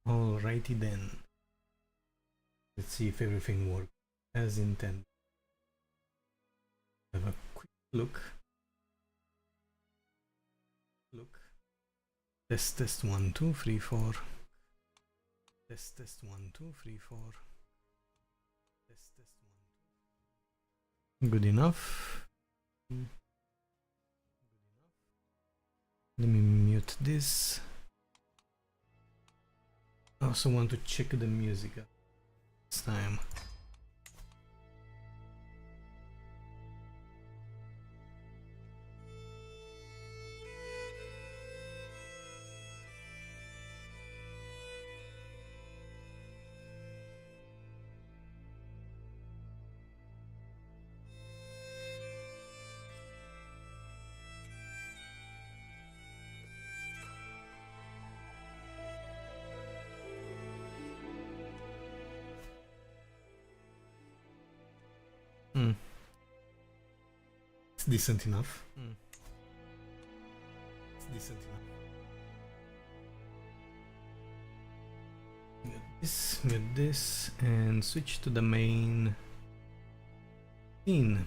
Alrighty then. Let's see if everything works as intended. Have a quick look. Test 1 2 3 4. Test 1 2 3 4. Test 1 2. Good enough. Let me mute this. I also want to check the music this time. It's decent enough. It's decent enough. Mute this, and switch to the main scene.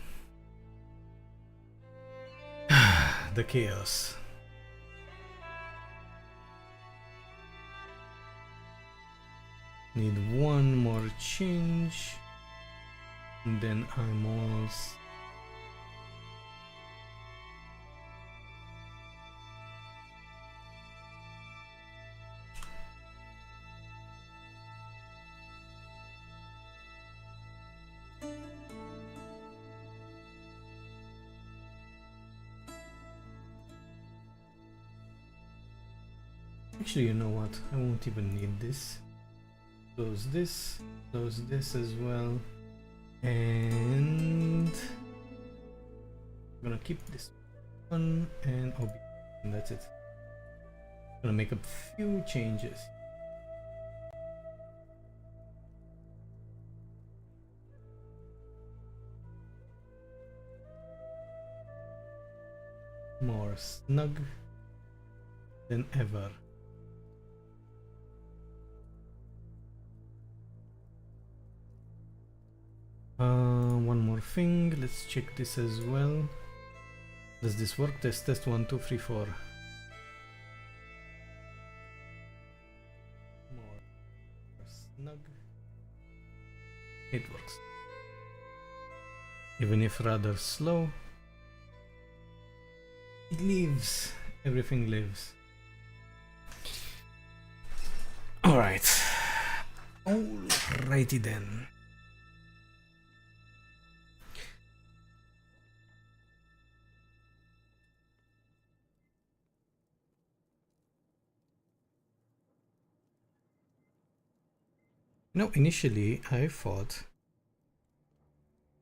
The chaos. Need one more change, and then I'm all. Actually, you know what? I won't even need this. Close this as well, and I'm gonna keep this one and OB, and that's it. I'm gonna make a few changes. More snug than ever. One more thing, let's check this as well. Does this work? Test 1 2 3 4. More snug. It works. Even if rather slow, it lives. Everything lives. Alright. Alrighty then. No, initially I thought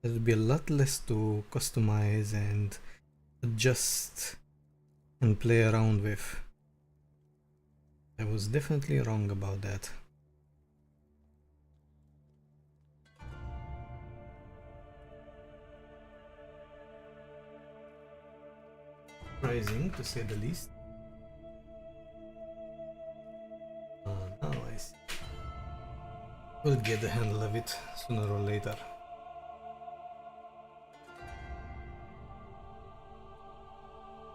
there would be a lot less to customize and adjust and play around with. I was definitely wrong about that. Surprising to say the least. Now I see. We'll get the handle of it sooner or later.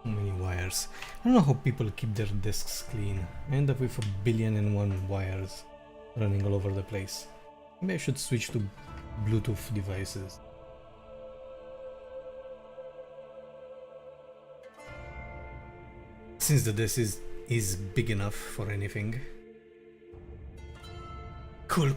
So many wires. I don't know how people keep their desks clean. I end up with 1,000,000,001 wires running all over the place. Maybe I should switch to Bluetooth devices. Since the desk is big enough for anything. Cool.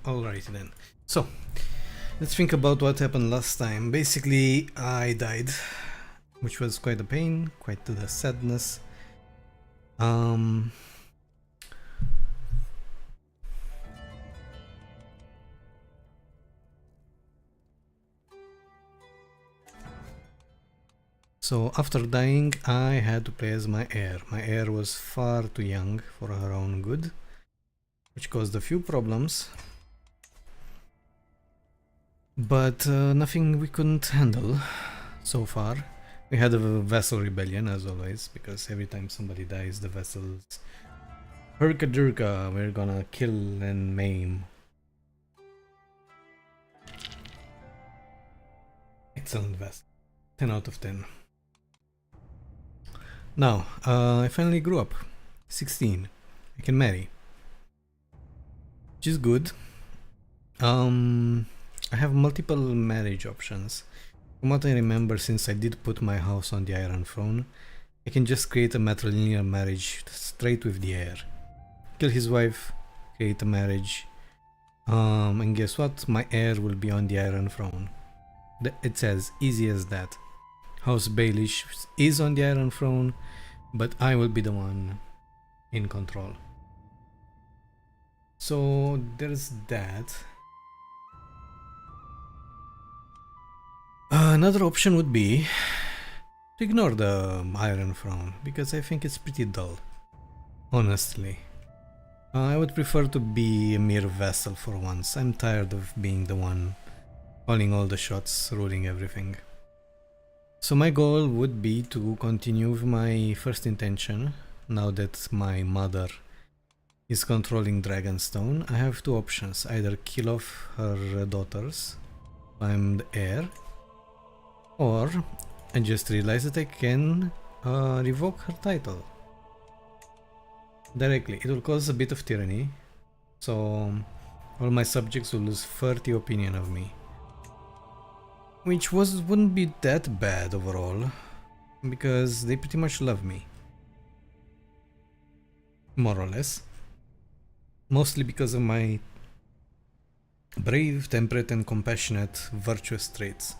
Alright then. So, let's think about what happened last time. Basically, I died, which was quite a pain, quite the sadness. So after dying, I had to play as my heir. My heir was far too young for her own good, which caused a few problems. But nothing we couldn't handle so far. We had a vassal rebellion as always, because every time somebody dies, the vassals Herka-durka, we're gonna kill and maim. Excellent vessel. 10 out of 10. Now, I finally grew up. 16. I can marry. Which is good. I have multiple marriage options. From what I remember, since I did put my house on the Iron Throne, I can just create a matrilineal marriage straight with the heir. Kill his wife, create a marriage, and guess what? My heir will be on the Iron Throne. It's as easy as that. House Baelish is on the Iron Throne, but I will be the one in control. So there's that. Another option would be to ignore the Iron Throne, because I think it's pretty dull, honestly. I would prefer to be a mere vassal for once. I'm tired of being the one calling all the shots, ruling everything. So my goal would be to continue with my first intention. Now that my mother is controlling Dragonstone, I have two options. Either kill off her daughters, I'm the heir, or I just realized that I can revoke her title directly. It will cause a bit of tyranny, so all my subjects will lose 30 opinion of me, which wouldn't be that bad overall, because they pretty much love me, more or less, mostly because of my brave, temperate and compassionate, virtuous traits.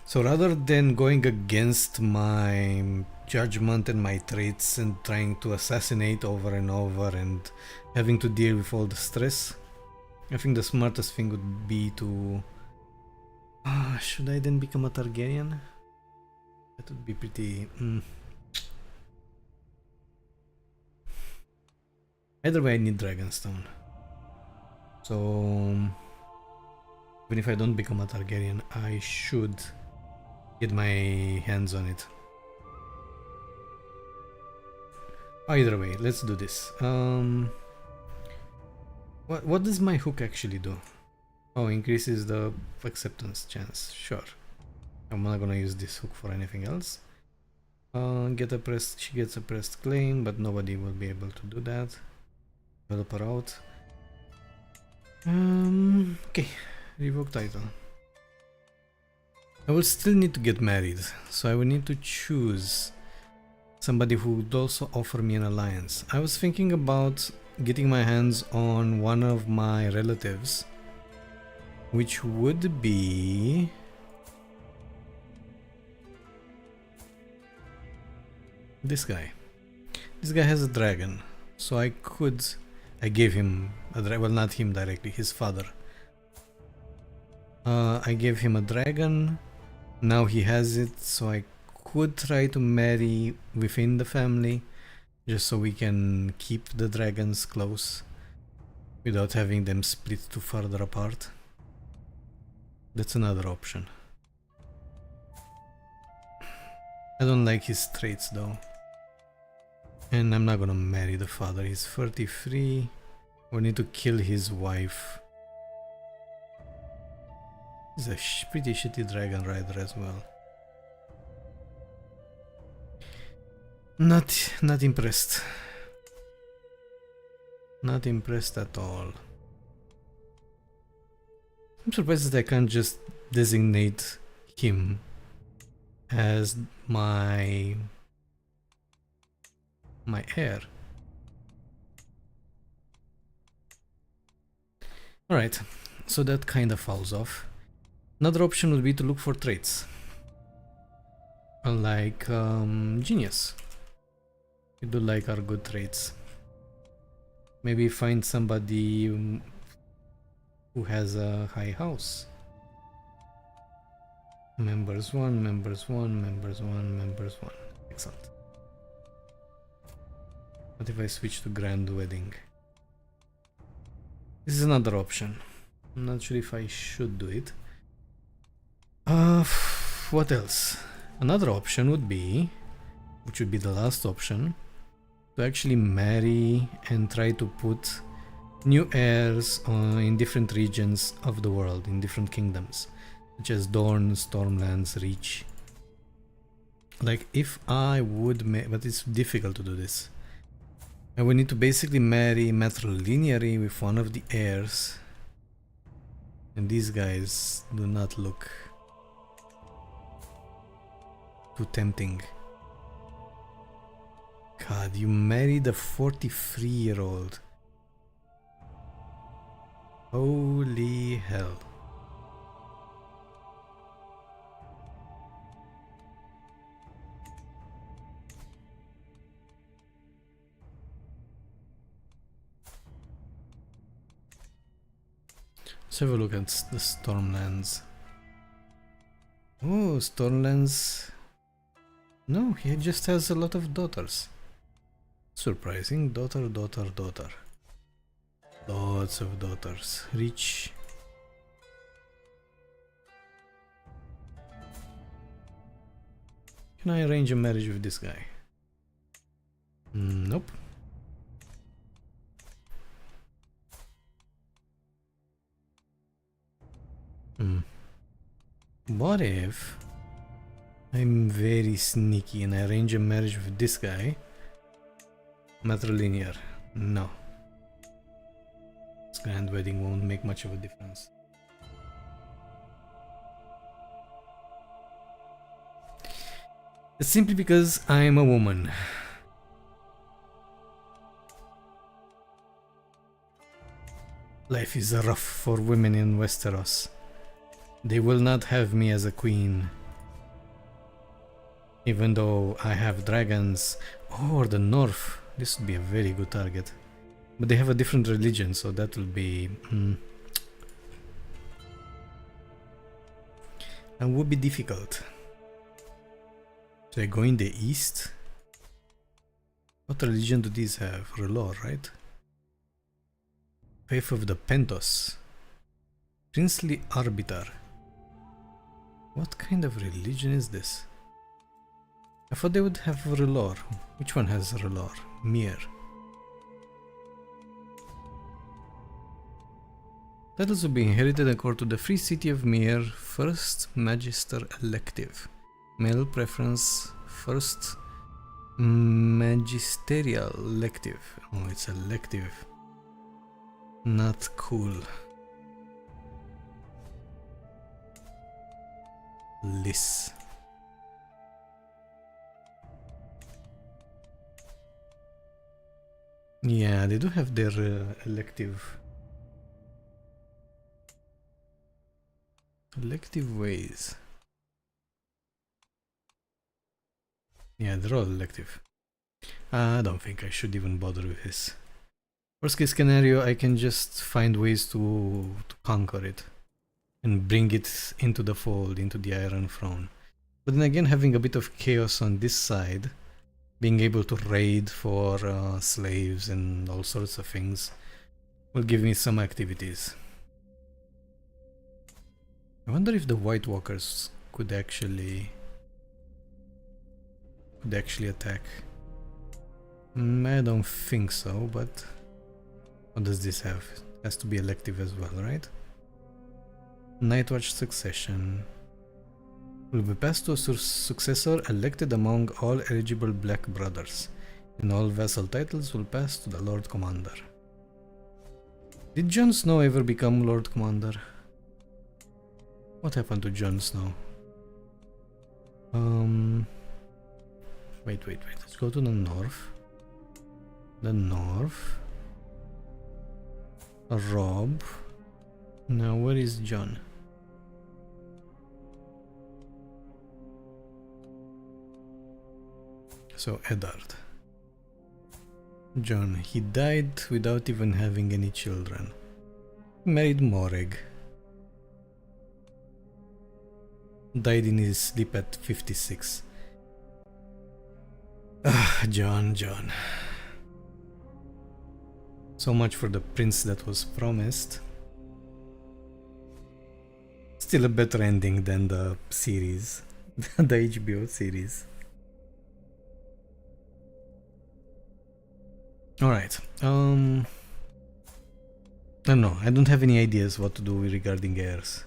So rather than going against my judgment and my traits and trying to assassinate over and over and having to deal with all the stress, I think the smartest thing would be to... should I then become a Targaryen? That would be pretty... Either way I need Dragonstone. So... even if I don't become a Targaryen, I should get my hands on it. Either way, let's do this. What does my hook actually do? Oh, increases the acceptance chance. Sure. I'm not gonna use this hook for anything else. She gets a pressed claim, but nobody will be able to do that. Help her out. Okay, revoke title. I will still need to get married, so I will need to choose somebody who would also offer me an alliance. I was thinking about getting my hands on one of my relatives, which would be... this guy. This guy has a dragon, so I gave him a dragon, well, not him directly, his father. I gave him a dragon. Now he has it, so I could try to marry within the family, just so we can keep the dragons close without having them split too further apart. That's another option. I don't like his traits though. And I'm not gonna marry the father, he's 33. We need to kill his wife. He's a pretty shitty dragon rider as well. Not impressed. Not impressed at all. I'm surprised that I can't just designate him as my heir. Alright, so that kind of falls off. Another option would be to look for traits. Like genius. We do like our good traits. Maybe find somebody who has a high house. Members 1, members 1, members 1, members 1. Excellent. What if I switch to Grand Wedding? This is another option. I'm not sure if I should do it. What else? Another option would be, which would be the last option, to actually marry and try to put new heirs in different regions of the world, in different kingdoms, such as Dorne, Stormlands, Reach. Like if I would, but it's difficult to do this. I would need to basically marry matrilineally with one of the heirs, and these guys do not look too tempting. God, you married a 43-year-old. Holy hell. Let's have a look at the Stormlands. Oh, Stormlands. No, he just has a lot of daughters. Surprising. Daughter, daughter, daughter. Lots of daughters. Rich. Can I arrange a marriage with this guy? Nope. What if I'm very sneaky and I arrange a marriage with this guy? Matrilinear. No. This Grand Wedding won't make much of a difference. It's simply because I'm a woman. Life is rough for women in Westeros. They will not have me as a queen. Even though I have dragons. Oh, or the North. This would be a very good target. But they have a different religion, so that will be... That would be difficult. So I go in the east? What religion do these have? Relor, right? Faith of the Pentos. Princely Arbiter. What kind of religion is this? I thought they would have Relor. Which one has Relor? Mir. Titles will be inherited according to the Free City of Mir, First Magister Elective. Male preference, First Magisterial Elective. Oh, it's elective. Not cool. Liss. Yeah, they do have their elective ways. Yeah, they're all elective. I don't think I should even bother with this. Worst case scenario, I can just find ways to conquer it and bring it into the fold, into the Iron Throne. But then again, having a bit of chaos on this side, being able to raid for slaves and all sorts of things, will give me some activities. I wonder if the White Walkers could actually attack. I don't think so, but what does this have? It has to be elective as well, right? Nightwatch succession will be passed to a successor elected among all eligible Black Brothers, and all vassal titles will pass to the Lord Commander. Did Jon Snow ever become Lord Commander? What happened to Jon Snow? Wait. Let's go to the north. The north. Rob. Now, where is Jon? So, Eddard. Jon, he died without even having any children. He married Moreg. Died in his sleep at 56. Ah, John. So much for the prince that was promised. Still a better ending than the series, the HBO series. Alright, I don't know, I don't have any ideas what to do regarding heirs.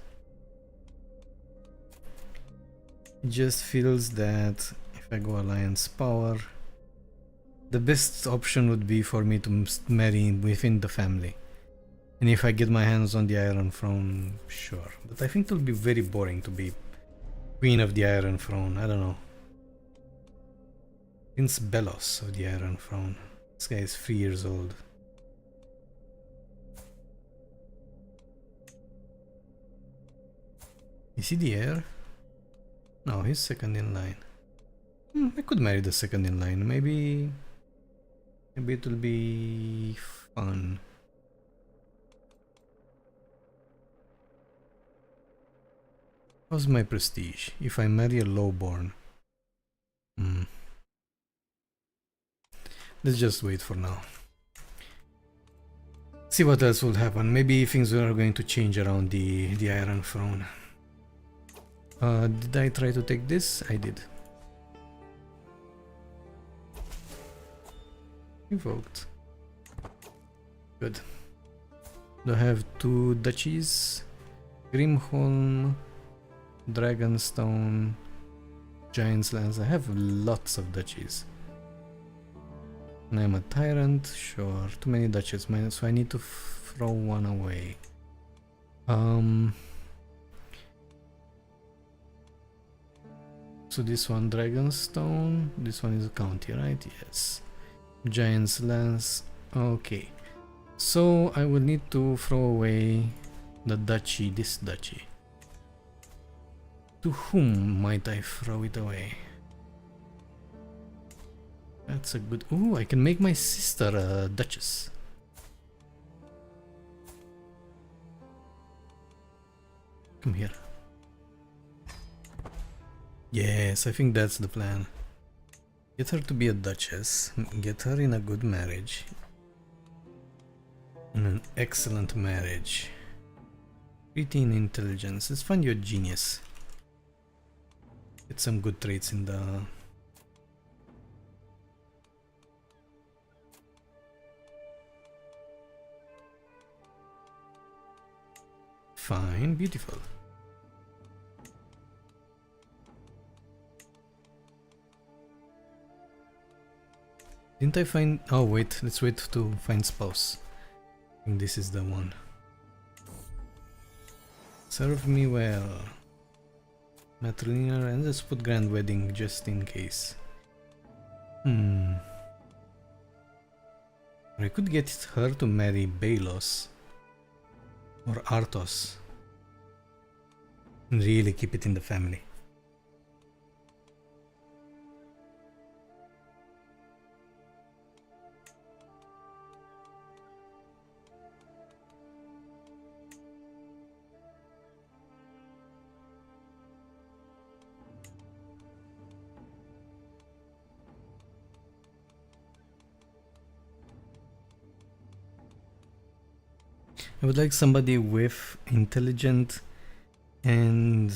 It just feels that if I go alliance power, the best option would be for me to marry within the family. And if I get my hands on the Iron Throne, sure. But I think it will be very boring to be Queen of the Iron Throne, I don't know. Prince Belos of the Iron Throne. This guy is 3 years old. Is he the heir? No, he's second in line. I could marry the second in line. Maybe it will be fun. How's my prestige if I marry a lowborn? Let's just wait for now. See what else will happen. Maybe things are going to change around the Iron Throne. Did I try to take this? I did. Invoked. Good. Do I have 2 duchies? Grimholm, Dragonstone, Giant's Lands. I have lots of duchies. And I'm a tyrant, sure. Too many duchies, so I need to throw one away. So this one Dragonstone, this one is a county, right? Yes. Giant's Lance, okay. So I will need to throw away the duchy, this duchy. To whom might I throw it away? That's a good... Ooh, I can make my sister a duchess. Come here. Yes, I think that's the plan. Get her to be a duchess, get her in a good marriage. In an excellent marriage. Pretty in intelligence. Let's find you a genius. Get some good traits in the... Fine, beautiful. Didn't I find... Oh wait, let's wait to find spouse. I think this is the one. Serve me well. Matrilineal, and let's put grand wedding just in case. I could get her to marry Baelos or Arthos and really keep it in the family. I would like somebody with intelligent and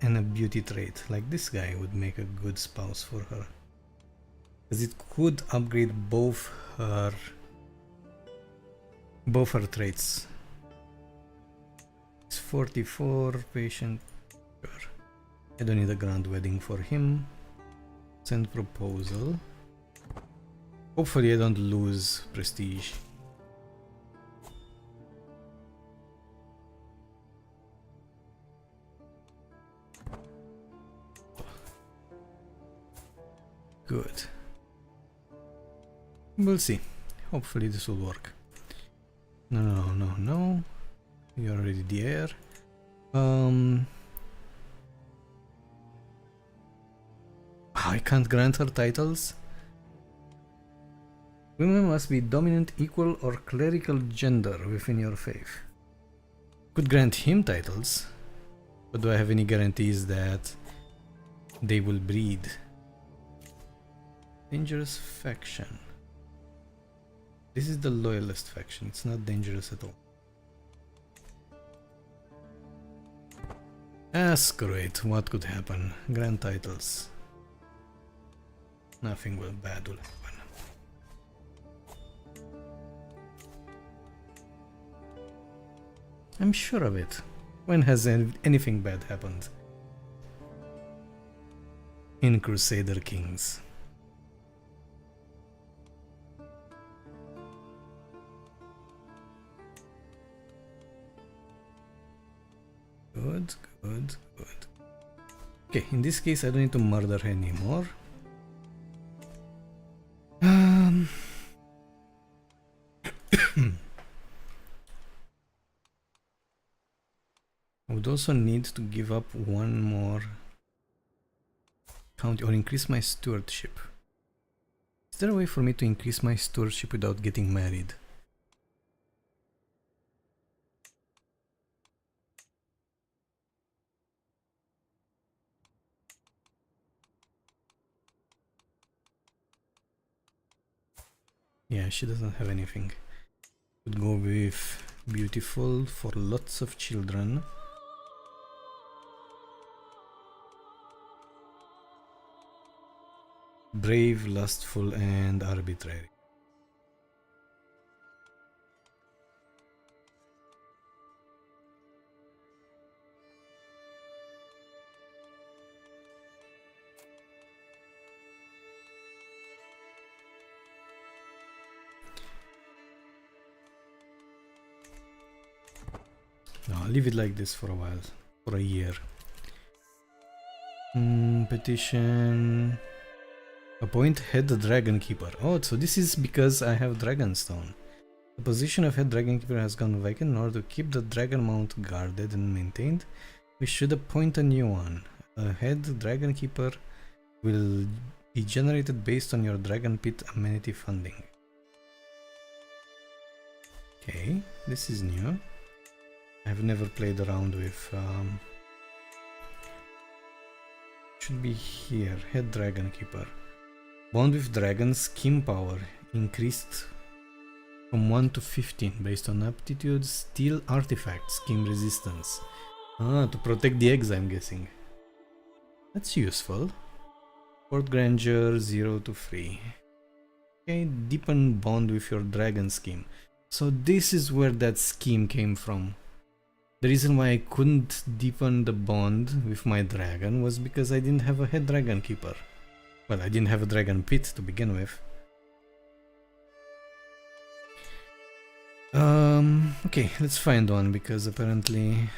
a beauty trait. Like this guy would make a good spouse for her. Because it could upgrade both her traits. It's 44, patient. Sure. I don't need a grand wedding for him. Send proposal. Hopefully I don't lose prestige. Good. We'll see. Hopefully this will work. No. You're already the heir. I can't grant her titles. Women must be dominant, equal, or clerical gender within your faith. Could grant him titles. But do I have any guarantees that they will breed? Dangerous faction. This is the loyalist faction. It's not dangerous at all. Ah, screw it. What could happen? Grand titles. Nothing bad will happen. I'm sure of it. When has anything bad happened? In Crusader Kings. Good, good, good. Okay, in this case I don't need to murder her anymore. I would also need to give up one more county or increase my stewardship. Is there a way for me to increase my stewardship without getting married? Yeah, she doesn't have anything. Could go with beautiful for lots of children. Brave, lustful, and arbitrary. No, I'll leave it like this for a while, for a year. Petition. Appoint head dragon keeper. Oh, so this is because I have dragonstone. The position of head dragon keeper has gone vacant. In order to keep the dragon mount guarded and maintained, we should appoint a new one. A head dragon keeper will be generated based on your dragon pit amenity funding. Okay, this is new. I've never played around with should be here. Head dragon keeper. Bond with dragons, scheme power increased from 1 to 15 based on aptitude, steal artifact, scheme resistance. Ah, to protect the eggs, I'm guessing. That's useful. Fort grandeur 0 to 3. Okay, deepen bond with your dragon scheme. So this is where that scheme came from. The reason why I couldn't deepen the bond with my dragon was because I didn't have a head dragon keeper. Well, I didn't have a dragon pit to begin with. Okay, let's find one because apparently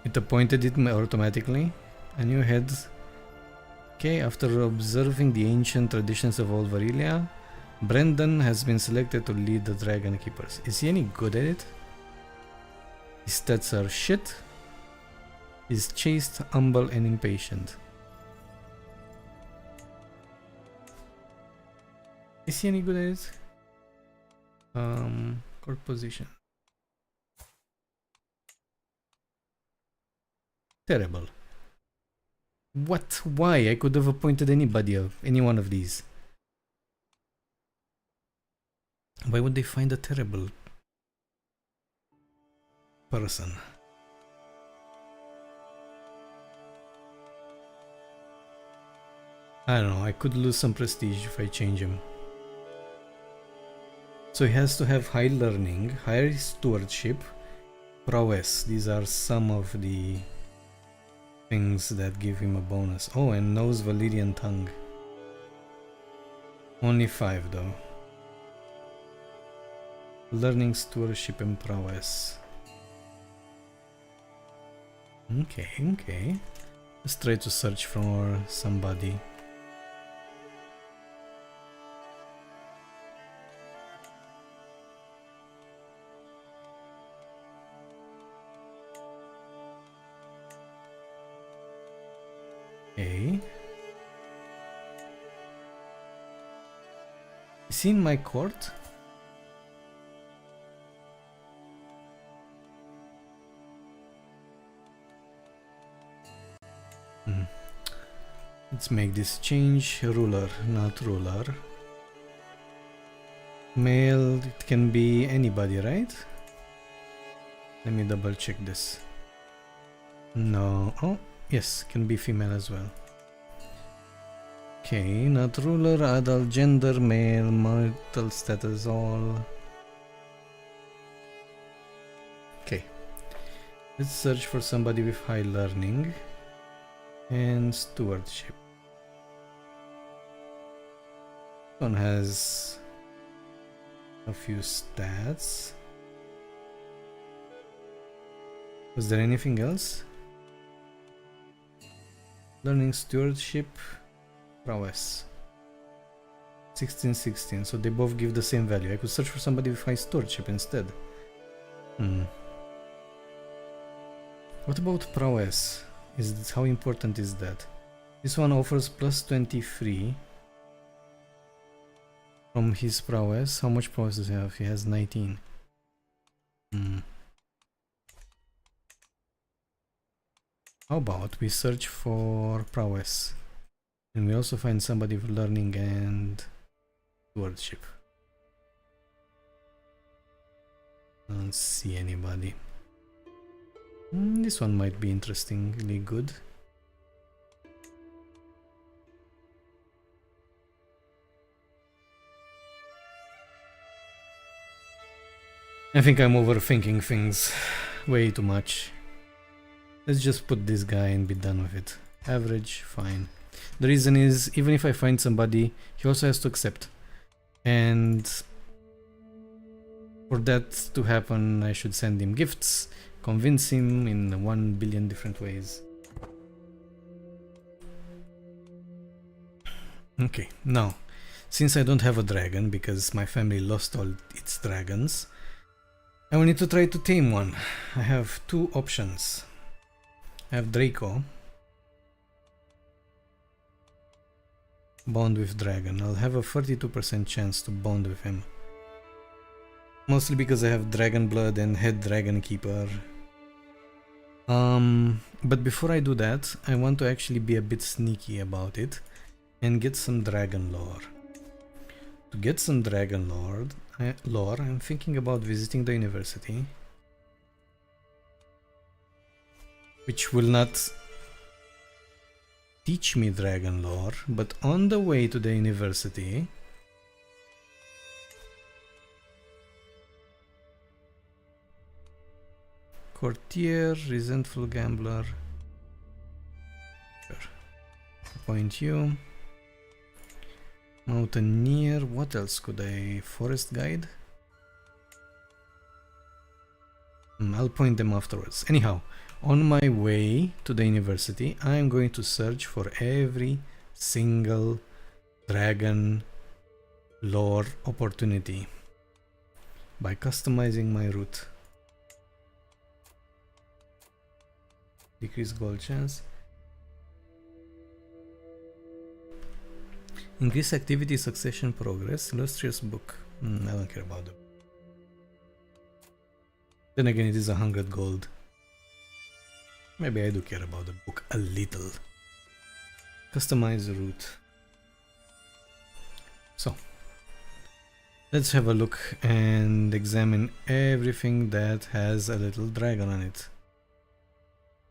it appointed it automatically. A new head. Okay, after observing the ancient traditions of old Varylia, Brendan has been selected to lead the Dragon Keepers. Is he any good at it? His stats are shit. He's chaste, humble, and impatient. Is he any good at it? Court position. Terrible. What? Why? I could have appointed anybody of any one of these. Why would they find a terrible person? I don't know, I could lose some prestige if I change him. So he has to have high learning, high stewardship, prowess. These are some of the things that give him a bonus. Oh, and knows Valyrian tongue. Only 5 though. Learning, stewardship, and prowess. Okay, okay. Let's try to search for somebody. Okay. Is he in my court? make this change. Ruler, not ruler. Male, it can be anybody, right? Let me double check this. No. Oh, yes, can be female as well. Okay, not ruler, adult, gender, male, marital status, all. Okay. Let's search for somebody with high learning and stewardship. One has a few stats. Was there anything else? Learning, stewardship, prowess. 16, so they both give the same value. I could search for somebody with high stewardship instead. What about prowess? How important is that? This one offers plus 23 from his prowess. How much prowess does he have? He has 19. How about we search for prowess and we also find somebody with learning and stewardship. Don't see anybody. This one might be interestingly good. I think I'm overthinking things way too much. Let's just put this guy and be done with it. Average, fine. The reason is, even if I find somebody, he also has to accept. And for that to happen, I should send him gifts, convince him in 1 billion different ways. Okay, now, since I don't have a dragon, because my family lost all its dragons, I will need to try to tame one. I have two options. I have Draco. Bond with dragon. I'll have a 32% chance to bond with him. Mostly because I have dragon blood and head dragon keeper. But before I do that, I want to actually be a bit sneaky about it and get some dragon lore. To get some dragon lore, I'm thinking about visiting the university, which will not teach me dragon lore, but on the way to the university, courtier, resentful gambler, sure. Appoint you, mountaineer, what else could I, forest guide? I'll point them afterwards. Anyhow, on my way to the university, I am going to search for every single dragon lore opportunity by customizing my route. Decrease gold chance. Increase activity, succession, progress. Illustrious book. I don't care about it. Then again, it is 100 gold. Maybe I do care about the book a little. Customize the route. So, let's have a look and examine everything that has a little dragon on it.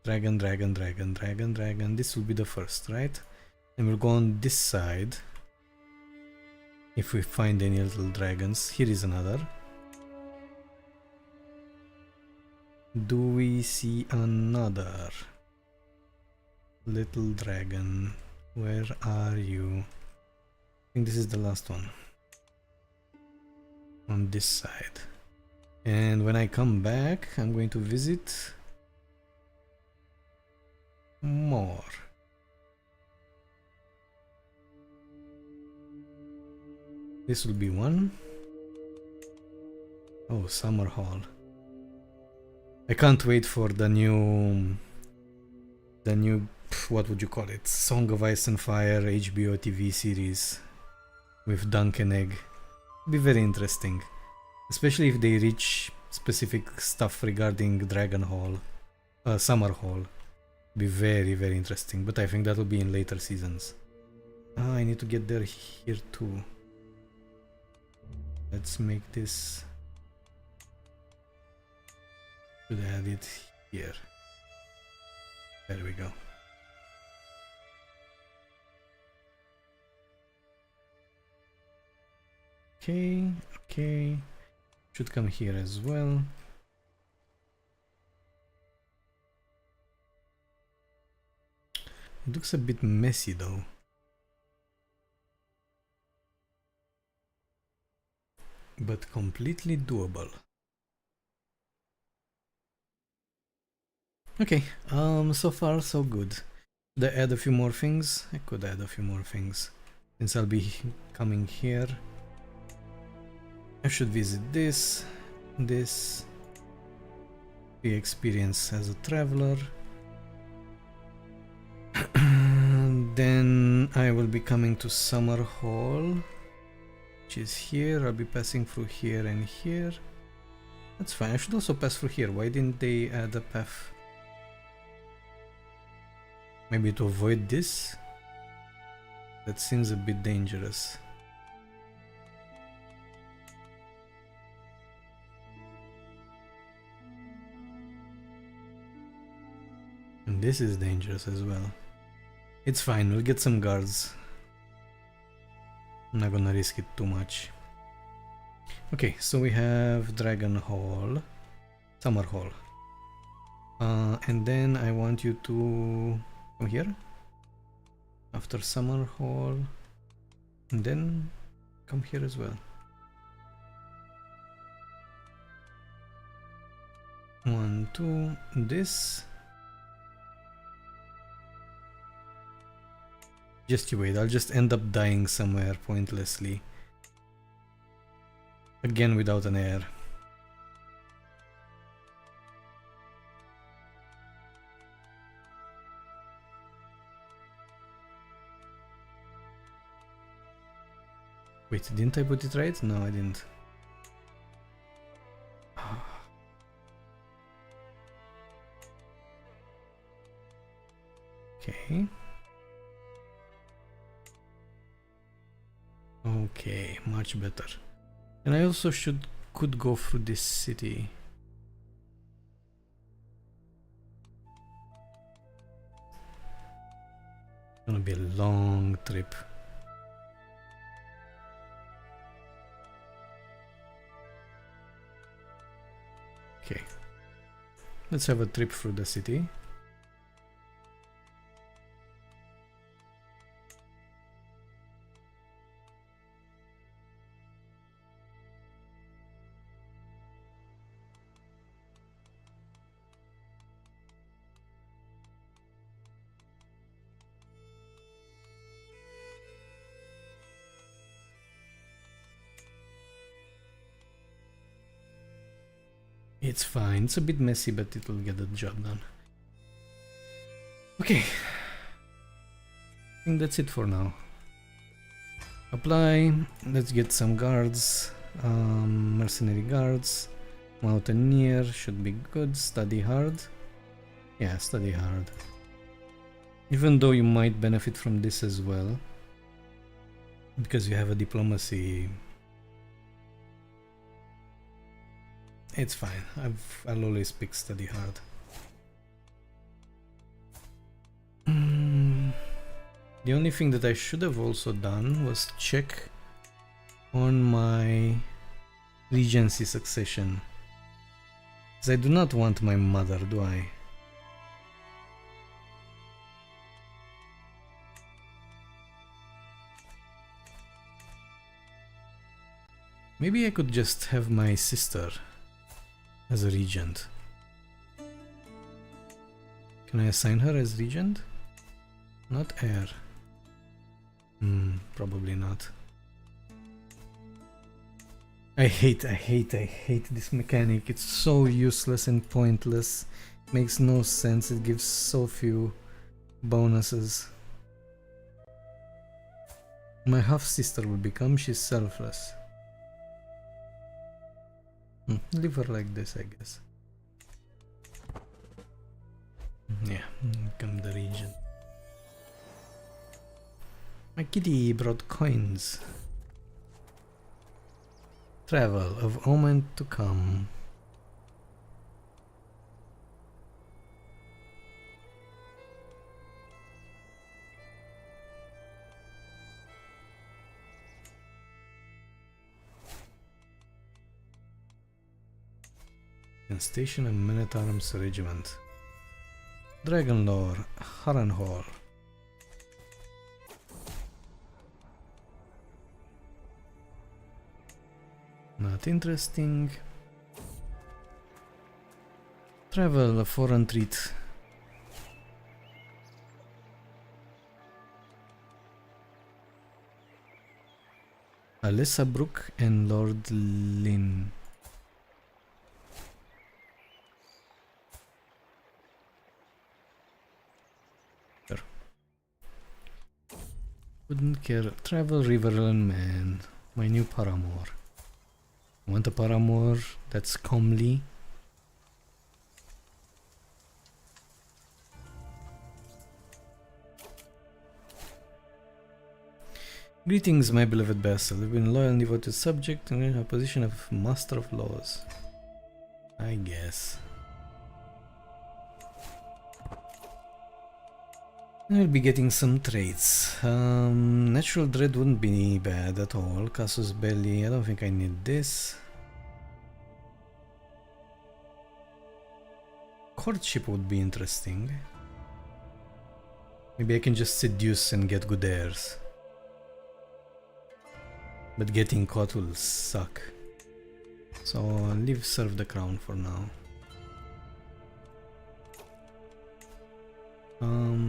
Dragon, dragon, dragon, dragon, dragon. This will be the first, right? And we'll go on this side. If we find any little dragons. Here is another. Do we see another little dragon? Where are you? I think this is the last one. On this side. And when I come back, I'm going to visit more. This will be one. Oh, Summer Hall. I can't wait for the new, what would you call it? Song of Ice and Fire HBO TV series with Dunk and Egg. Be very interesting, especially if they reach specific stuff regarding Dragon Hall, Summer Hall. Be very, very interesting, but I think that will be in later seasons. Ah, I need to get there here too. Let's make this. Should add it here. There we go. Okay, okay. Should come here as well. It looks a bit messy though. But completely doable. Okay, so far so good. Should I add a few more things? I could add a few more things. Since I'll be coming here, I should visit this, the experience as a traveler. Then I will be coming to Summer Hall, which is here. I'll be passing through here and here. That's fine. I should also pass through here. Why didn't they add a path? Maybe to avoid this? That seems a bit dangerous. And this is dangerous as well. It's fine, we'll get some guards. I'm not gonna risk it too much. Okay, so we have Dragon Hall, Summer Hall. And then I want you to come here after Summer Hall, and then come here as well. 1, 2, this. Just you wait, I'll just end up dying somewhere pointlessly. Again without an heir. Wait, didn't I put it right? No, I didn't. Okay. Okay, much better. And I also could go through this city. It's gonna be a long trip. Okay. Let's have a trip through the city. It's fine, it's a bit messy, but it will get the job done. Okay, I think that's it for now. Apply, let's get some guards, mercenary guards, mountaineer should be good, study hard. Yeah, study hard. Even though you might benefit from this as well, because you have a diplomacy. It's fine. I'll always pick study hard. The only thing that I should have also done was check on my regency succession. Because I do not want my mother, do I? Maybe I could just have my sister as a regent. Can I assign her as regent? Not heir. Probably not. I hate this mechanic. It's so useless and pointless. Makes no sense. It gives so few bonuses. My half sister will become, she's selfless. Leave her like this, I guess. Yeah, become the regent. My kitty brought coins. Travel of omen to come. And station a men-at-arms regiment. Dragon Lore, Harrenhal. Not interesting. Travel a foreign treat. Alyssa Brook and Lord Lynn. Sure. Wouldn't care. Travel Riverland Man. My new paramour. Want a paramour that's comely? Greetings, my beloved vassal. You've been loyal and devoted subject and in a position of master of laws. I guess. I'll be getting some traits. Natural dread wouldn't be bad at all. Casus belli, I don't think I need this. Courtship would be interesting. Maybe I can just seduce and get good heirs. But getting caught will suck. So leave serve the crown for now.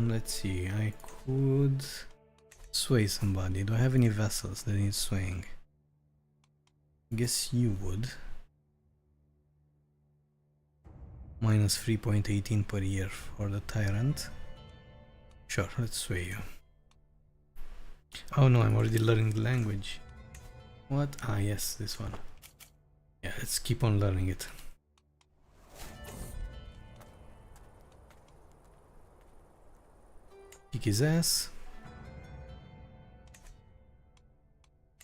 Let's see, I could sway somebody. Do I have any vassals that need swaying? Guess you would. Minus 3.18 per year for the tyrant. Sure, let's sway you. Oh no, I'm already learning the language. What? Ah yes, this one. Yeah, let's keep on learning it. Kick his ass.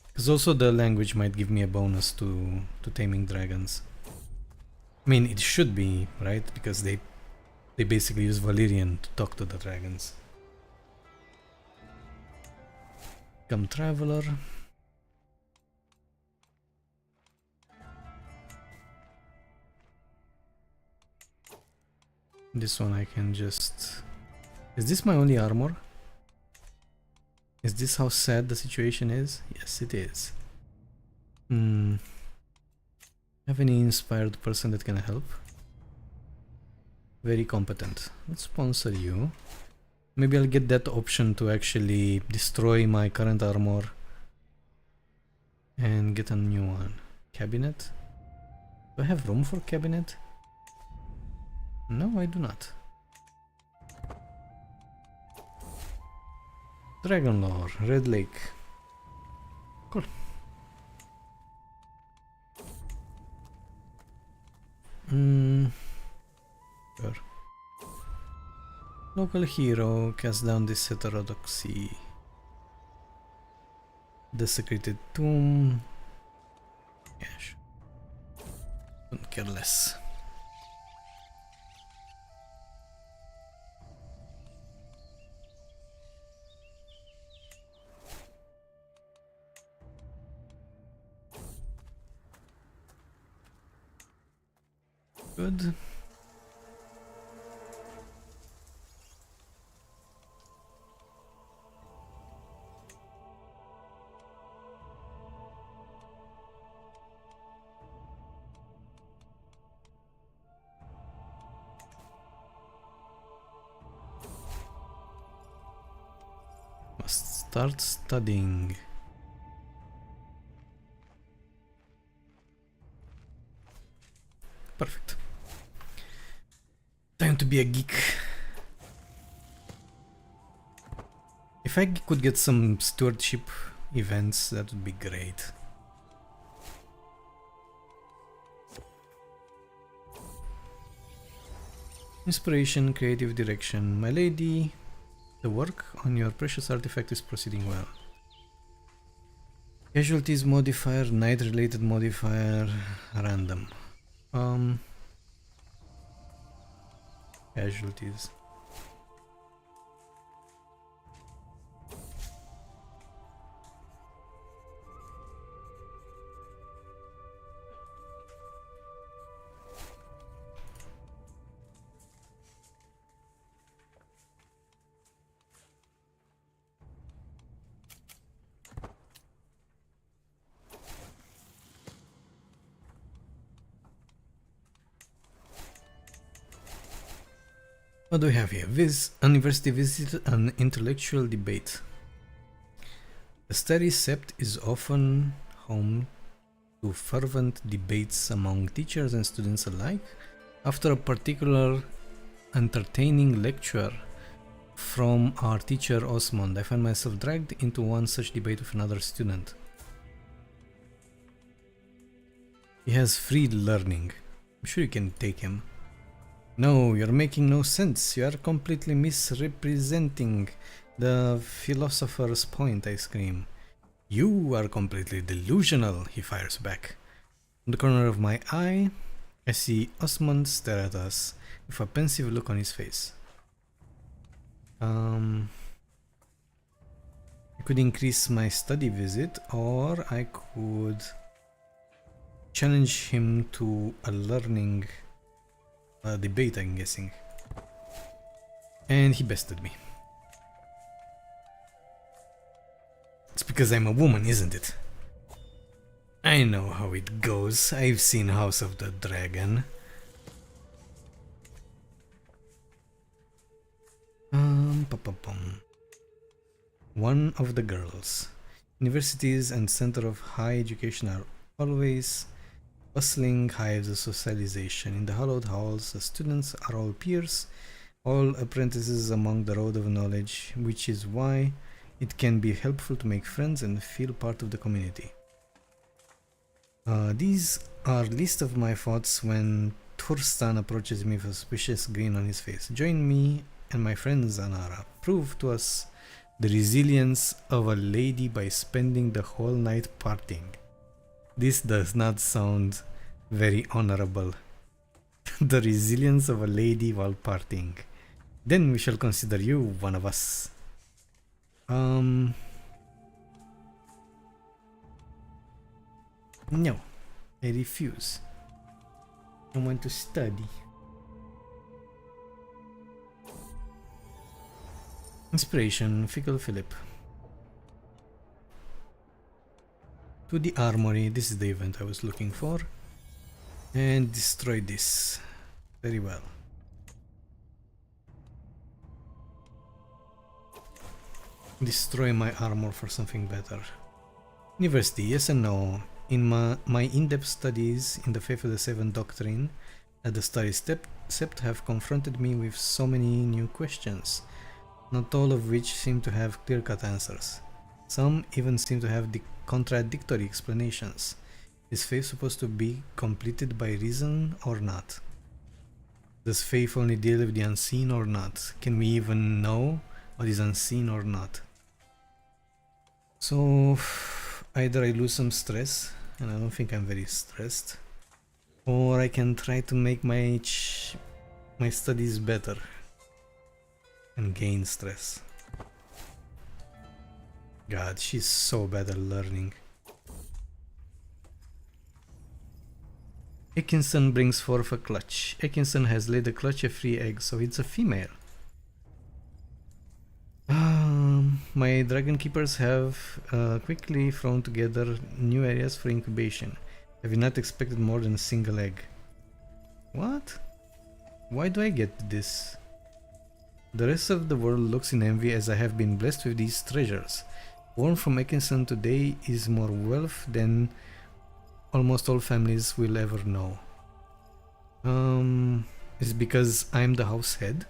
Because also the language might give me a bonus to taming dragons. I mean, it should be, right? Because they basically use Valyrian to talk to the dragons. Come traveler. This one I can just... Is this my only armor? Is this how sad the situation is? Yes, it is. Have any inspired person that can help? Very competent. Let's sponsor you. Maybe I'll get that option to actually destroy my current armor and get a new one. Cabinet? Do I have room for cabinet? No, I do not. Dragon Lore, Red Lake. Cool. Sure. Local hero, cast down this heterodoxy. Desecrated tomb. Yes. Don't care less. Good. Must start studying. Perfect. Time to be a geek. If I could get some stewardship events, that would be great. Inspiration, creative direction. My lady, the work on your precious artifact is proceeding well. Casualties modifier, night related modifier, random. Casualties. What do we have here? University visit and intellectual debate. The study sept is often home to fervent debates among teachers and students alike. After a particular entertaining lecture from our teacher Osmond, I found myself dragged into one such debate with another student. He has free learning. I'm sure you can take him. No, you're making no sense. You are completely misrepresenting the philosopher's point, I scream. You are completely delusional, he fires back. In the corner of my eye, I see Osmond stare at us with a pensive look on his face. I could increase my study visit, or I could challenge him to a learning debate, I'm guessing. And he bested me. It's because I'm a woman, isn't it? I know how it goes. I've seen House of the Dragon. One of the girls. Universities and center of high education are always bustling hives of socialization. In the hallowed halls, the students are all peers, all apprentices along the road of knowledge, which is why it can be helpful to make friends and feel part of the community. These are list of my thoughts when Thurstan approaches me with a suspicious grin on his face. Join me and my friend Zanara. Prove to us the resilience of a lady by spending the whole night partying. This does not sound very honorable. The resilience of a lady while partying. Then we shall consider you one of us. No, I refuse. I want to study. Inspiration, Fickle Philip. To the armory, this is the event I was looking for. And destroy this. Very well. Destroy my armor for something better. University, yes and no. In my in-depth studies in the Faith of the Seven doctrine at the study sept have confronted me with so many new questions, not all of which seem to have clear-cut answers. Some even seem to have contradictory explanations. Is faith supposed to be completed by reason or not? Does faith only deal with the unseen or not? Can we even know what is unseen or not? So either I lose some stress, and I don't think I'm very stressed, or I can try to make my studies better and gain stress. God, she's so bad at learning. Ekinson brings forth a clutch. Ekinson has laid a clutch of 3 eggs, so it's a female. My dragon keepers have quickly thrown together new areas for incubation. Have you not expected more than a single egg? What? Why do I get this? The rest of the world looks in envy as I have been blessed with these treasures. Born from Ekinson today is more wealth than almost all families will ever know. Is it because I'm the house head?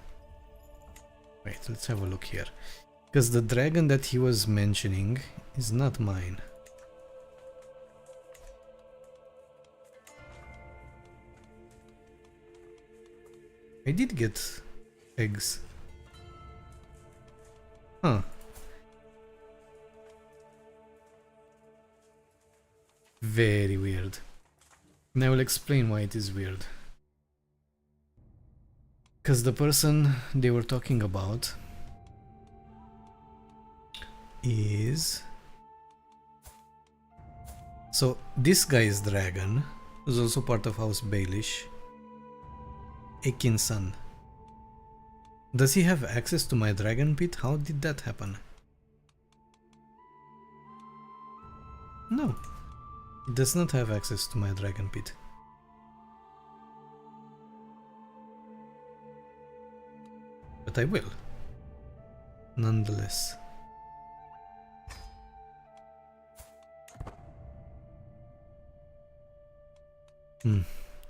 Wait, let's have a look here. Because the dragon that he was mentioning is not mine. I did get eggs. Huh. very weird. And I will explain why it is weird. Because the person they were talking about is... So this guy's dragon is also part of House Baelish. Akin's son. Does he have access to my dragon pit? How did that happen? No. He does not have access to my dragon pit. But I will. Nonetheless.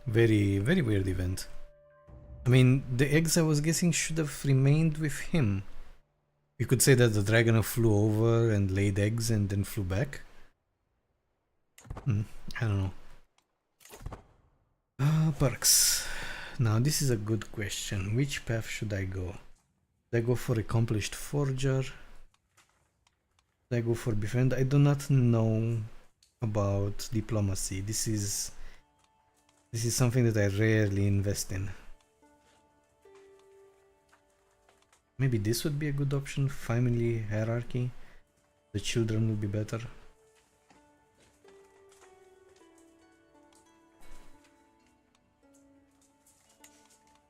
Very, very weird event. I mean, the eggs I was guessing should have remained with him. You could say that the dragon flew over and laid eggs and then flew back. I don't know. Perks. Now this is a good question. Which path should I go? Should I go for accomplished forger? Should I go for befriend? I do not know about diplomacy. This is something that I rarely invest in. Maybe this would be a good option. Family hierarchy. The children will be better.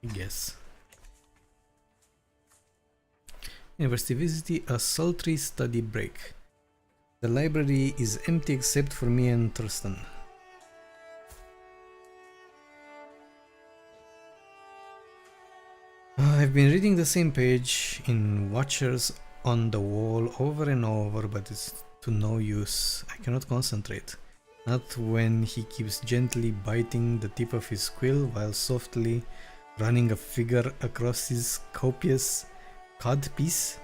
I guess. University visit, a sultry study break. The library is empty except for me and Thurston. I've been reading the same page in Watchers on the Wall over and over, but it's to no use. I cannot concentrate. Not when he keeps gently biting the tip of his quill while softly running a finger across his copious codpiece.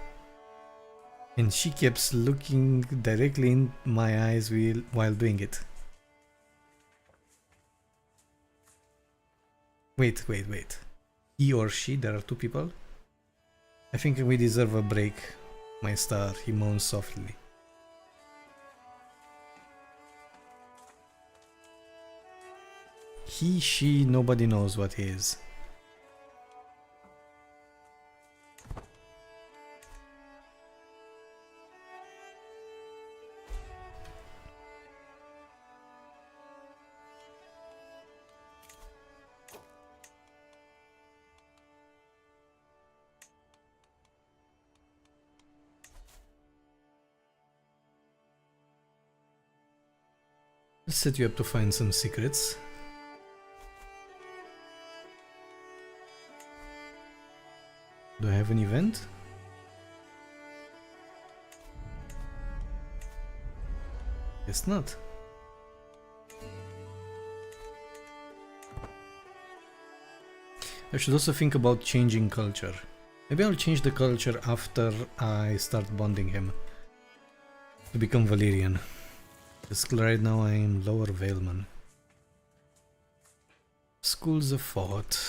And she keeps looking directly in my eyes while doing it. Wait. He or she, there are two people? I think we deserve a break, my star, he moans softly. He, she, nobody knows what he is. Let's set you up to find some secrets. Do I have an event? Guess not. I should also think about changing culture. Maybe I'll change the culture after I start bonding him to become Valyrian. Because right now I am Lower Valeman. Schools of thought.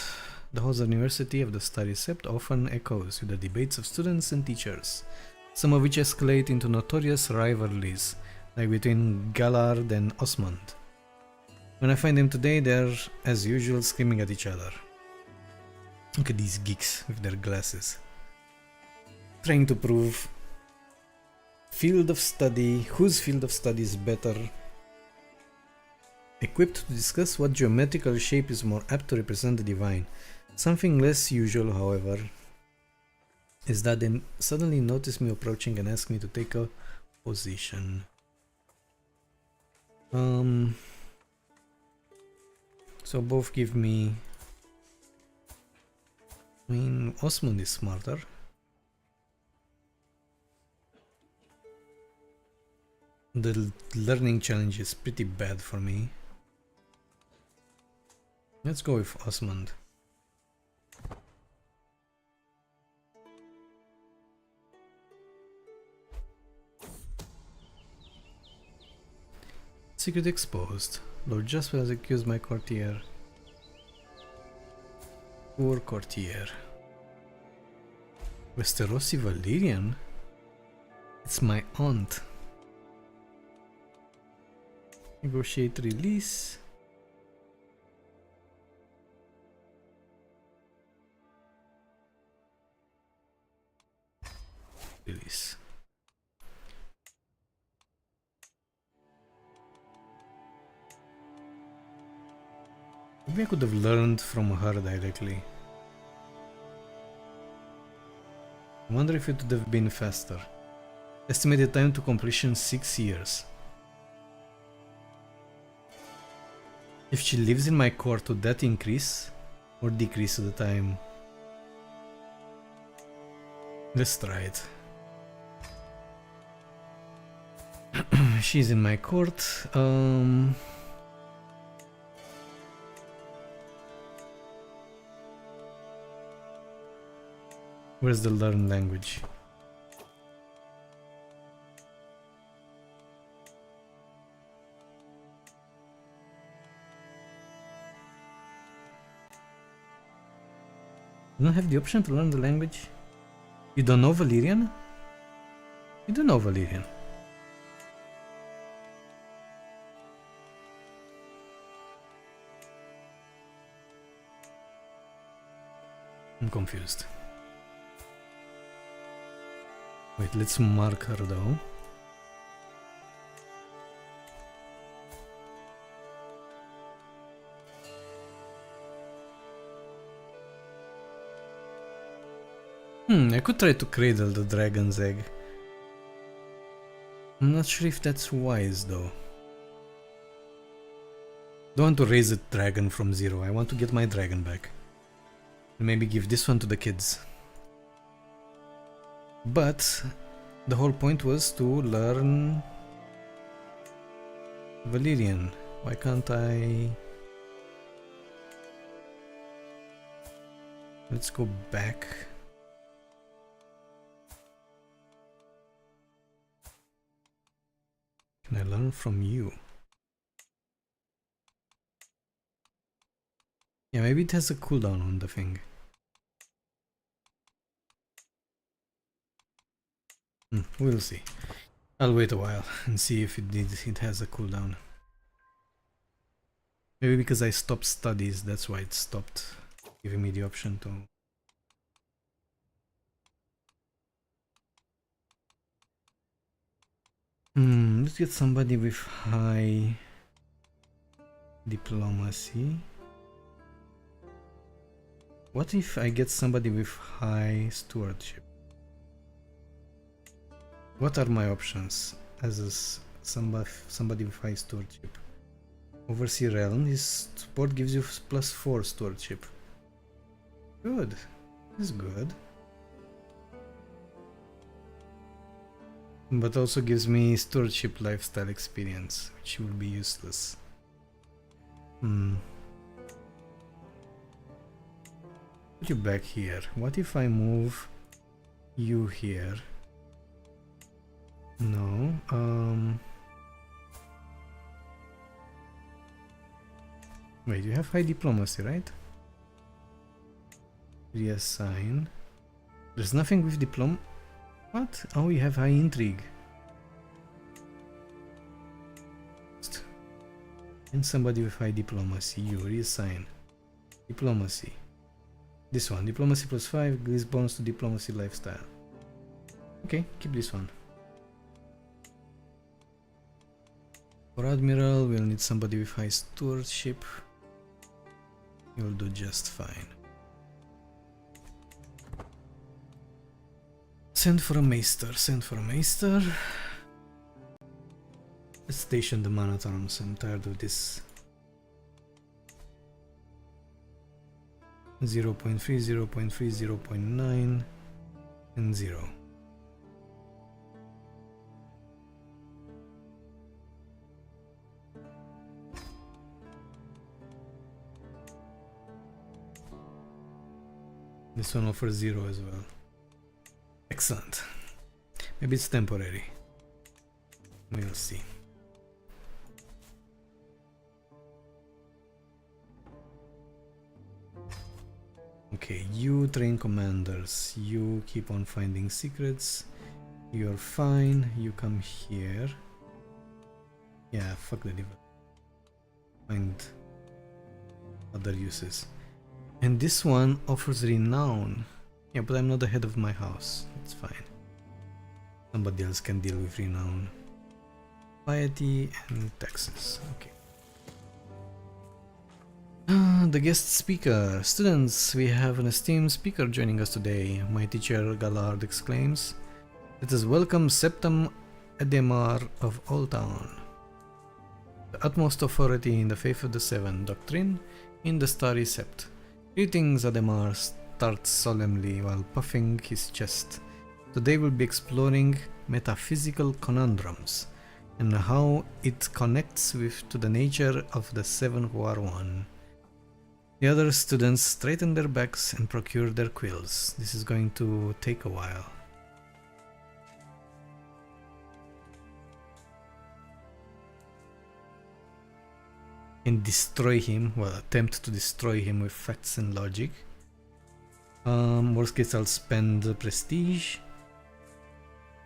The halls of University of the Starry Sept often echoes with the debates of students and teachers, some of which escalate into notorious rivalries, like between Gallard and Osmond. When I find them today, they're, as usual, screaming at each other. Look at these geeks with their glasses. Trying to prove field of study, whose field of study is better equipped to discuss what geometrical shape is more apt to represent the divine. Something less usual, however, is that they suddenly notice me approaching and ask me to take a position. So both give me... I mean, Osmond is smarter. The learning challenge is pretty bad for me. Let's go with Osmond. Secret exposed. Lord Jasper has accused my courtier. Poor courtier. Westerosi Valyrian? It's my aunt. Negotiate release. Release. Maybe I could have learned from her directly. I wonder if it would have been faster. Estimated time to completion 6 years. If she lives in my court, would that increase or decrease the time? Let's try it. She's in my court. Where's the learn language? You don't have the option to learn the language? You don't know Valyrian? You don't know Valyrian. I'm confused. Wait, let's mark her though. I could try to cradle the dragon's egg. I'm not sure if that's wise though. Don't want to raise a dragon from zero. I want to get my dragon back. And maybe give this one to the kids. But the whole point was to learn Valyrian. Why can't I? Let's go back. Can I learn from you? Yeah, maybe it has a cooldown on the thing. We'll see. I'll wait a while and see if it has a cooldown. Maybe because I stopped studies, that's why it stopped giving me the option to... Let's get somebody with high diplomacy. What if I get somebody with high stewardship? What are my options as somebody with high stewardship? Oversee realm, his support gives you +4 stewardship. Good, this is good. But also gives me stewardship lifestyle experience, which will be useless. Put you back here. What if I move you here? No. Wait, you have high diplomacy, right? Reassign. There's nothing with diplom. What? Oh, you have high intrigue. And somebody with high diplomacy. You reassign. Diplomacy. This one. Diplomacy +5 gives bonus to diplomacy lifestyle. Okay, keep this one. For Admiral, we'll need somebody with high stewardship. You'll do just fine. Send for a maester, send for a maester. Let's station the man-at-arms, I'm tired of this. 0.3, 0.3, 0.9, and 0. This one offers 0 as well. Excellent. Maybe it's temporary. We'll see. Okay, you train commanders. You keep on finding secrets. You're fine. You come here. Yeah, fuck the diva. find other uses. And this one offers renown. Yeah, but I'm not the head of my house. It's fine. Somebody else can deal with renown. Piety and taxes. Okay. The guest speaker. Students, we have an esteemed speaker joining us today. My teacher Gallard exclaims. Let us welcome Septum Ademar of Old Town. The utmost authority in the Faith of the Seven doctrine in the Starry Sept. Greetings, Ademar starts solemnly while puffing his chest. Today we'll be exploring metaphysical conundrums and how it connects to the nature of the Seven who are one. The other students straighten their backs and procure their quills. This is going to take a while. And destroy him, well, attempt to destroy him with facts and logic. Worst case, I'll spend prestige.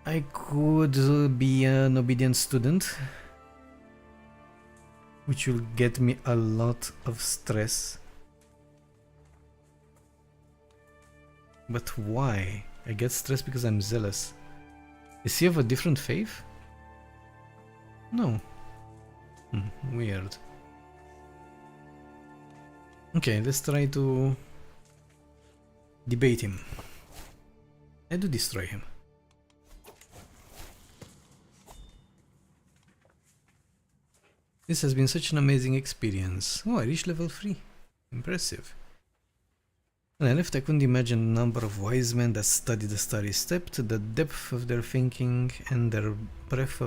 I could be an obedient student, which will get me a lot of stress. But why? I get stressed because I'm zealous. Is he of a different faith? No. Weird. Okay, let's try to debate him. I do destroy him. This has been such an amazing experience. Oh, I reached level 3. Impressive. When I left, I couldn't imagine the number of wise men that studied the Starry Sept, the depth of their thinking, and the breadth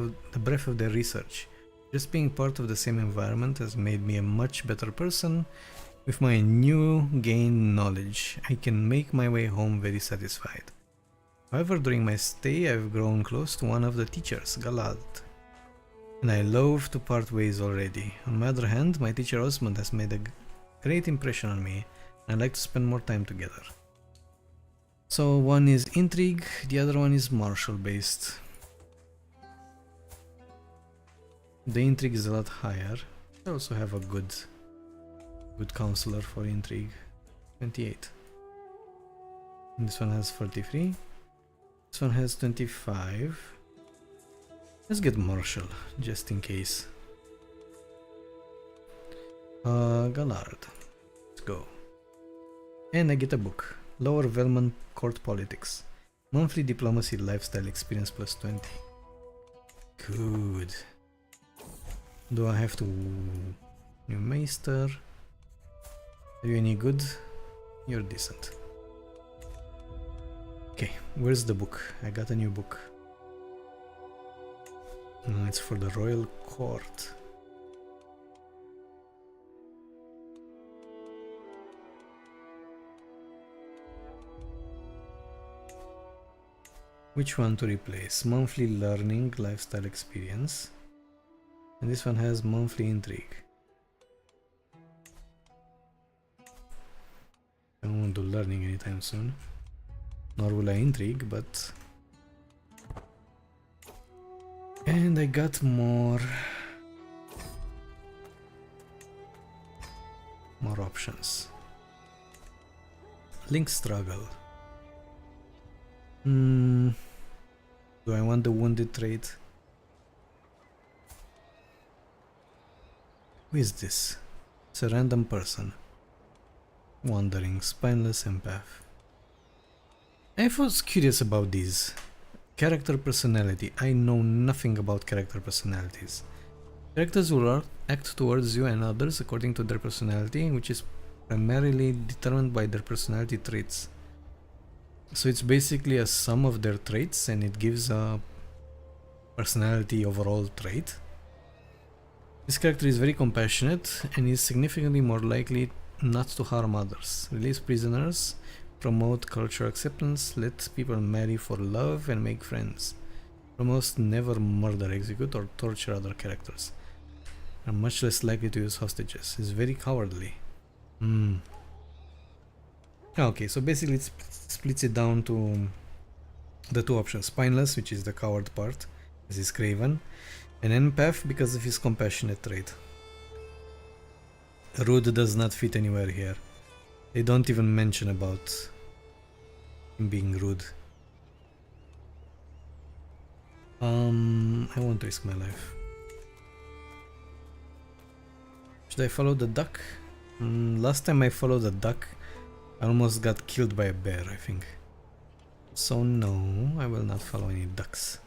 of their research. Just being part of the same environment has made me a much better person. With my new gained knowledge, I can make my way home very satisfied. However, during my stay, I've grown close to one of the teachers, Galad, and I loathe to part ways already. On the other hand, my teacher Osmond has made a great impression on me, and I'd like to spend more time together. So one is intrigue, the other one is martial based. The intrigue is a lot higher. I also have a good counselor for intrigue. 28. And this one has 43. This one has 25. Let's get martial, just in case. Gallard. Let's go. And I get a book. Lower Velman Court Politics. Monthly Diplomacy Lifestyle Experience plus 20. Good. Do I have to... New Meister. Are you any good? You're decent. Okay, where's the book? I got a new book. No, it's for the Royal Court. Which one to replace? Monthly Learning Lifestyle Experience. And this one has Monthly Intrigue. I won't do learning anytime soon. Nor will I intrigue, but... And I got more options. Link struggle. Do I want the wounded trait? Who is this? It's a random person. Wandering, spineless empath. I was curious about these. Character personality. I know nothing about character personalities. Characters will act towards you and others according to their personality, which is primarily determined by their personality traits. So it's basically a sum of their traits, and it gives a personality overall trait. This character is very compassionate and is significantly more likely not to harm others. Release prisoners, promote cultural acceptance, let people marry for love and make friends. Promotes never murder, execute or torture other characters. Are much less likely to use hostages. Is very cowardly. Okay, so basically it splits it down to the two options. Spineless, which is the coward part, as is Craven, and empath because of his compassionate trait. Rude does not fit anywhere here. They don't even mention about him being rude. I won't risk my life. Should I follow the duck? Last time I followed the duck, I almost got killed by a bear, I think. So no, I will not follow any ducks.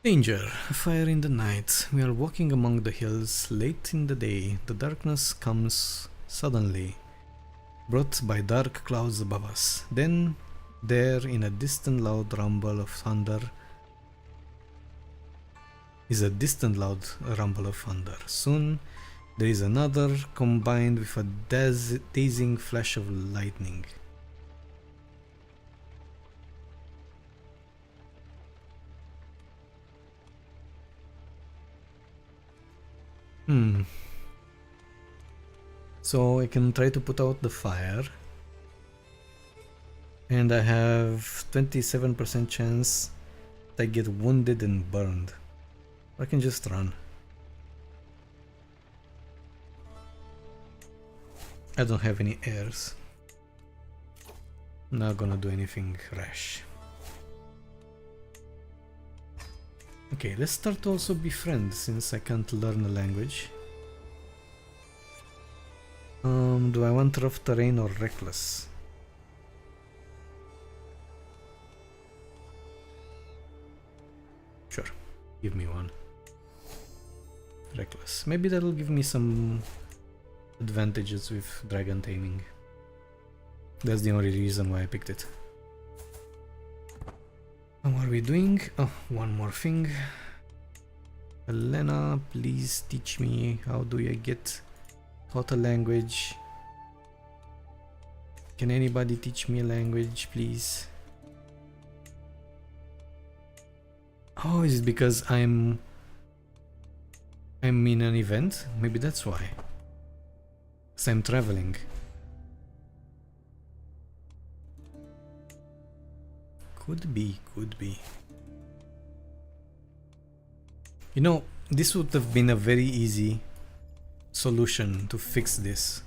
Danger! A fire in the night. We are walking among the hills late in the day. The darkness comes suddenly, brought by dark clouds above us. Then, there, in a distant loud rumble of thunder, Soon, there is another, combined with a dazing flash of lightning. So I can try to put out the fire. And I have 27% chance that I get wounded and burned. I can just run. I don't have any heirs. I'm not gonna do anything rash. Okay, let's start to also befriend, since I can't learn a language. Do I want rough terrain or reckless? Sure, give me one. Reckless. Maybe that'll give me some advantages with dragon taming. That's the only reason why I picked it. And what are we doing? Oh, one more thing. Elena, please teach me how do I get taught a language. Can anybody teach me a language, please? Oh, is it because I'm in an event? Maybe that's why. Because I'm traveling. Could be. You know, this would have been a very easy solution to fix this.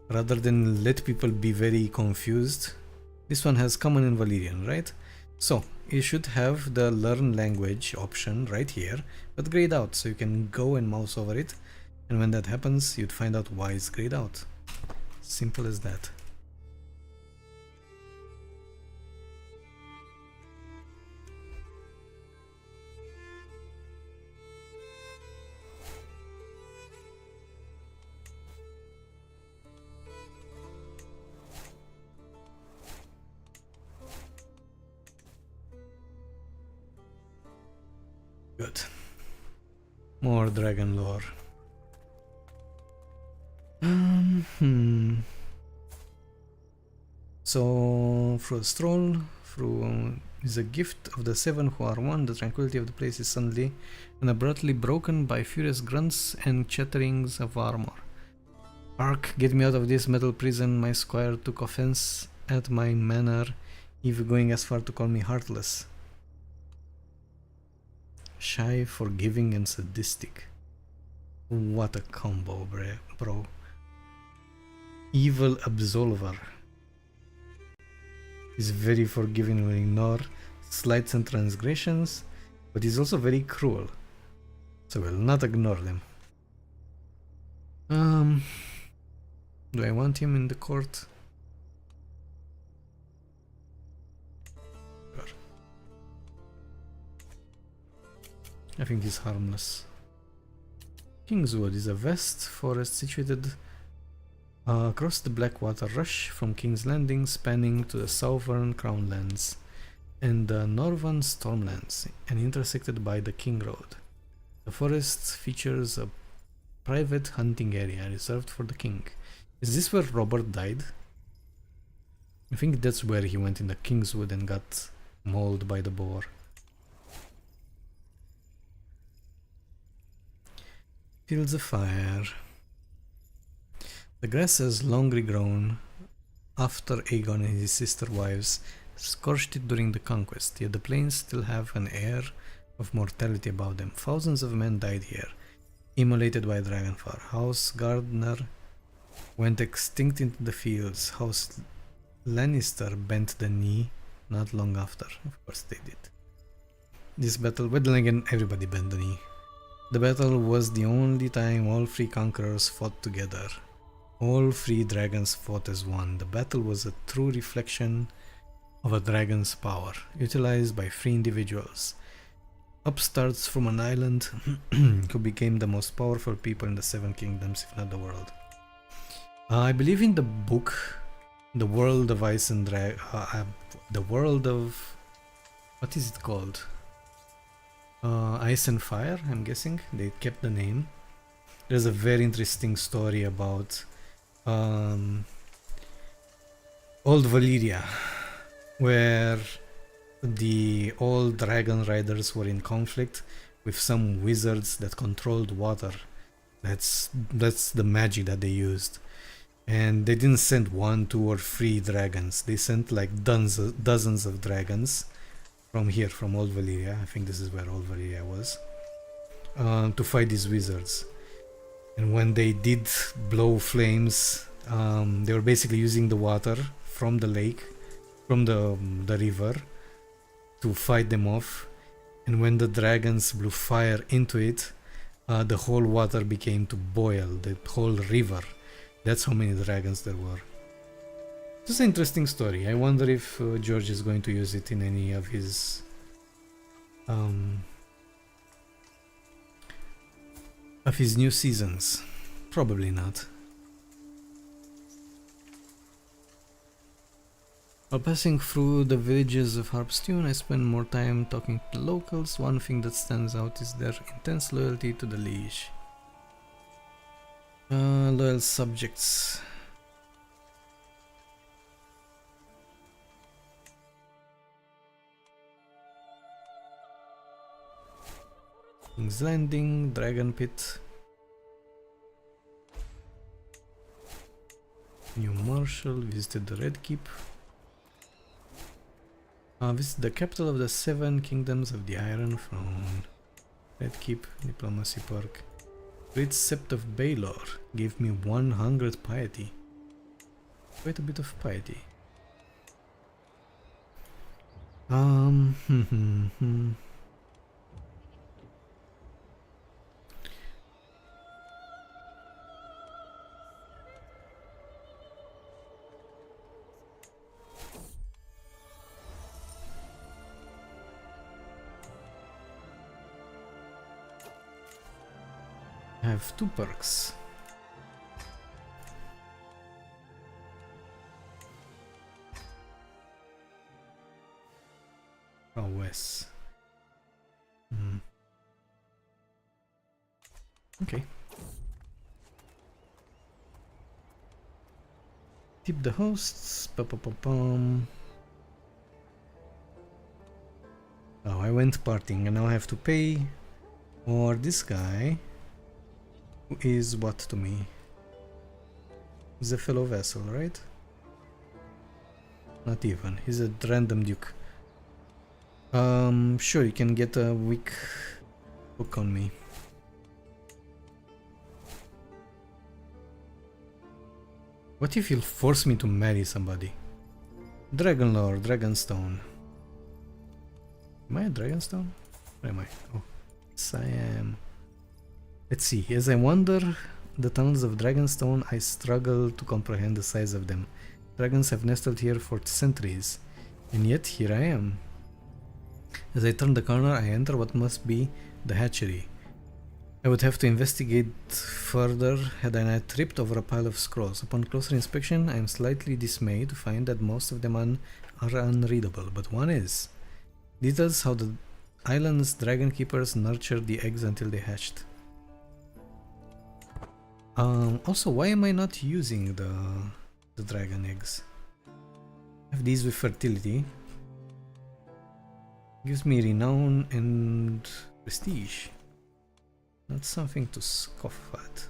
Rather than let people be very confused. This one has common in Valyrian, right? So, you should have the learn language option right here, but grayed out, so you can go and mouse over it, and when that happens, you'd find out why it's grayed out. Simple as that. Good. More dragon lore. So, through a stroll, is a gift of the seven who are one. The tranquility of the place is suddenly and abruptly broken by furious grunts and chatterings of armor. Ark, get me out of this metal prison. My squire took offense at my manner, even going as far to call me heartless. Shy, forgiving, and sadistic. What a combo, bro. Evil absolver. He's very forgiving and will ignore slights and transgressions, but he's also very cruel, so we'll not ignore them. Do I want him in the court? Sure. I think he's harmless. Kingswood is a vast forest situated across the Blackwater Rush from King's Landing, spanning to the southern Crownlands and the northern Stormlands, and intersected by the King Road. The forest features a private hunting area reserved for the king. Is this where Robert died? I think that's where he went in the Kingswood and got mauled by the boar. Fields of fire. The grass has long regrown after Aegon and his sister wives scorched it during the conquest, yet the plains still have an air of mortality about them. Thousands of men died here, immolated by dragonfire. House Gardner went extinct into the fields. House Lannister bent the knee not long after. Of course they did. This battle, but then again, everybody bent the knee. The battle was the only time all three conquerors fought together. All three dragons fought as one. The battle was a true reflection of a dragon's power, utilized by three individuals. Upstarts from an island who became the most powerful people in the Seven Kingdoms, if not the world. I believe in the book, The World of Ice and the World of... what is it called? Ice and Fire, I'm guessing. They kept the name. There's a very interesting story about Old Valyria, where the old dragon riders were in conflict with some wizards that controlled water. That's the magic that they used. And they didn't send 1, 2 or 3 dragons. They sent like dozens of dragons from here, from Old Valyria. I think this is where Old Valyria was, to fight these wizards. And when they did blow flames, they were basically using the water from the lake, from the river, to fight them off. And when the dragons blew fire into it, the whole water became to boil, the whole river. That's how many dragons there were. It's an interesting story. I wonder if George is going to use it in any of his new seasons. Probably not. While passing through the villages of Harpstone, I spend more time talking to the locals. One thing that stands out is their intense loyalty to the liege. Loyal subjects. King's Landing, Dragon Pit, New Marshal, visited the Red Keep. Visit the capital of the Seven Kingdoms of the Iron Throne. Red Keep, Diplomacy Park. Great Sept of Baelor gave me 100 piety. Quite a bit of piety. I have 2 perks. Prowess. Okay. Tip the hosts. Pa-pa-pa-pum. Oh, I went partying and now I have to pay. Or this guy. Who is what to me? He's a fellow vassal, right? Not even. He's a random duke. Sure, you can get a weak hook on me. What if you'll force me to marry somebody? Dragonlord, Dragonstone. Am I a Dragonstone? Where am I? Oh, yes I am. Let's see, as I wander the tunnels of Dragonstone, I struggle to comprehend the size of them. Dragons have nestled here for centuries, and yet here I am. As I turn the corner, I enter what must be the hatchery. I would have to investigate further had I not tripped over a pile of scrolls. Upon closer inspection, I am slightly dismayed to find that most of them are unreadable, but one is. Details how the island's dragon keepers nurtured the eggs until they hatched. Also, why am I not using the dragon eggs? I have these with fertility. Gives me renown and prestige. Not something to scoff at.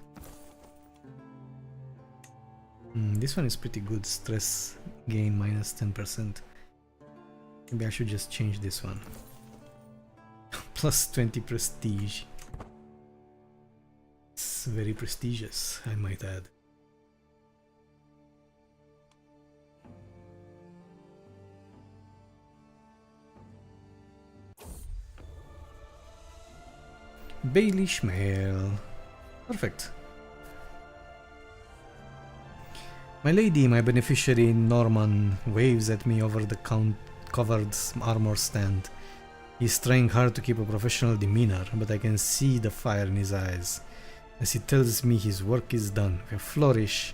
This one is pretty good. Stress gain minus 10%. Maybe I should just change this one. Plus 20 prestige. It's very prestigious, I might add. Baelish mail. Perfect. My lady, my beneficiary Norman, waves at me over the covered armor stand. He's trying hard to keep a professional demeanor, but I can see the fire in his eyes. As he tells me his work is done, with a flourish,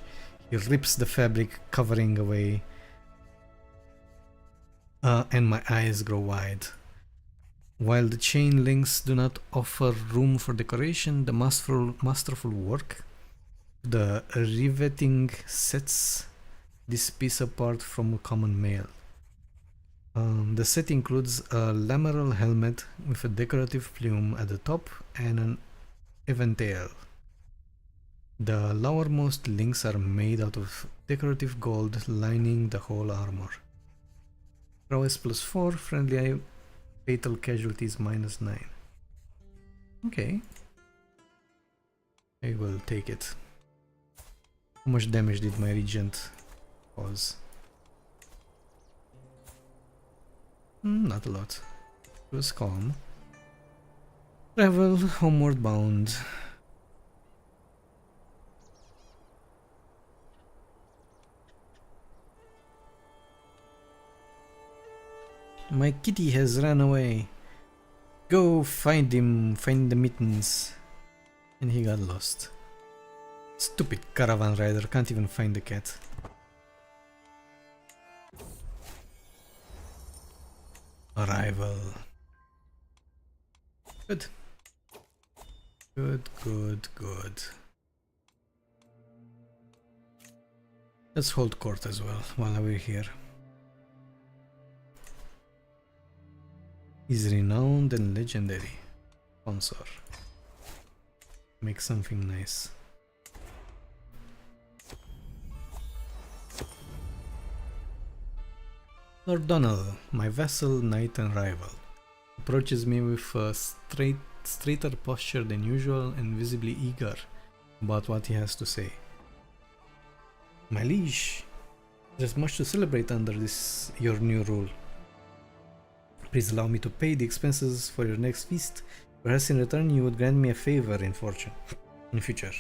he rips the fabric covering away, and my eyes grow wide. While the chain links do not offer room for decoration, the masterful work, the riveting sets this piece apart from a common mail. The set includes a lameral helmet with a decorative plume at the top and an eventail. The lowermost links are made out of decorative gold lining the whole armor. Prowess +4, friendly fatal casualties -9. Okay. I will take it. How much damage did my regent cause? Not a lot. It was calm. Travel homeward bound. My kitty has run away. Go find him, find the mittens. And he got lost. Stupid caravan rider, can't even find the cat. Arrival. Good. Good. Let's hold court as well while we're here. He's renowned and legendary. Sponsor. Make something nice. Lord Donald, my vassal, knight and rival, approaches me with a straighter posture than usual and visibly eager about what he has to say. My liege, there's much to celebrate under your new rule. Please allow me to pay the expenses for your next feast. Perhaps in return you would grant me a favor in future.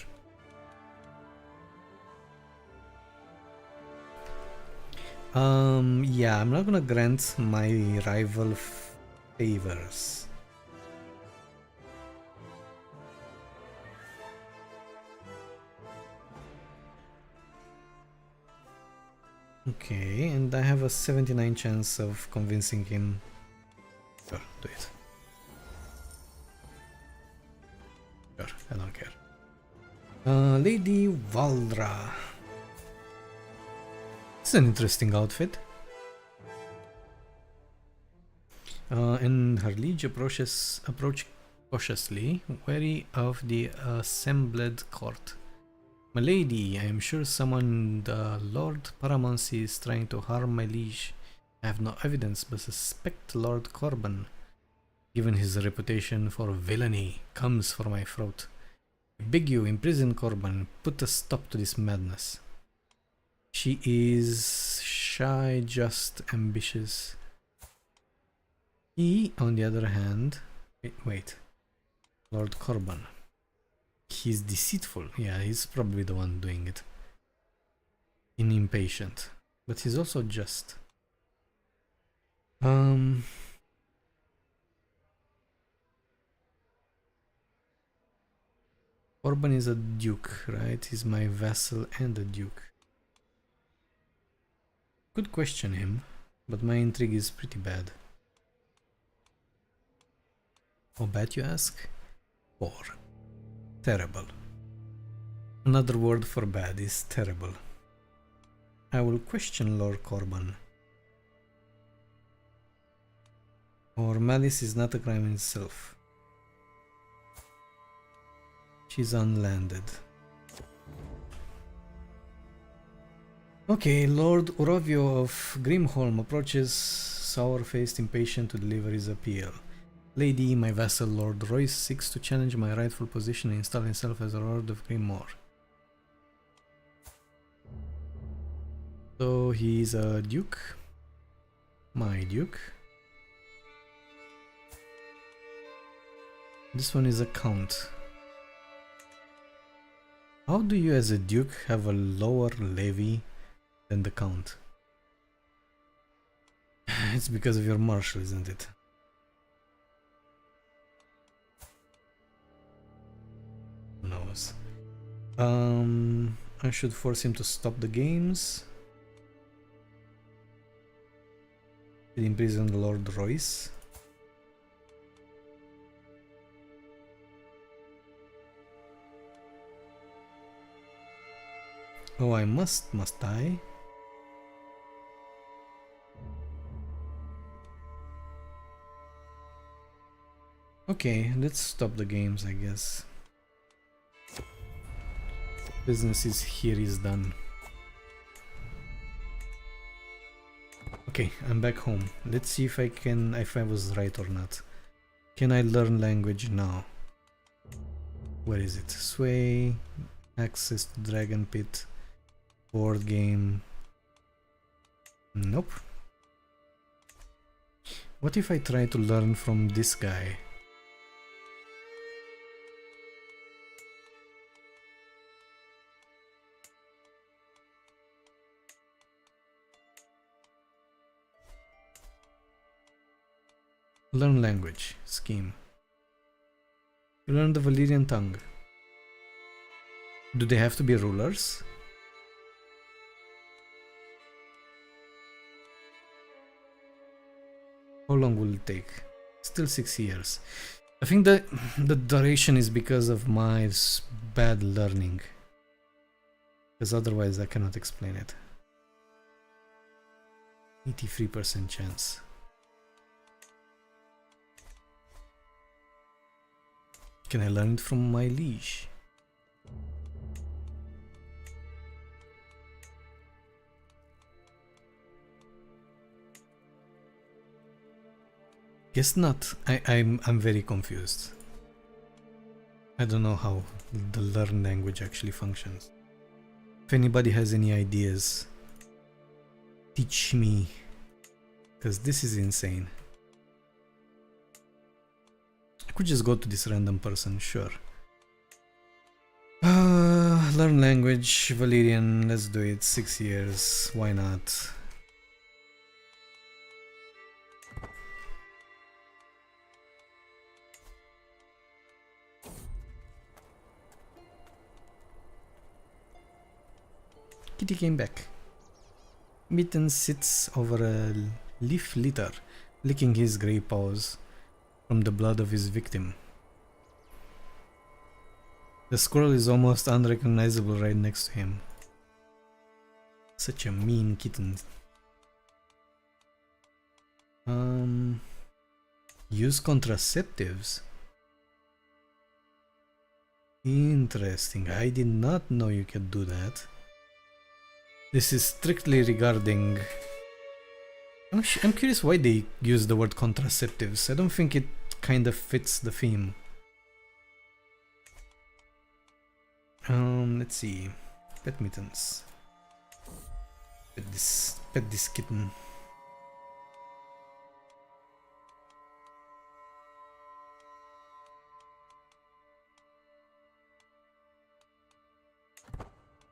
Yeah, I'm not gonna grant my rival favors. Okay, and I have a 79 chance of convincing him. Sure, do it. Sure, I don't care. Lady Valdra. It's an interesting outfit. And her liege approach cautiously, wary of the assembled court. My lady, I am sure someone the Lord Paramountcy is trying to harm my liege. I have no evidence, but suspect Lord Corban, given his reputation for villainy, comes for my throat. I beg you, imprison Corban, put a stop to this madness. She is shy, just ambitious. He, on the other hand, wait, Lord Corban. He's deceitful. Yeah, he's probably the one doing it. And impatient, but he's also just. Corban is a duke, right? He's my vassal and a duke. Could question him, but my intrigue is pretty bad. How bad, you ask? Poor. Terrible. Another word for bad is terrible. I will question Lord Corban. Or malice is not a crime in itself. She's unlanded. Okay, Lord Urovio of Grimholm approaches, sour-faced, impatient to deliver his appeal. Lady, my vassal Lord Royce seeks to challenge my rightful position and install himself as a Lord of Greymoor. So he's a duke. My duke. This one is a count. How do you as a duke have a lower levy than the count? It's because of your marshal, isn't it? Who knows? I should force him to stop the games. Imprison Lord Royce. Oh, I must I? Okay, let's stop the games, I guess. Business is here is done. Okay, I'm back home. Let's see if I was right or not. Can I learn language now? Where is it? Sway, access to Dragon Pit, board game. Nope. What if I try to learn from this guy? Learn language scheme. You learn the Valyrian tongue. Do they have to be rulers? How long will it take? Still 6 years. I think that the duration is because of my bad learning. Because otherwise I cannot explain it. 83% chance. Can I learn it from my liege? Guess not. I'm very confused. I don't know how the learn language actually functions. If anybody has any ideas, teach me, because this is insane. I could just go to this random person, sure. Learn language, Valyrian, let's do it, 6 years, why not? Kitty came back. Mitten sits over a leaf litter, licking his grey paws from the blood of his victim. The squirrel is almost unrecognizable right next to him. Such a mean kitten. Use contraceptives. Interesting. I did not know you could do that. This is strictly regarding... I'm curious why they use the word contraceptives. I don't think it kind of fits the theme. Let's see. Pet mittens. Pet this kitten.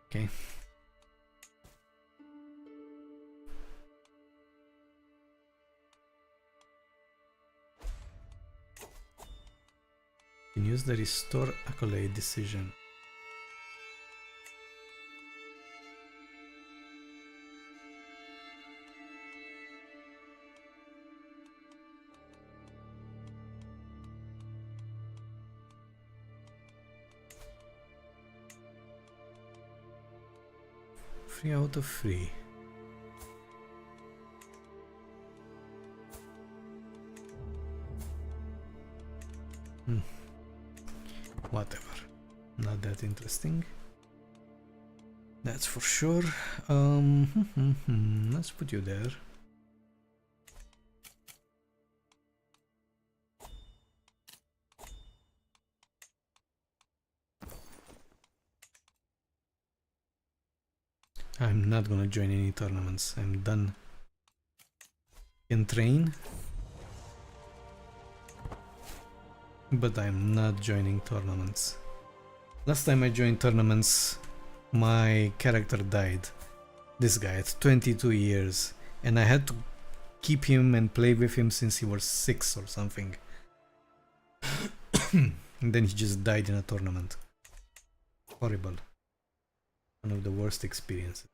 Okay. You can use the restore accolade decision. Free out of free. Whatever. Not that interesting. That's for sure. Let's put you there. I'm not gonna join any tournaments. I'm done. Can train, but I'm not joining tournaments. Last time I joined tournaments, my character died. This guy at 22 years, and I had to keep him and play with him since he was 6 or something. And then he just died in a tournament. Horrible. One of the worst experiences.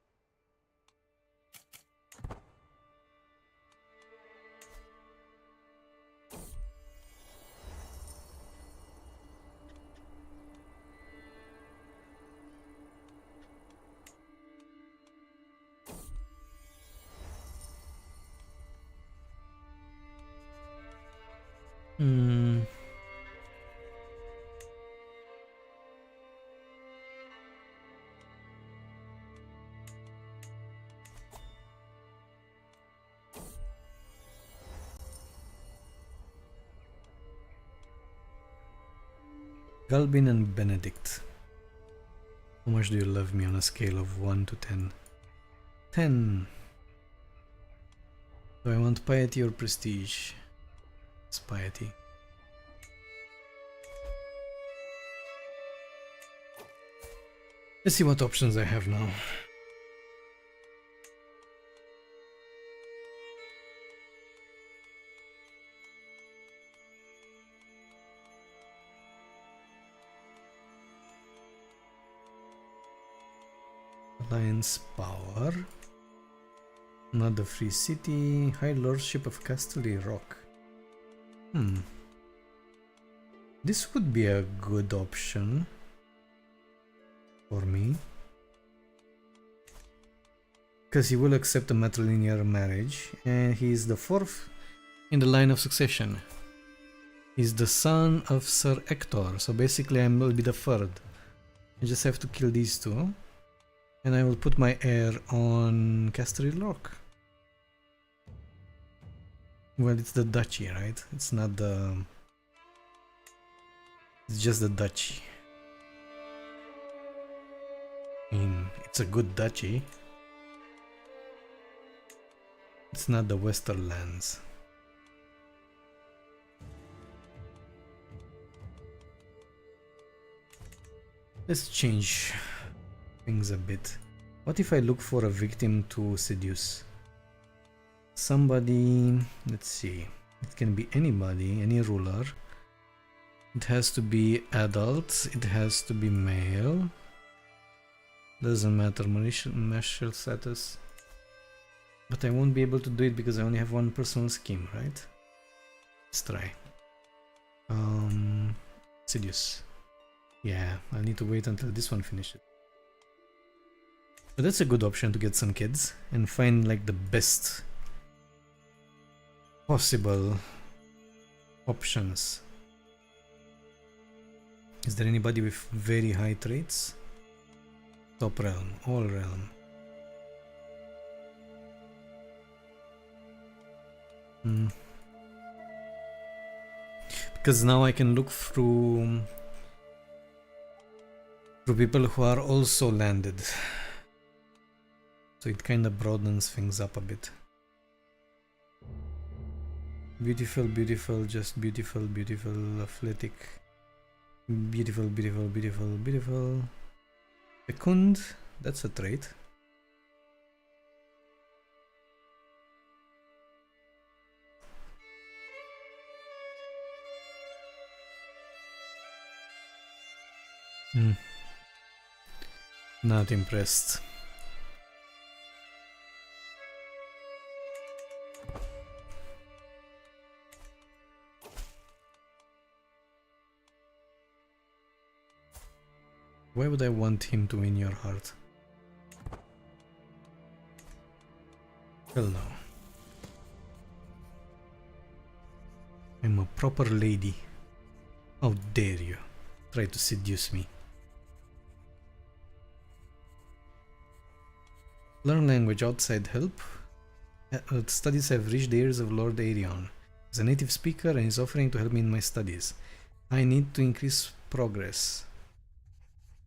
Galbin and Benedict. How much do you love me on a scale of 1 to 10? 10. Do I want piety or prestige? It's piety. Let's see what options I have now. Alliance power. Another free city. High Lordship of Casterly Rock. This would be a good option for me. Because he will accept a matrilinear marriage, and he is the 4th in the line of succession. He's the son of Sir Ector, so basically I will be the 3rd. I just have to kill these two, and I will put my heir on Casterly Rock. Well, it's the duchy, right? It's not the... It's just the duchy. I mean, it's a good duchy. It's not the Westerlands. Let's change things a bit. What if I look for a victim to seduce? Somebody, let's see. It can be anybody, any ruler. It has to be adult, it has to be male. Doesn't matter, martial status. But I won't be able to do it because I only have one personal scheme, right? Let's try. Seduce. Yeah, I'll need to wait until this one finishes. But that's a good option to get some kids and find like the best possible options. Is there anybody with very high traits? Top realm, all realm. Because now I can look through people who are also landed. So it kind of broadens things up a bit. Beautiful, beautiful, just beautiful, beautiful, athletic. Beautiful, beautiful, beautiful, beautiful. Fecund, that's a trait. Not impressed. Why would I want him to win your heart? Hell no. I'm a proper lady. How dare you try to seduce me? Learn language outside help. Studies have reached the ears of Lord Aerion. He's a native speaker and is offering to help me in my studies. I need to increase progress.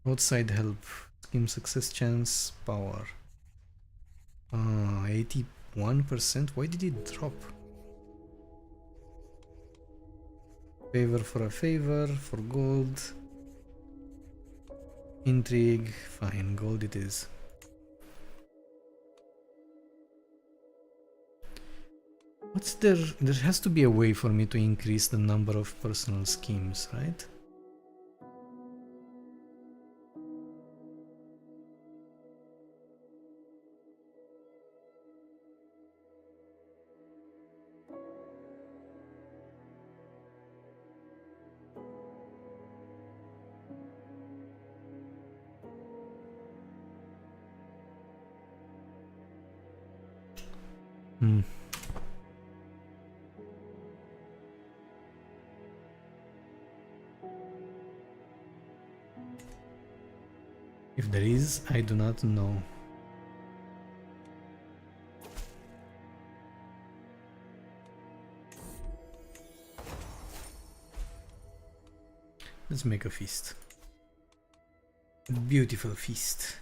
Outside help. Scheme success chance. Power. 81%? Why did it drop? Favor for a favor, for gold. Intrigue, fine, gold it is. What's there? There has to be a way for me to increase the number of personal schemes, right? Hmm. If there is, I do not know. Let's make a feast. A beautiful feast.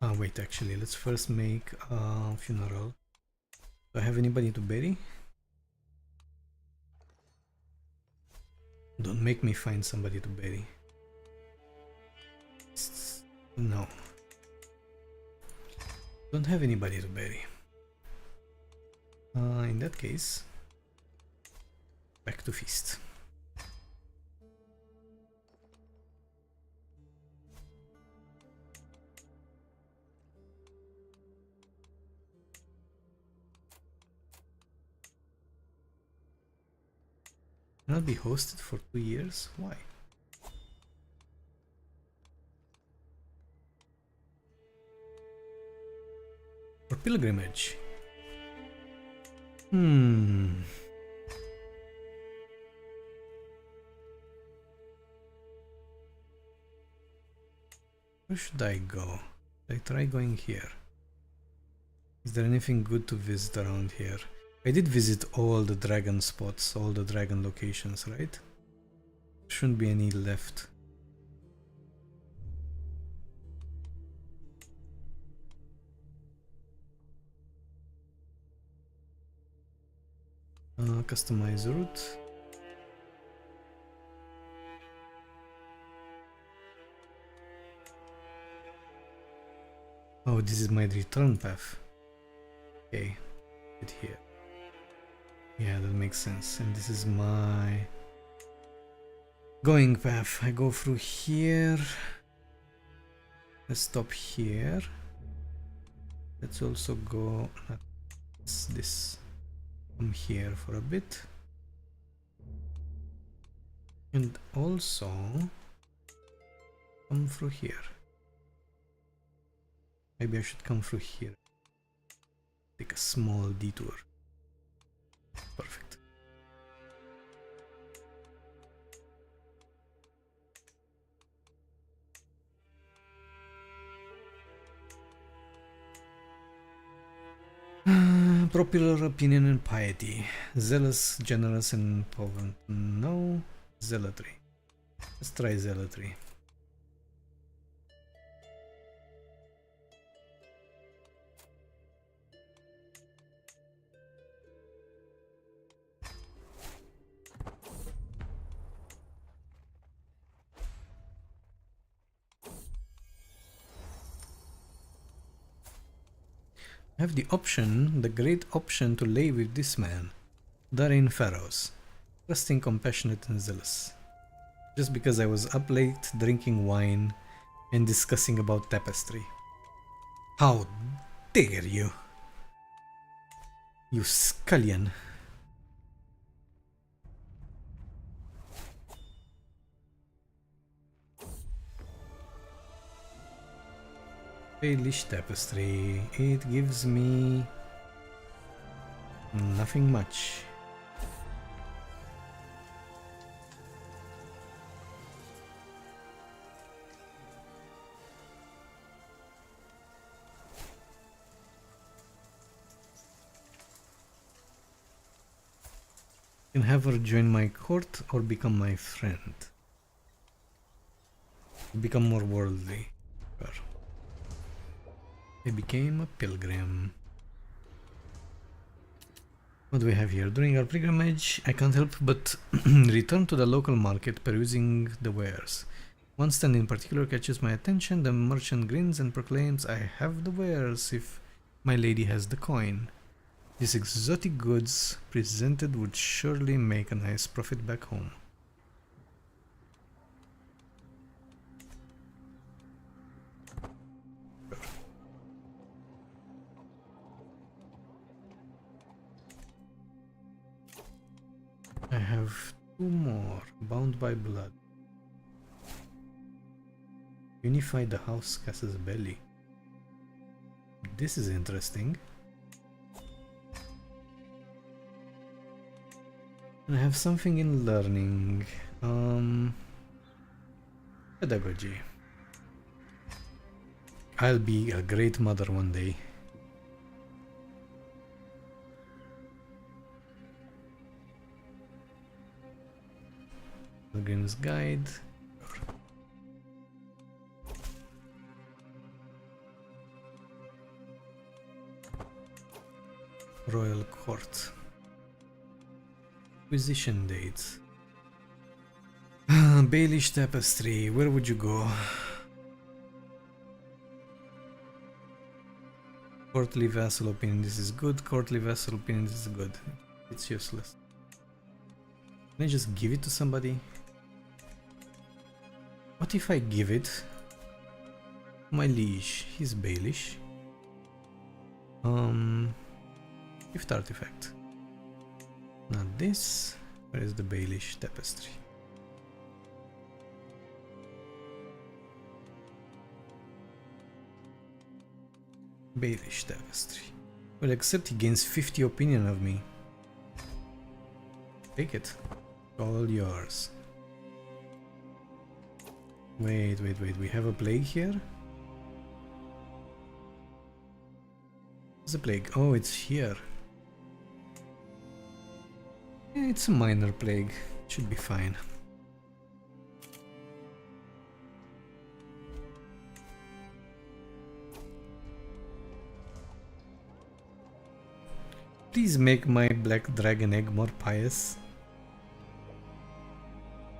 Ah, wait, actually, let's first make a funeral. Do I have anybody to bury? Don't make me find somebody to bury. No. Don't have anybody to bury. In that case, back to feast. Cannot be hosted for 2 years? Why? For pilgrimage. Where should I go? I try going here. Is there anything good to visit around here? I did visit all the dragon spots, all the dragon locations, right? Shouldn't be any left. Customize route. Oh, this is my return path. Okay, it here. Yeah, that makes sense. And this is my going path. I go through here. Let's stop here. Let's also go. That's this. Come here for a bit. And also come through here. Maybe I should come through here. Take a small detour. Perfect. Popular opinion and piety. Zealous, generous, and potent. No. Zealotry. Let's try zealotry. I have the option, the great option to lay with this man, Darin Pharaohs, trusting, compassionate, and zealous. Just because I was up late drinking wine and discussing about tapestry. How dare you! You scullion! Baelish tapestry. It gives me nothing much. I can have her join my court or become my friend. Become more worldly. Sure. I became a pilgrim. What do we have here? During our pilgrimage, I can't help but return to the local market, perusing the wares. One stand in particular catches my attention. The merchant grins and proclaims, "I have the wares if my lady has the coin." These exotic goods presented would surely make a nice profit back home. I have two more. Bound by blood. Unify the house Cass's belly. This is interesting. I have something in learning. Pedagogy. I'll be a great mother one day. Pilgrim's Guide. Royal Court. Acquisition date. Baelish Tapestry. Where would you go? Courtly vassal opinion. This is good. Courtly vassal opinion. This is good. It's useless. Can I just give it to somebody? What if I give it to my liege? He's Baelish. Gift artifact. Not this. Where is the Baelish Tapestry? Baelish Tapestry. Well, except he gains 50 opinion of me. Take it. All yours. Wait. We have a plague here? What's the plague? Oh, it's here. Yeah, it's a minor plague. It should be fine. Please make my black dragon egg more pious.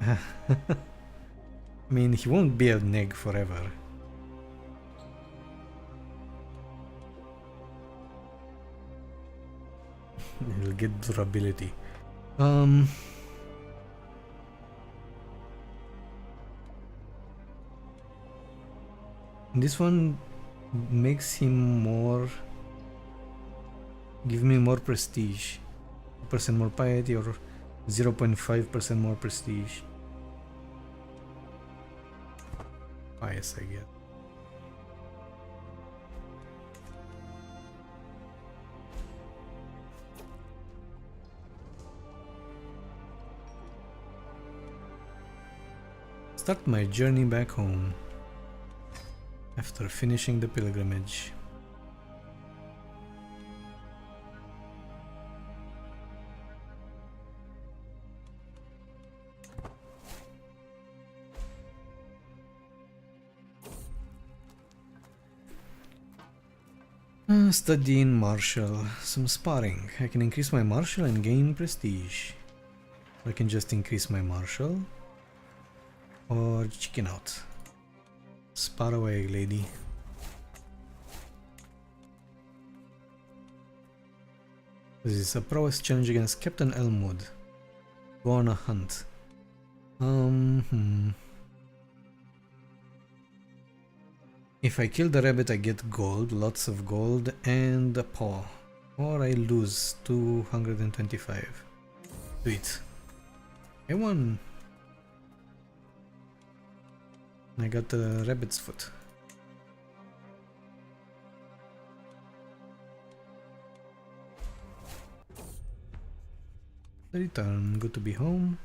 I mean, he won't be an egg forever. He'll get durability. This one makes him more... Give me more prestige. 2% more piety or 0.5% more prestige. Pious, I guess. Start my journey back home after finishing the pilgrimage. Studying martial, some sparring. I can increase my martial and gain prestige. I can just increase my martial or chicken out. Spar away, lady. This is a prowess challenge against Captain Elmwood. Go on a hunt. If I kill the rabbit, I get gold, lots of gold, and a paw. Or I lose 225. Sweet. I won. I got the rabbit's foot. Return. Good to be home.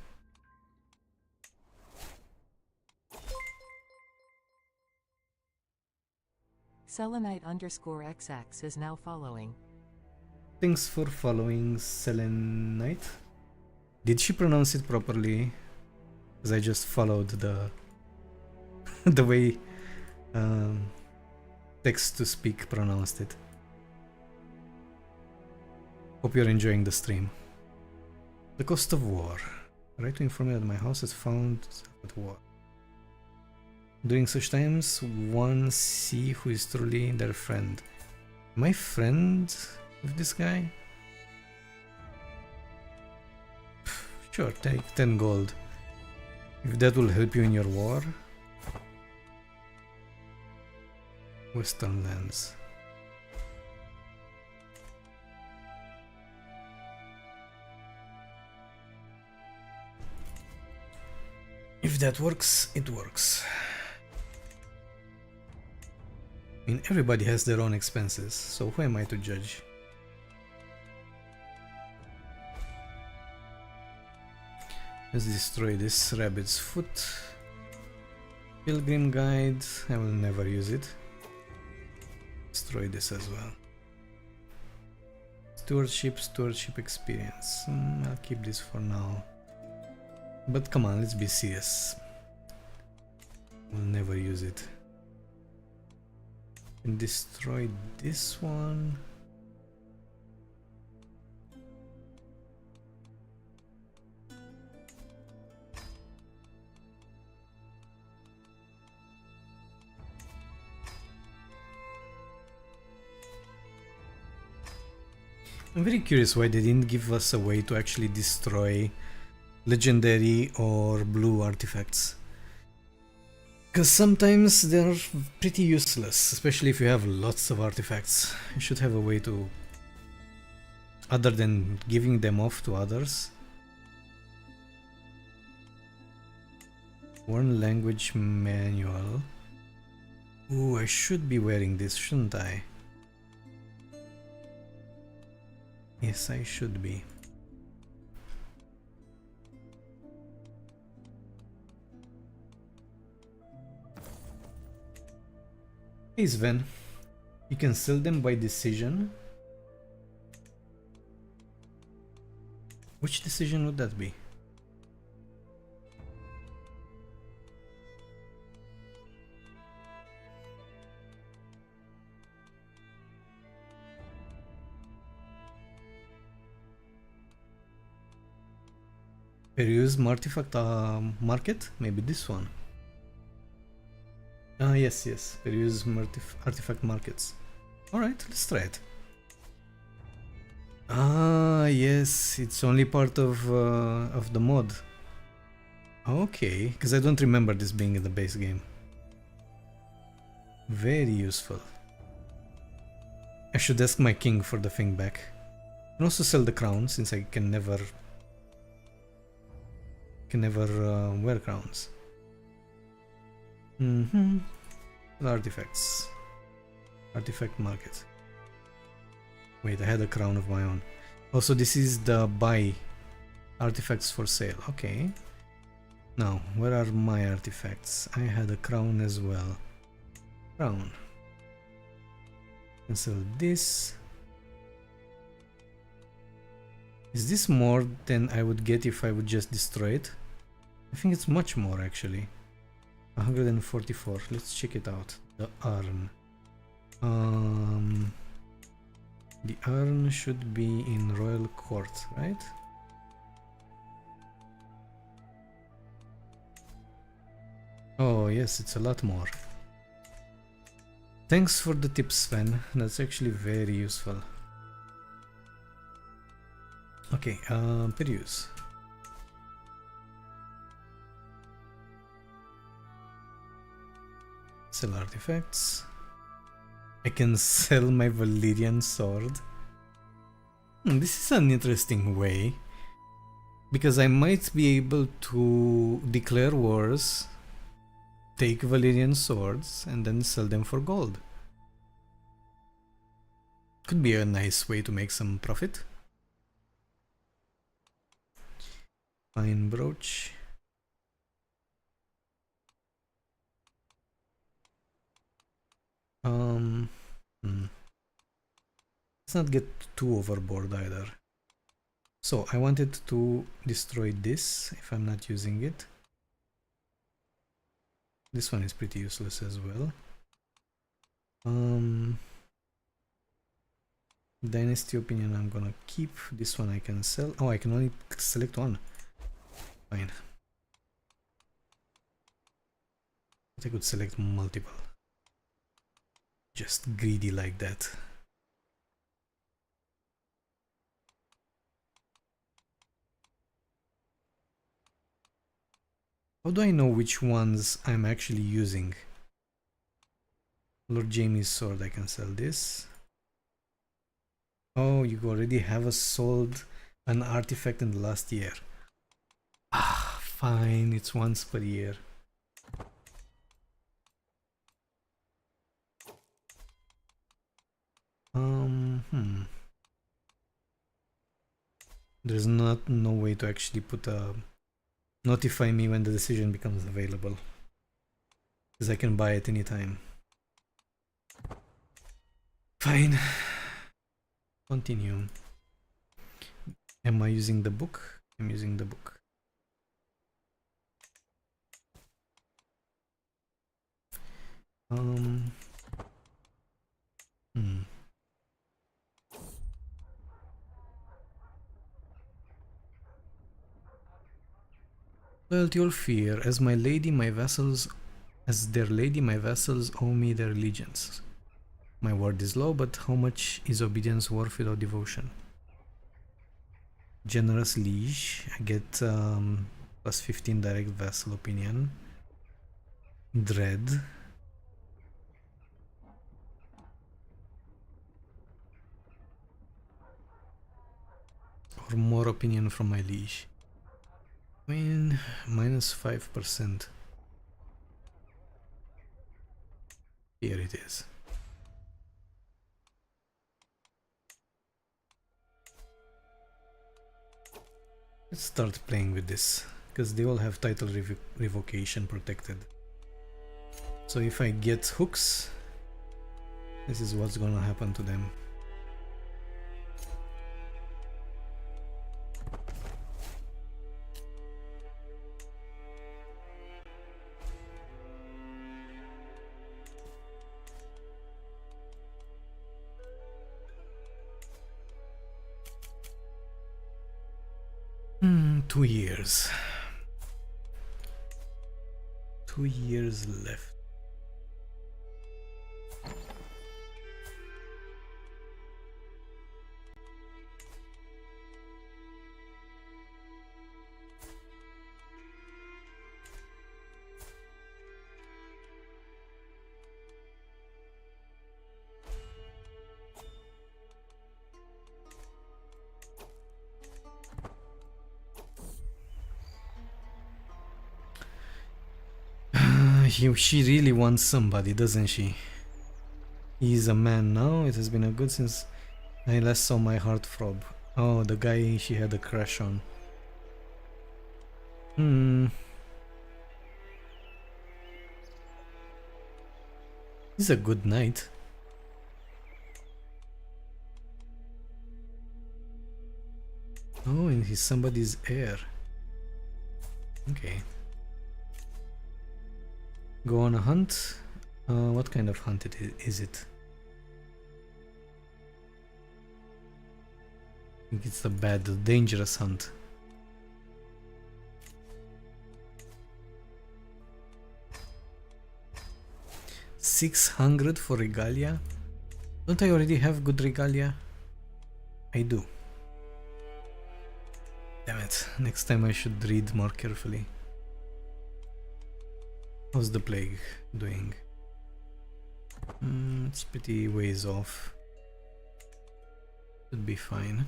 Selenite_XX is now following. Thanks for following, Selenite. Did she pronounce it properly? Because I just followed the the way Text to speak pronounced it. Hope you're enjoying the stream. The cost of war. Right to inform me that my house is found at war. During such times, one see who is truly their friend. Am I friend with this guy? Sure, take 10 gold. If that will help you in your war. Western lands. If that works, it works. I mean, everybody has their own expenses, so who am I to judge? Let's destroy this rabbit's foot. Pilgrim guide, I will never use it. Destroy this as well. Stewardship experience. I'll keep this for now. But come on, let's be serious. We'll never use it. And destroy this one. I'm very curious why they didn't give us a way to actually destroy legendary or blue artifacts. Because sometimes they're pretty useless, especially if you have lots of artifacts. You should have a way to, other than giving them off to others. Foreign language manual. Ooh, I should be wearing this, shouldn't I? Yes, I should be. Hey Sven, you can sell them by decision. Which decision would that be? Peruse artifact market? Maybe this one. Ah, yes, Peruse artifact markets. Alright, let's try it. Ah, yes, it's only part of the mod. Okay, because I don't remember this being in the base game. Very useful. I should ask my king for the thing back. And also sell the crown, since I can never wear crowns. Artifacts. Artifact market. Wait, I had a crown of my own. Also, this is the buy artifacts for sale. Okay. Now, where are my artifacts? I had a crown as well. Crown. Cancel this. Is this more than I would get if I would just destroy it? I think it's much more actually. 144. Let's check it out. The urn. The urn should be in royal court, right? Oh yes, it's a lot more. Thanks for the tips, Sven. That's actually very useful. Okay, peruse. Sell artifacts. I can sell my Valyrian sword. This is an interesting way, because I might be able to declare wars, take Valyrian swords, and then sell them for gold. Could be a nice way to make some profit. Fine brooch. Let's not get too overboard either. So I wanted to destroy this if I'm not using it. This one is pretty useless as well. Dynasty opinion I'm gonna keep. This one I can sell. Oh, I can only select one. Fine. But I could select multiple. Just greedy like that. How do I know which ones I'm actually using? Lord Jamie's sword, I can sell this. Oh, you already have sold an artifact in the last year. Ah, fine, it's once per year. There's no way to actually put a notify me when the decision becomes available, because I can buy it anytime. Fine. Continue. Am I using the book? I'm using the book. Loyalty or fear. As their lady, my vassals owe me their allegiance. My word is low, but how much is obedience worth without devotion? Generous liege. I get plus 15 direct vassal opinion. Dread. Or more opinion from my liege. I mean, minus 5%. Here it is. Let's start playing with this, because they all have title revocation protected. So if I get hooks, this is what's gonna happen to them. Hmm, 2 years. 2 years left. She really wants somebody, doesn't she? He's a man now. It has been a good since I last saw my heart throb. Oh, the guy she had a crush on. He's a good knight. Oh, and he's somebody's heir. Okay. Go on a hunt. What kind of hunt is it? I think it's the bad, dangerous hunt. $600 for regalia? Don't I already have good regalia? I do. Damn it, next time I should read more carefully. How's the plague doing? It's pretty ways off. Should be fine.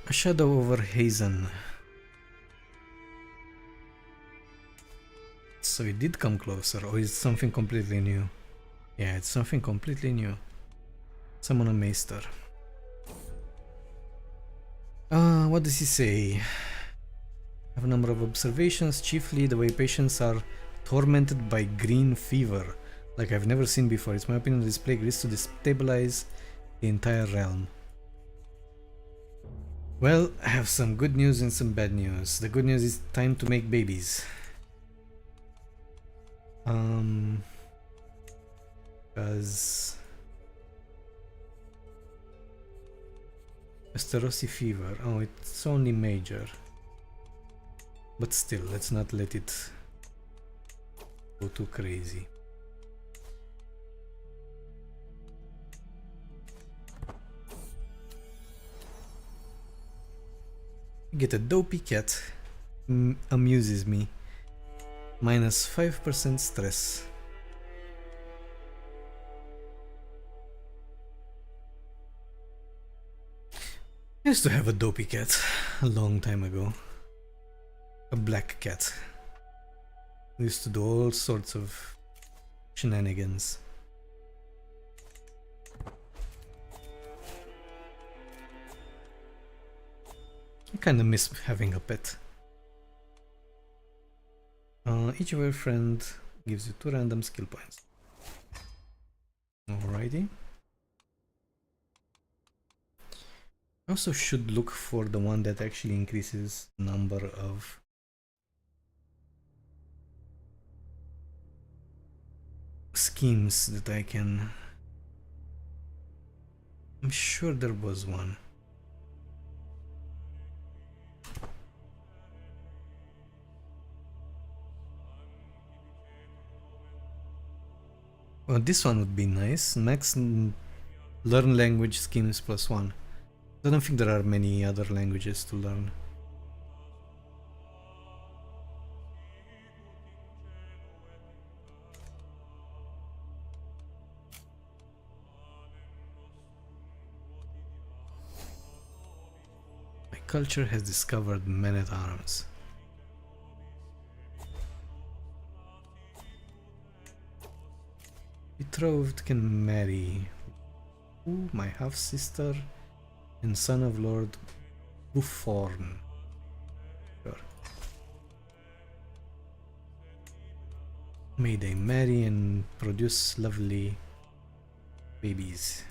A shadow over Hazen. So it did come closer, or is it something completely new? Yeah, it's something completely new. Summon a maester. What does he say? I have a number of observations, chiefly the way patients are tormented by green fever, like I've never seen before. It's my opinion that this plague risks to destabilize the entire realm. Well, I have some good news and some bad news. The good news is time to make babies. Because Westerosi fever. Oh, it's only major. But still, let's not let it go too crazy. Get a dopey cat. Amuses me. Minus 5% stress. I used to have a dopey cat a long time ago. A black cat. We used to do all sorts of shenanigans. I kinda miss having a pet. Each of your friend gives you 2 random skill points. Alrighty. I also should look for the one that actually increases number of schemes that I can. I'm sure there was one. Well, this one would be nice. Max learn language schemes +1. I don't think there are many other languages to learn. My culture has discovered men-at-arms. Betrothed can marry. Ooh, my half-sister and son of Lord Buffon. Sure. May they marry and produce lovely babies.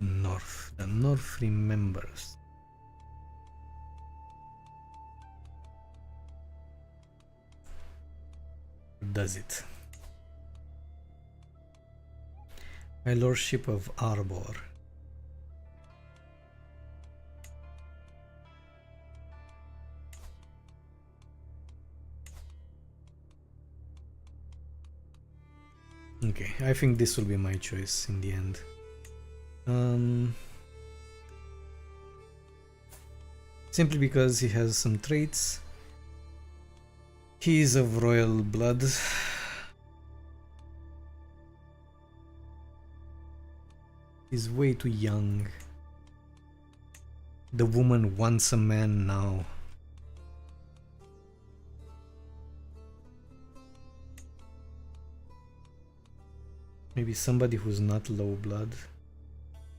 North. The North remembers. Does it? My Lordship of Arbor. Okay, I think this will be my choice in the end. Simply because he has some traits. He is of royal blood. He's way too young. The woman wants a man now. Maybe somebody who's not low blood,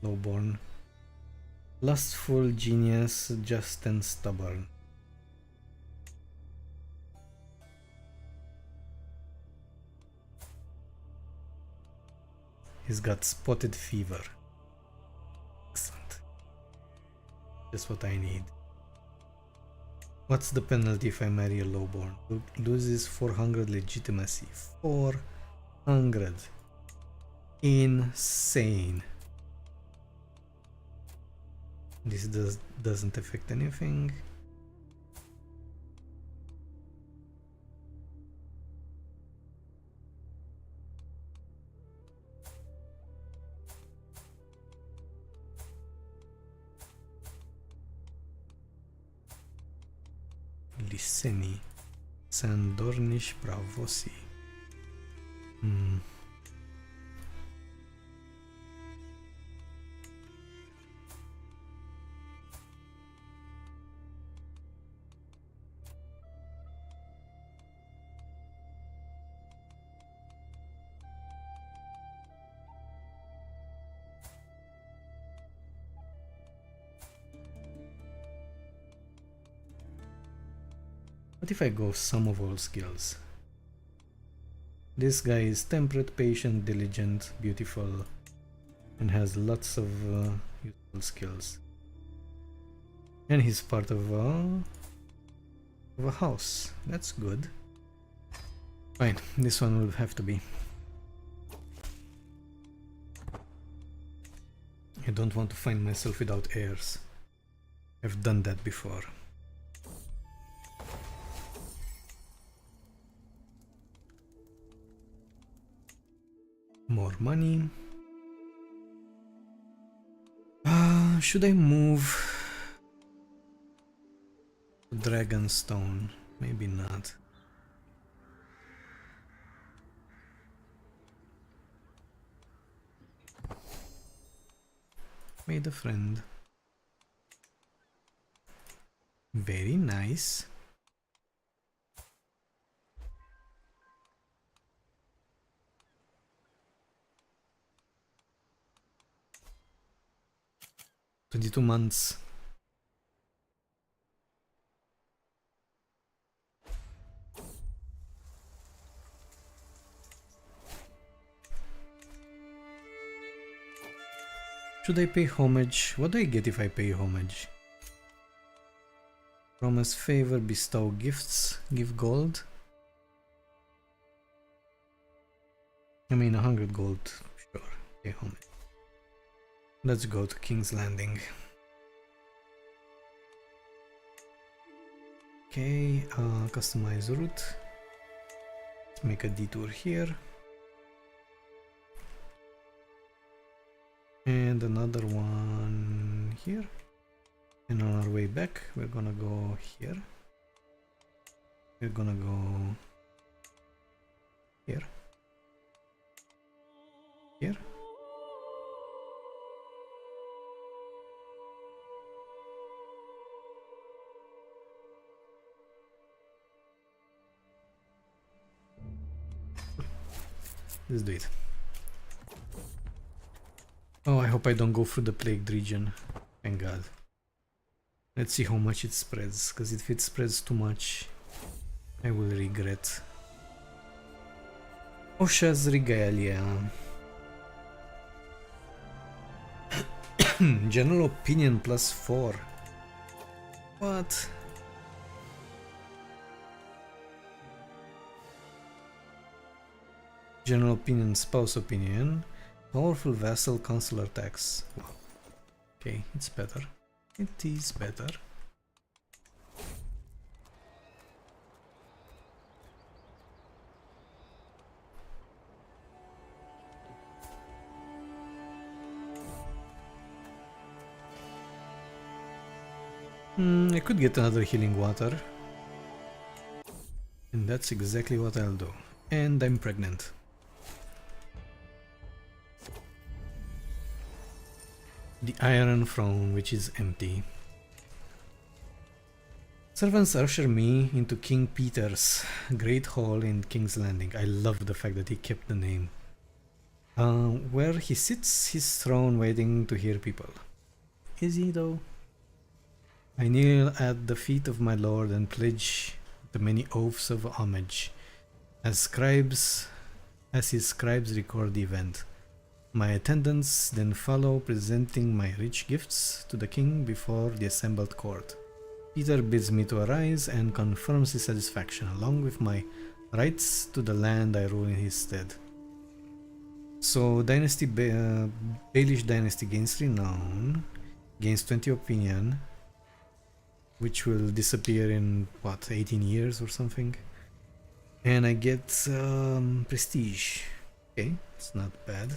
low born. Lustful, genius, just and stubborn. He's got spotted fever. Excellent. Just what I need. What's the penalty if I marry a lowborn? Loses 400 legitimacy. 400. Insane. This doesn't affect anything. Liseni. Sandornish Bravosi. What if I go sum of all skills? This guy is temperate, patient, diligent, beautiful, and has lots of useful skills. And he's part of a house. That's good. Fine, this one will have to be. I don't want to find myself without heirs. I've done that before. More money. Should I move to Dragonstone? Maybe not. Made a friend. Very nice. "22 months. Should I pay homage? What do I get if I pay homage? Promise favor, bestow gifts, give gold. I mean 100 gold, sure, pay homage. Let's go to King's Landing. Okay, customize route. Let's make a detour here. And another one here. And on our way back, we're gonna go here. We're gonna go here. Here. Let's do it. Oh, I hope I don't go through the plagued region. Thank God. Let's see how much it spreads, because if it spreads too much, I will regret. Osha's Regalia. General opinion +4. What? General opinion, spouse opinion. Powerful vassal, consular tax. Wow. Okay, it's better. It is better. I could get another healing water. And that's exactly what I'll do. And I'm pregnant. The Iron Throne, which is empty. Servants usher me into King Petyr's Great Hall in King's Landing. I love the fact that he kept the name. Where he sits his throne waiting to hear people. Is he though? I kneel at the feet of my lord and pledge the many oaths of homage. As his scribes record the event. My attendants then follow, presenting my rich gifts to the king before the assembled court. Petyr bids me to arise and confirms his satisfaction, along with my rights to the land I rule in his stead. So, Baelish dynasty gains renown, gains 20 opinion, which will disappear in, what, 18 years or something? And I get prestige. Okay, it's not bad.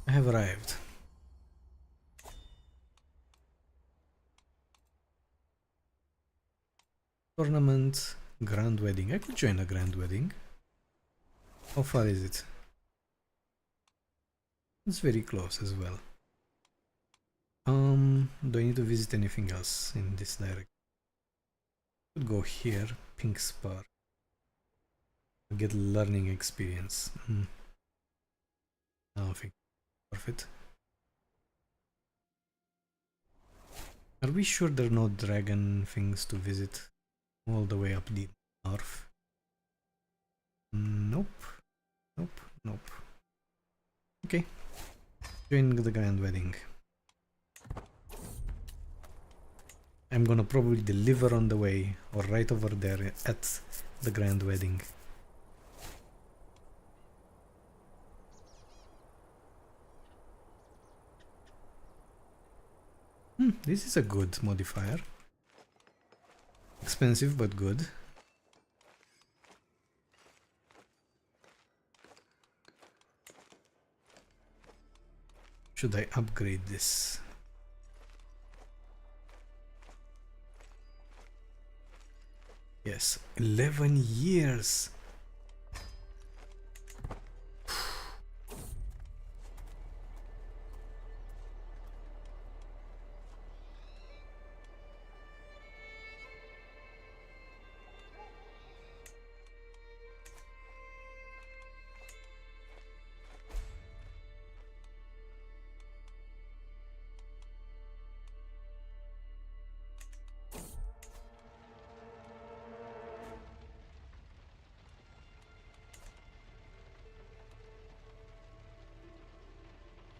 I have arrived. Tournament, grand wedding. I could join a grand wedding. How far is it? It's very close as well. Do I need to visit anything else in this direction? Could go here, Pink Spur. Get learning experience. I don't think worth it. Are we sure there are no dragon things to visit all the way up the north? Nope. Nope. Nope. Okay. Join the grand wedding. I'm gonna probably deliver on the way or right over there at the grand wedding. This is a good modifier. Expensive but good. Should I upgrade this? Yes, 11 years.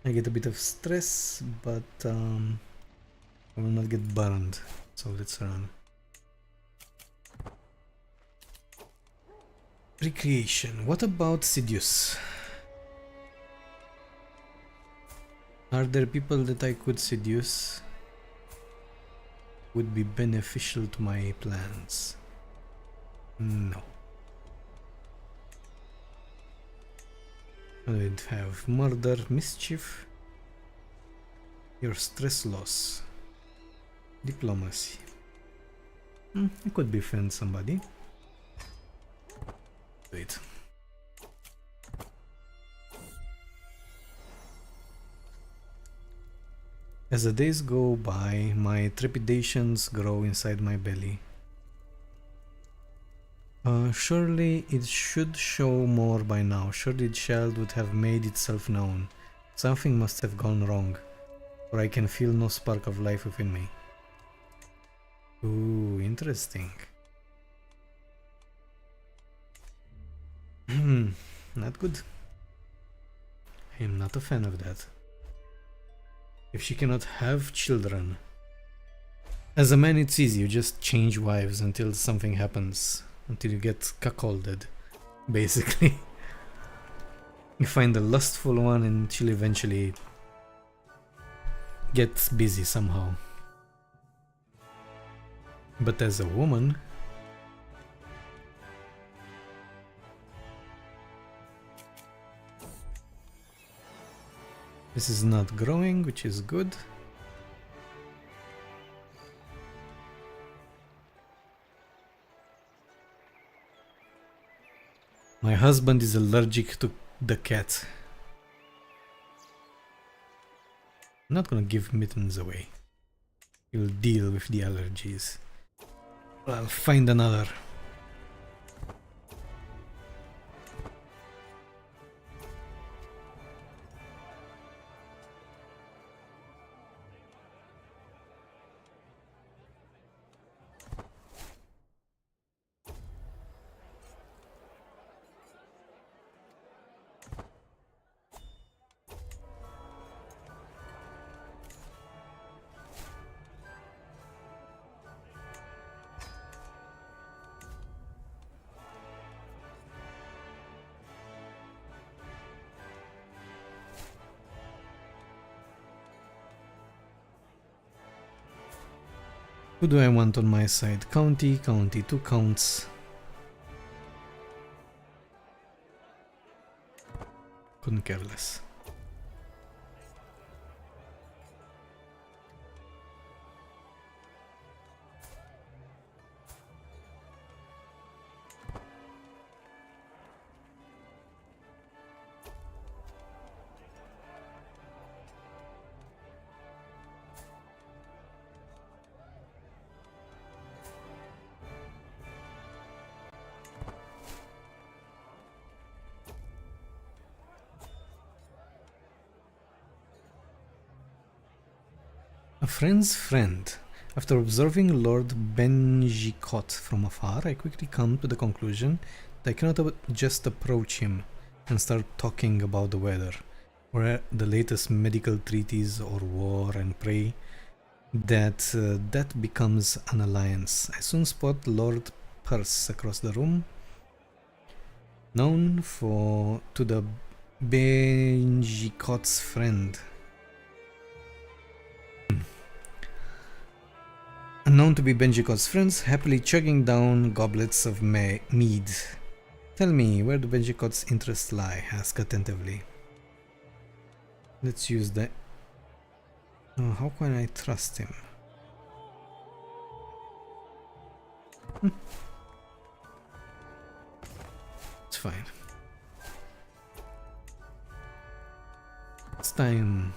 I get a bit of stress, but I will not get burned. So let's run. Recreation. What about seduce? Are there people that I could seduce? Would be beneficial to my plans? No. I would have murder, mischief, your stress loss, diplomacy. I could befriend somebody. Wait. As the days go by, my trepidations grow inside my belly. Surely it should show more by now. Surely the child would have made itself known. Something must have gone wrong, for I can feel no spark of life within me. Ooh, interesting. Not good. I am not a fan of that. If she cannot have children. As a man it's easy, you just change wives until something happens. Until you get cuckolded, basically. You find a lustful one and she'll eventually get busy somehow. But as a woman, this is not growing, which is good. My husband is allergic to the cat. I'm not gonna give mittens away. He'll deal with the allergies. I'll find another. Who do I want on my side? County, 2 counts. Couldn't care less. A friend's friend. After observing Lord Benjicot from afar, I quickly come to the conclusion that I cannot just approach him and start talking about the weather, or the latest medical treaties, or war, and pray that that becomes an alliance. I soon spot Lord Purse across the room, known to the Benjicot's friend. Known to be Benjicot's friends, happily chugging down goblets of mead. Tell me, where do Benjicot's interests lie? Ask attentively. Let's use the... how can I trust him? It's fine. It's time.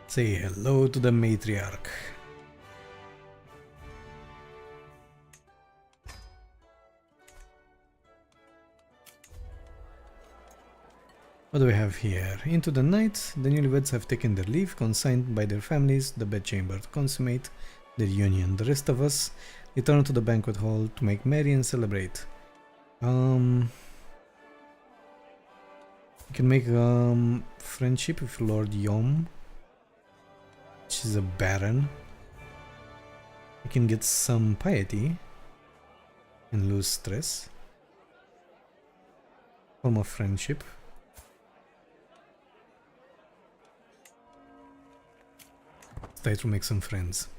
Say hello to the matriarch. What do we have here? Into the night, the newlyweds have taken their leave, consigned by their families the bedchamber to consummate their union. The rest of us return to the banquet hall to make merry and celebrate. You can make friendship with Lord Yom, which is a baron. You can get some piety and lose stress. Form of friendship. Try to make some friends.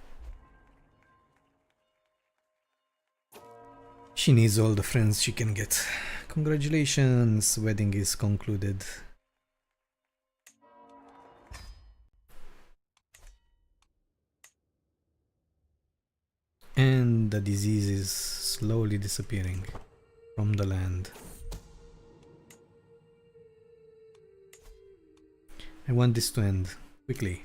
She needs all the friends she can get. Congratulations, wedding is concluded. And the disease is slowly disappearing from the land. I want this to end quickly.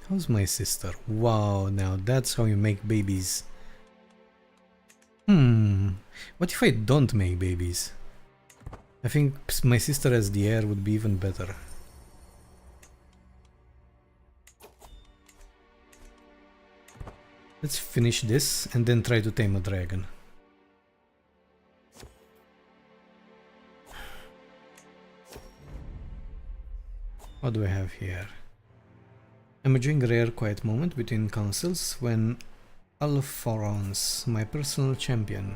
How's my sister? Wow, now that's how you make babies. What if I don't make babies? I think my sister as the heir would be even better. Let's finish this and then try to tame a dragon. What do I have here? I'm enjoying a rare quiet moment between councils when Alphorons, my personal champion,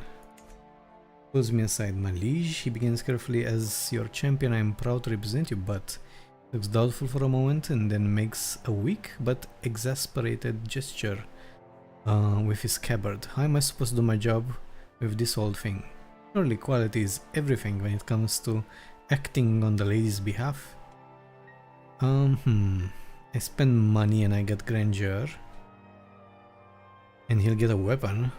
pulls me aside. My liege, he begins carefully. As your champion, I am proud to represent you, but looks doubtful for a moment and then makes a weak but exasperated gesture with his scabbard. How am I supposed to do my job with this old thing? Surely quality is everything when it comes to acting on the lady's behalf. I spend money and I get grandeur. And he'll get a weapon.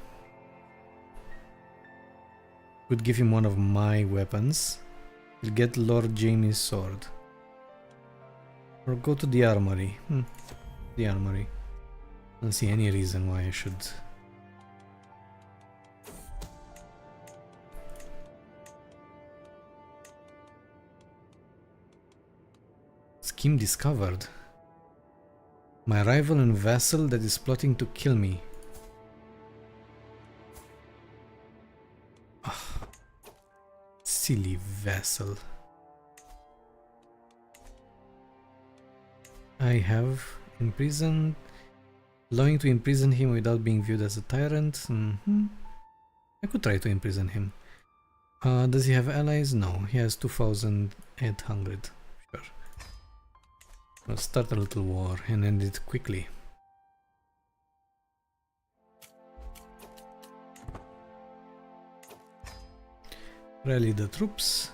Could give him one of my weapons. He'll get Lord Jamie's sword. Or go to the armory. The armory. Don't see any reason why I should. Scheme discovered. My rival and vassal that is plotting to kill me. Ugh. Silly vassal. I have imprisoned. Allowing to imprison him without being viewed as a tyrant. I could try to imprison him. Does he have allies? No, he has 2,800. Sure. Let's start a little war and end it quickly. Rally the troops.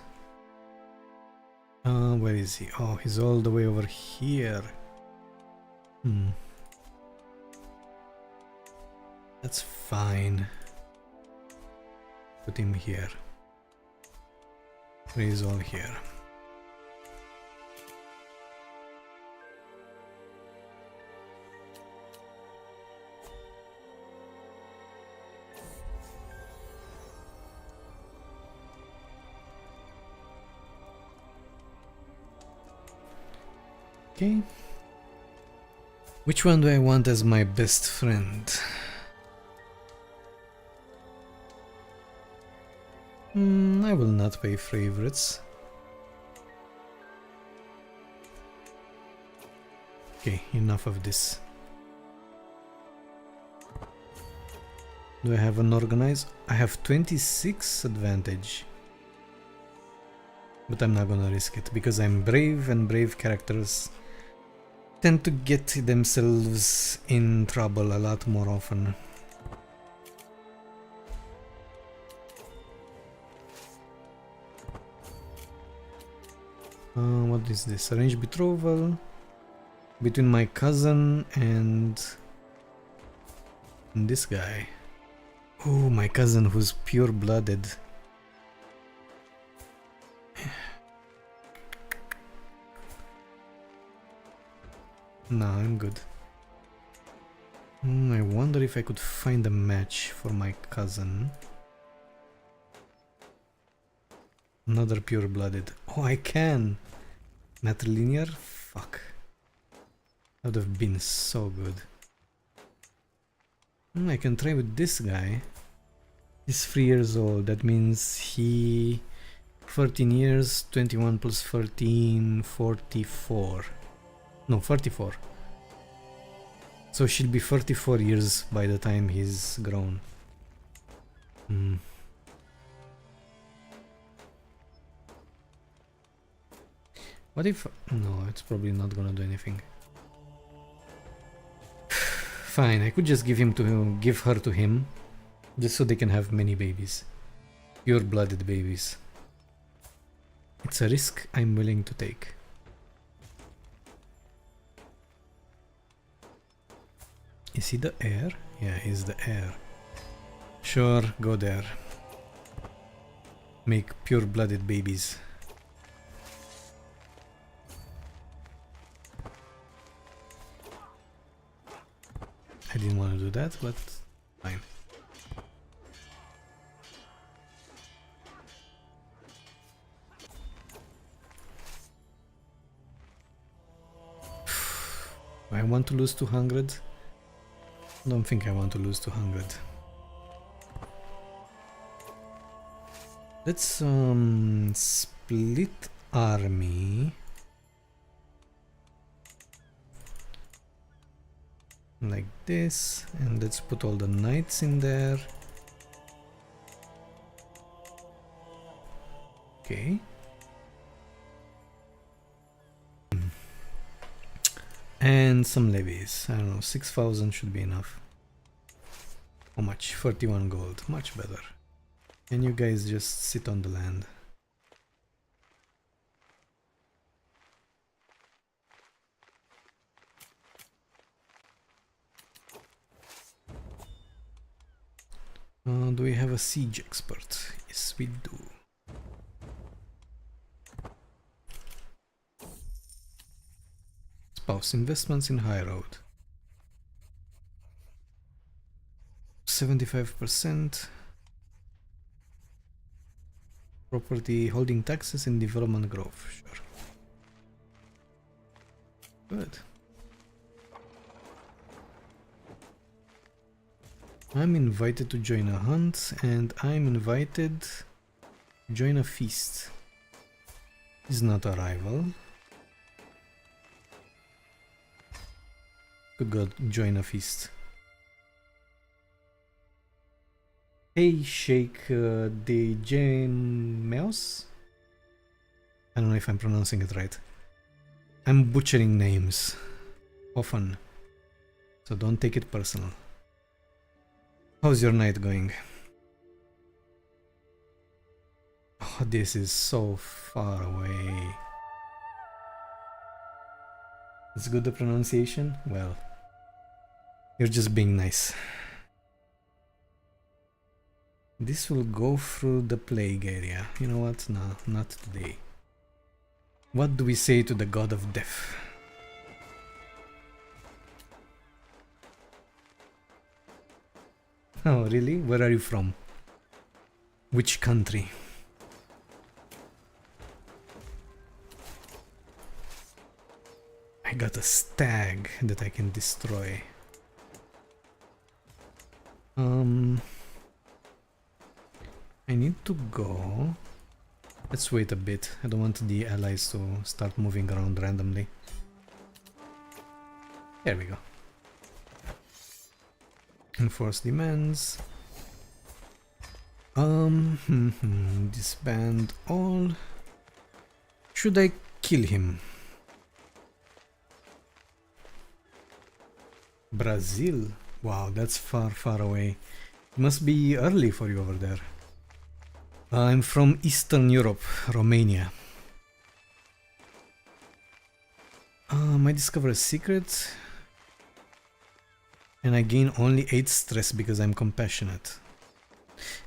Where is he? Oh, he's all the way over here. That's fine. Put him here. He's all here. Okay. Which one do I want as my best friend? I will not pay favorites. Okay, enough of this. Do I have an organize? I have 26 advantage. But I'm not gonna risk it because I'm brave, and brave characters tend to get themselves in trouble a lot more often. What is this? Arranged betrothal between my cousin and this guy. Oh, my cousin who's pure-blooded. Nah, I'm good. I wonder if I could find a match for my cousin. Another pure-blooded. Oh, I can! Matrilinear? Fuck. That would have been so good. I can try with this guy. He's 3 years old. That means he... 13 years, 21 plus 13, 44. No, 44. So she'll be 44 years by the time he's grown. What if... No, it's probably not gonna do anything. Fine, I could just give her to him. Just so they can have many babies. Pure-blooded babies. It's a risk I'm willing to take. Is he the heir? Yeah, he's the heir. Sure, go there. Make pure-blooded babies. I didn't want to do that, but fine. I want to lose 200. Don't think I want to lose 200. Let's split army. Like this, and let's put all the knights in there. Okay. And some levies. I don't know, 6,000 should be enough. How much? 31 gold. Much better. And you guys just sit on the land. Do we have a siege expert? Yes, we do. Spouse investments in high road. 75%. Property holding taxes and development growth. Sure. Good. I'm invited to join a hunt, and I'm invited to join a feast. He's not a rival. Could go join a feast. Hey, Sheikh de Meos? I don't know if I'm pronouncing it right. I'm butchering names often, so don't take it personal. How's your night going? Oh, this is so far away. It's good, the pronunciation? Well, you're just being nice. This will go through the plague area. You know what? No, not today. What do we say to the god of death? Oh, really? Where are you from? Which country? I I got a stag that I can destroy. I need to go. Let's wait a bit. I don't want the allies to start moving around randomly. There we go. Enforce demands. Disband all. Should I kill him? Brazil? Wow, that's far, far away. It must be early for you over there. I'm from Eastern Europe, Romania. I discover a secret. And I gain only 8 stress because I'm compassionate.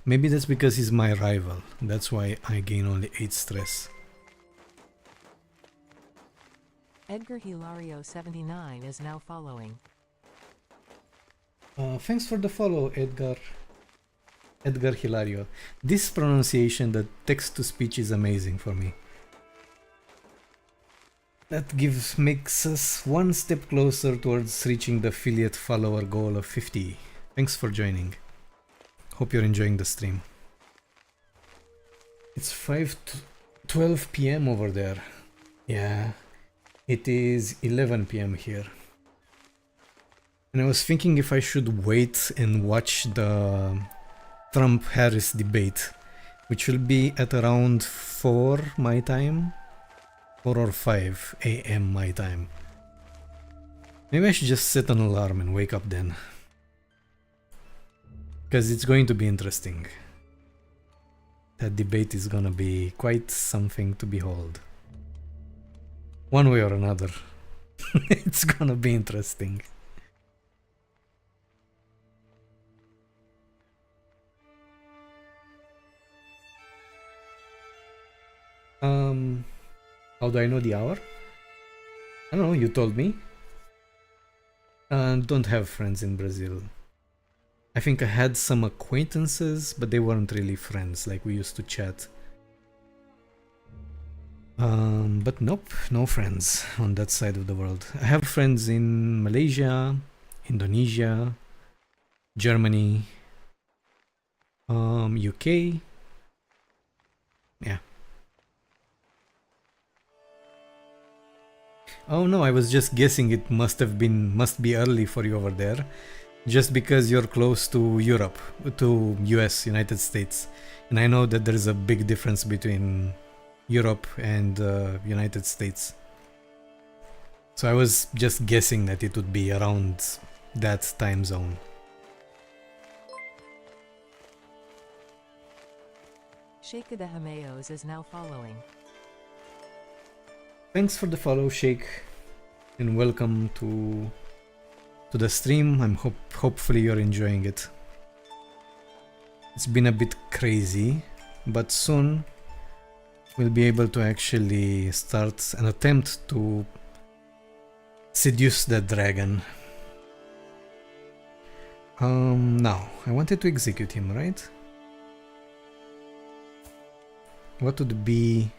Maybe that's because he's my rival. That's why I gain only 8 stress. Edgar Hilario 79 is now following. Thanks for the follow, Edgar. Edgar Hilario. This pronunciation, the text-to-speech, is amazing for me. That makes us one step closer towards reaching the affiliate follower goal of 50. Thanks for joining. Hope you're enjoying the stream. It's 5:12 p.m. over there. Yeah, it is 11 p.m. here. And I was thinking if I should wait and watch the Trump-Harris debate, which will be at around 4 my time. 4 or 5 a.m. my time. Maybe I should just set an alarm and wake up then. Because it's going to be interesting. That debate is gonna be quite something to behold. One way or another. It's gonna be interesting. How do I know the hour? I don't know, you told me. Don't have friends in Brazil. I think I had some acquaintances, but they weren't really friends, like we used to chat. But nope, no friends on that side of the world. I have friends in Malaysia, Indonesia, Germany, UK. Yeah. Oh no, I was just guessing it must be early for you over there. Just because you're close to Europe, to US, United States. And I know that there's a big difference between Europe and United States. So I was just guessing that it would be around that time zone. Sheikh de Hameos is now following. Thanks for the follow, Sheikh, and welcome to the stream. Hopefully you're enjoying it. It's been a bit crazy, but soon we'll be able to actually start an attempt to seduce that dragon. Now, I wanted to execute him, right? What would be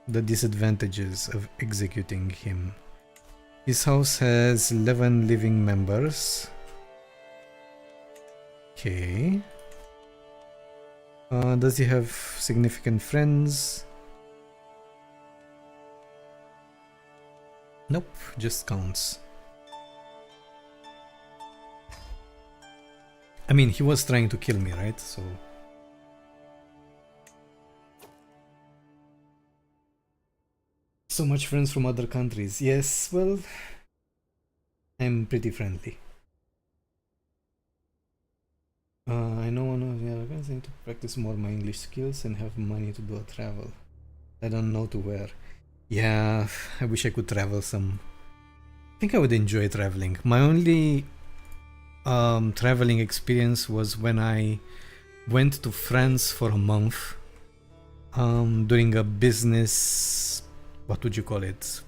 the disadvantages of executing him? His house has 11 living members. Okay. Does he have significant friends? Nope, just counts. I mean, he was trying to kill me, right? So much friends from other countries. Yes, well, I'm pretty friendly. I know one of the other guys. I need to practice more my English skills and have money to do a travel. I don't know to where. Yeah, I wish I could travel some. I think I would enjoy traveling. My only traveling experience was when I went to France for a month during a business, what would you call it?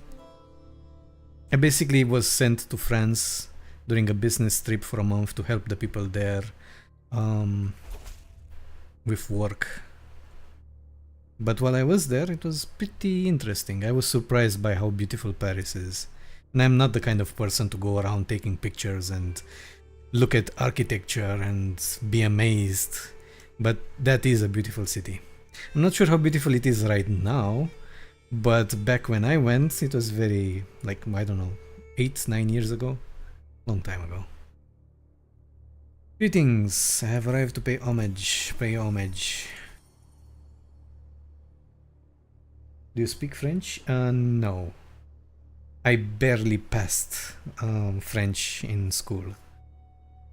I basically was sent to France during a business trip for a month to help the people there with work. But while I was there, it was pretty interesting. I was surprised by how beautiful Paris is. And I'm not the kind of person to go around taking pictures and look at architecture and be amazed. But that is a beautiful city. I'm not sure how beautiful it is right now, but back when I went, it was very, like, I don't know, 8-9 years ago? Long time ago. Greetings, I have arrived to pay homage. Pay homage. Do you speak French? No. I barely passed French in school.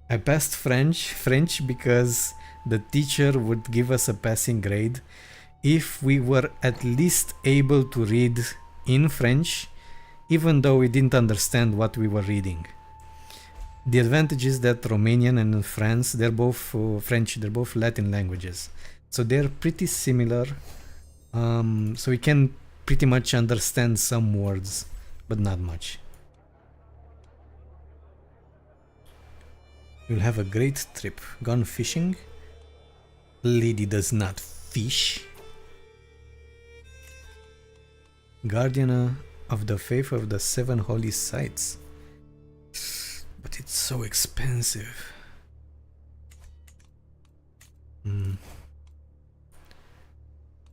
I passed French because the teacher would give us a passing grade if we were at least able to read in French, even though we didn't understand what we were reading. The advantage is that Romanian and France, they're both French, they're both Latin languages. So they're pretty similar. So we can pretty much understand some words, but not much. You'll have a great trip. Gone fishing? Lady does not fish. Guardian of the faith of the 7 holy sites. But it's so expensive.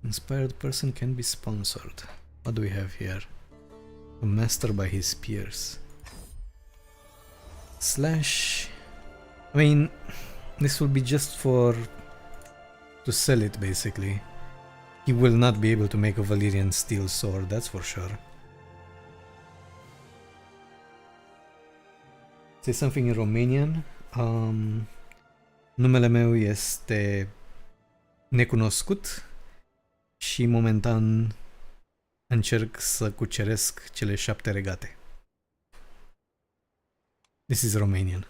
Inspired person can be sponsored. What do we have here? A master by his peers. Slash. I mean, this will be just to sell it, basically. He will not be able to make a Valyrian steel sword, that's for sure. Say something in Romanian. Numele meu este necunoscut și momentan încerc să cuceresc cele 7 regate. This is Romanian.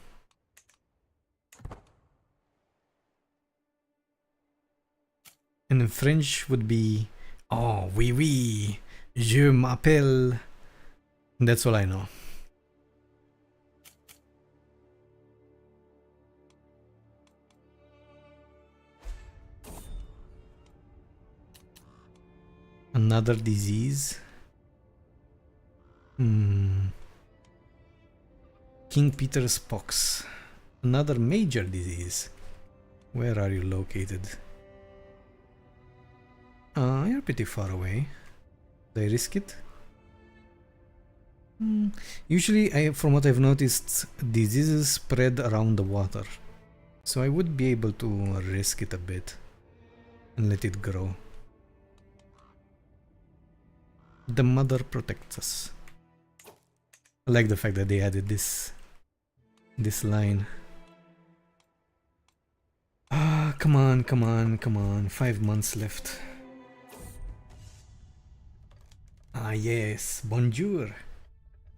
And in French would be, oh, oui, oui, je m'appelle. That's all I know. Another disease. King Peter's pox. Another major disease. Where are you located? You're pretty far away. Do I risk it? Usually, from what I've noticed, diseases spread around the water. So I would be able to risk it a bit and let it grow. The mother protects us. I like the fact that they added this line. Come on, come on, come on. 5 months left. Yes, bonjour.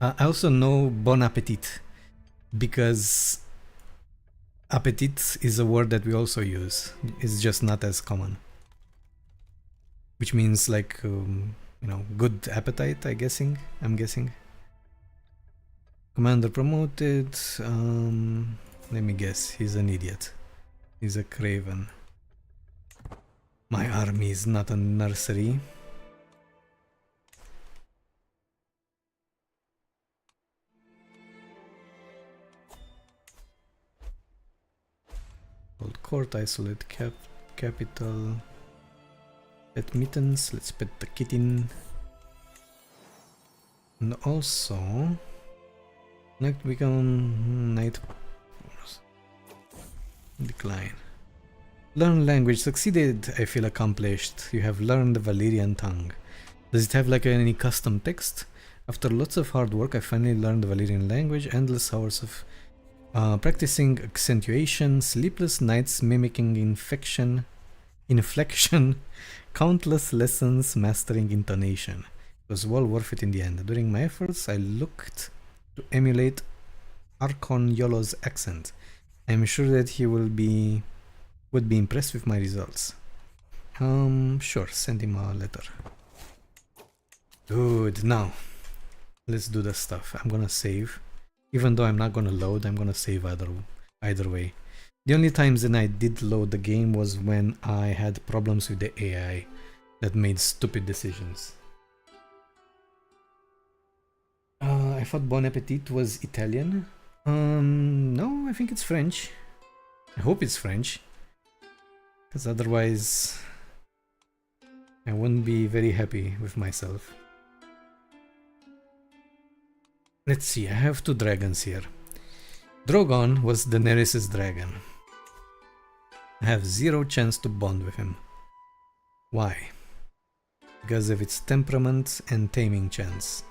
I also know bon appetit, because appetit is a word that we also use. It's just not as common. Which means like, good appetite, I'm guessing. Commander promoted. Let me guess, he's an idiot. He's a craven. My army is not a nursery. Old court, isolate capital. Pet mittens, let's pet the kitten. And also, night become night decline. Learn language succeeded. I feel accomplished. You have learned the Valyrian tongue. Does it have like any custom text? After lots of hard work, I finally learned the Valyrian language. Endless hours of practicing accentuation, sleepless nights mimicking inflection, countless lessons mastering intonation. It was well worth it in the end. During my efforts, I looked to emulate Archon Yolo's accent. I'm sure that he would be impressed with my results. Sure, send him a letter. Good, now let's do the stuff. I'm gonna save. Even though I'm not gonna load, I'm gonna save either way. The only times that I did load the game was when I had problems with the AI that made stupid decisions. I thought Bon Appetit was Italian. No, I think it's French. I hope it's French. Because otherwise I wouldn't be very happy with myself. Let's see, I have 2 dragons here. Drogon was Daenerys' dragon. I have 0 chance to bond with him. Why? Because of its temperament and taming chance.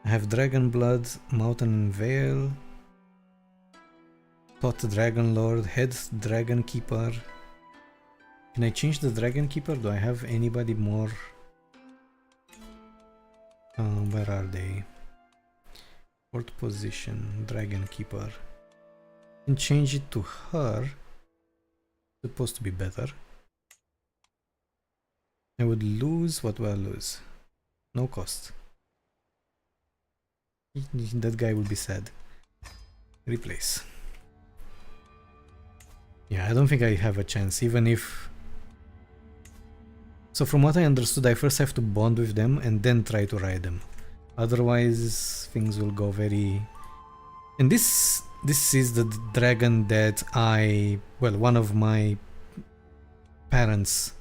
I have Dragon Blood, Mountain and Vale, Tot Dragon Lord, Head Dragon Keeper. Can I change the Dragon Keeper? Do I have anybody more? Where are they? Fourth position, Dragon Keeper. Can change it to her. Supposed to be better. I would lose. What will I lose? No cost. That guy will be sad. Replace. Yeah, I don't think I have a chance, even if... So from what I understood, I first have to bond with them and then try to ride them. Otherwise, things will go very... And this is the dragon that one of my parents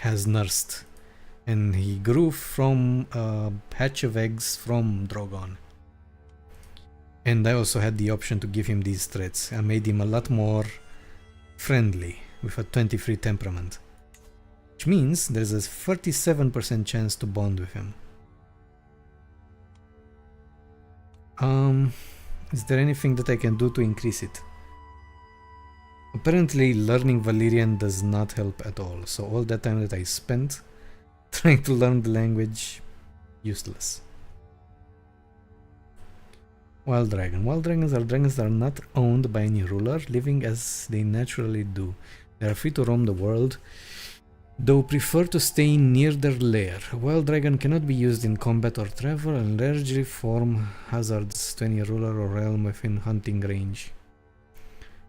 has nursed. And he grew from a hatch of eggs from Drogon. And I also had the option to give him these traits. I made him a lot more friendly with a 23 temperament. Which means there's a 37% chance to bond with him. Is there anything that I can do to increase it? Apparently learning Valyrian does not help at all, so all that time that I spent trying to learn the language, useless. Wild Dragon. Wild dragons that are not owned by any ruler, living as they naturally do. They are free to roam the world, though prefer to stay near their lair. A wild dragon cannot be used in combat or travel and largely form hazards to any ruler or realm within hunting range.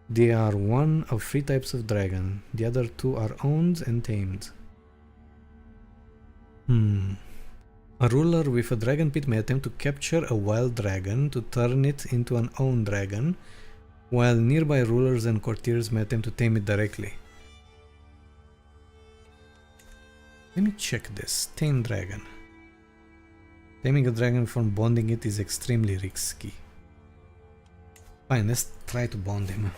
They are one of 3 types of dragon. The other 2 are owned and tamed. A ruler with a dragon pit may attempt to capture a wild dragon to turn it into an owned dragon, while nearby rulers and courtiers may attempt to tame it directly. Let me check this. Tame dragon. Taming a dragon from bonding it is extremely risky. Fine, let's try to bond him.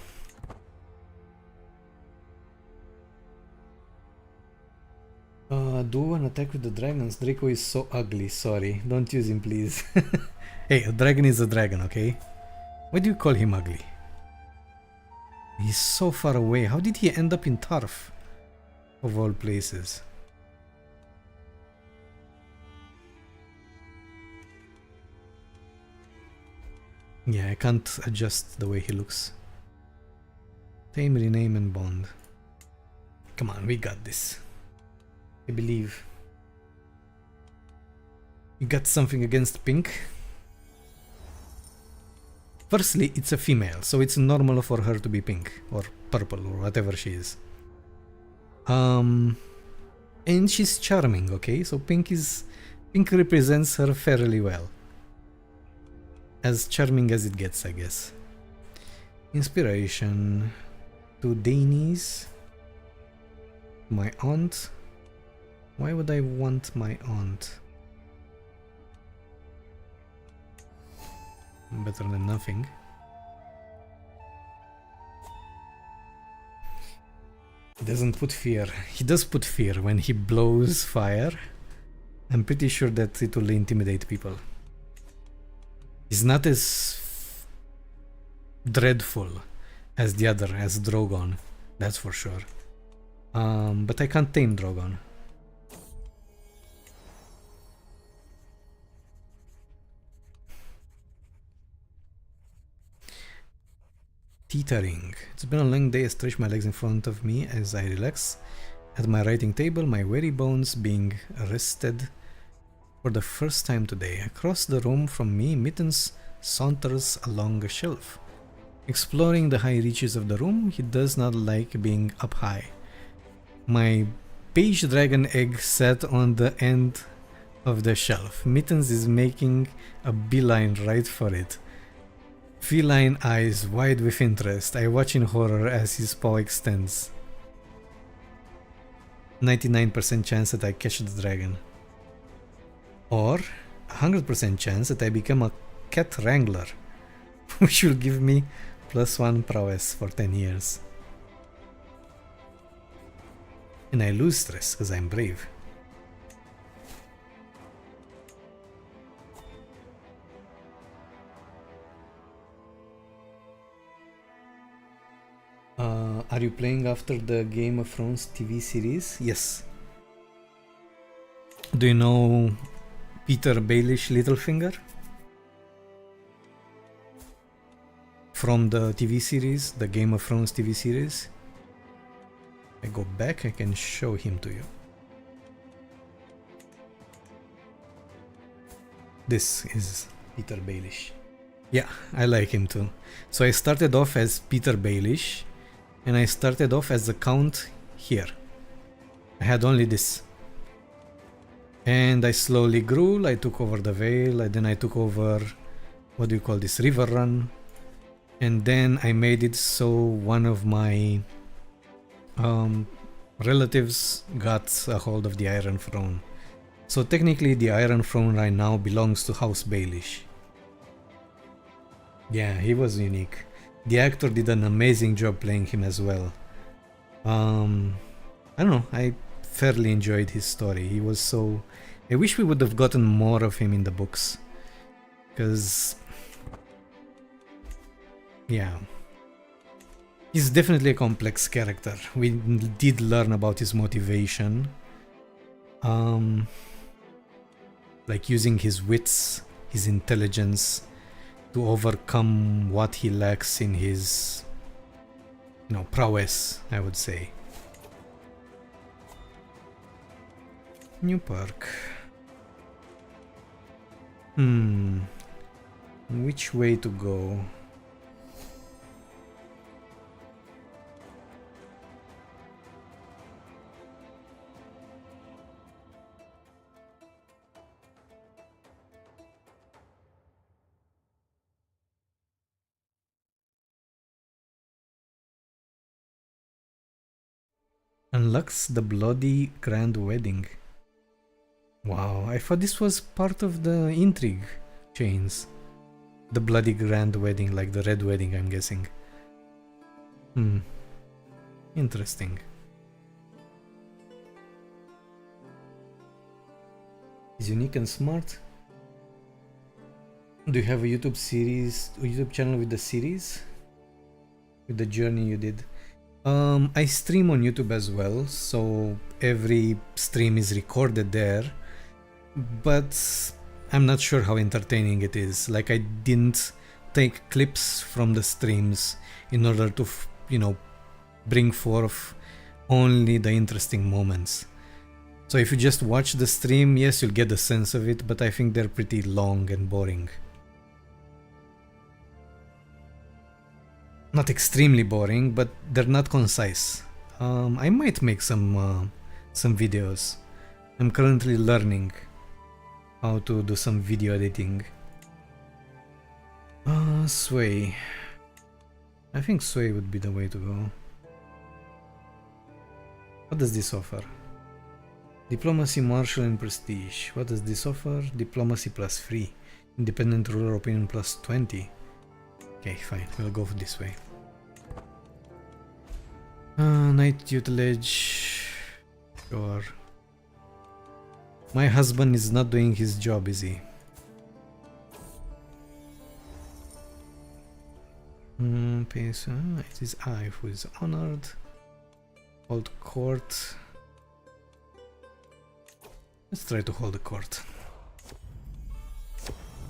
Do an attack with the dragons. Draco is so ugly, sorry. Don't use him, please. Hey, a dragon is a dragon, okay? Why do you call him ugly? He's so far away. How did he end up in Tarf? Of all places. Yeah, I can't adjust the way he looks. Tame, rename and bond. Come on, we got this. I believe. You got something against pink? Firstly, it's a female, so it's normal for her to be pink or purple or whatever she is. And she's charming, okay? So pink represents her fairly well. As charming as it gets, I guess. Inspiration to Daenerys. My aunt. Why would I want my aunt? Better than nothing. He doesn't put fear. He does put fear when he blows fire. I'm pretty sure that it will intimidate people. He's not as dreadful as the other, as Drogon. That's for sure. But I can't tame Drogon. Teetering. It's been a long day. I stretch my legs in front of me as I relax at my writing table, my weary bones being rested for the first time today. Across the room from me, Mittens saunters along a shelf. Exploring the high reaches of the room, he does not like being up high. My beige dragon egg sat on the end of the shelf. Mittens is making a beeline right for it. Feline eyes wide with interest. I watch in horror as his paw extends. 99% chance that I catch the dragon. Or 100% chance that I become a cat wrangler, which will give me +1 prowess for 10 years. And I lose stress because I'm brave. Are you playing after the Game of Thrones TV series? Yes. Do you know Petyr Littlefinger? From the TV series, the Game of Thrones TV series? I go back, I can show him to you. This is Petyr Baelish. Yeah, I like him too. So I started off as Petyr Baelish, and I started off as the Count here. I had only this. And I slowly grew, I took over the Vale, and then I took over, what do you call this, River Run. And then I made it so one of my relatives got a hold of the Iron Throne. So technically the Iron Throne right now belongs to House Baelish. Yeah, he was unique. The actor did an amazing job playing him as well. I don't know, I fairly enjoyed his story. He was so... I wish we would have gotten more of him in the books. Because... yeah. He's definitely a complex character. We did learn about his motivation. Like using his wits, his intelligence to overcome what he lacks in his, prowess, I would say. New park. Which way to go? Unlocks the bloody grand wedding. Wow, I thought this was part of the intrigue chains. The bloody grand wedding, like the red wedding, I'm guessing. Interesting. Is unique and smart. Do you have a YouTube channel with the series? With the journey you did? I stream on YouTube as well, so every stream is recorded there, but I'm not sure how entertaining it is. Like, I didn't take clips from the streams in order to, bring forth only the interesting moments. So if you just watch the stream, yes, you'll get a sense of it, but I think they're pretty long and boring. Not extremely boring, but they're not concise. I might make some videos. I'm currently learning how to do some video editing. Sway. I think Sway would be the way to go. What does this offer? Diplomacy, martial, and prestige. What does this offer? Diplomacy +3. Independent ruler opinion +20. Okay, fine. We'll go for this way. Night tutelage. Sure. My husband is not doing his job, is he? It is I who is honored. Hold court. Let's try to hold the court.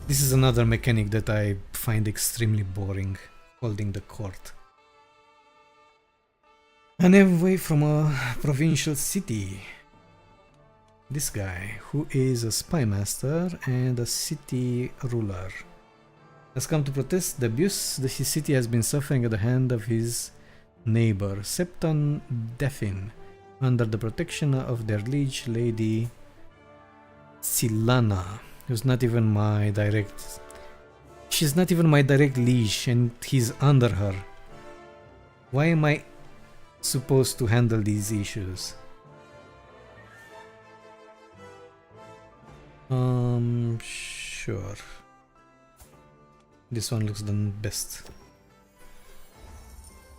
This is another mechanic that I find extremely boring, holding the court. An envoy from a provincial city. This guy, who is a spy master and a city ruler, has come to protest the abuse that his city has been suffering at the hand of his neighbor, Septon Defin, under the protection of their liege lady Silana, who's not even my direct... She's not even my direct liege and he's under her. Why am I supposed to handle these issues? Sure. This one looks the best.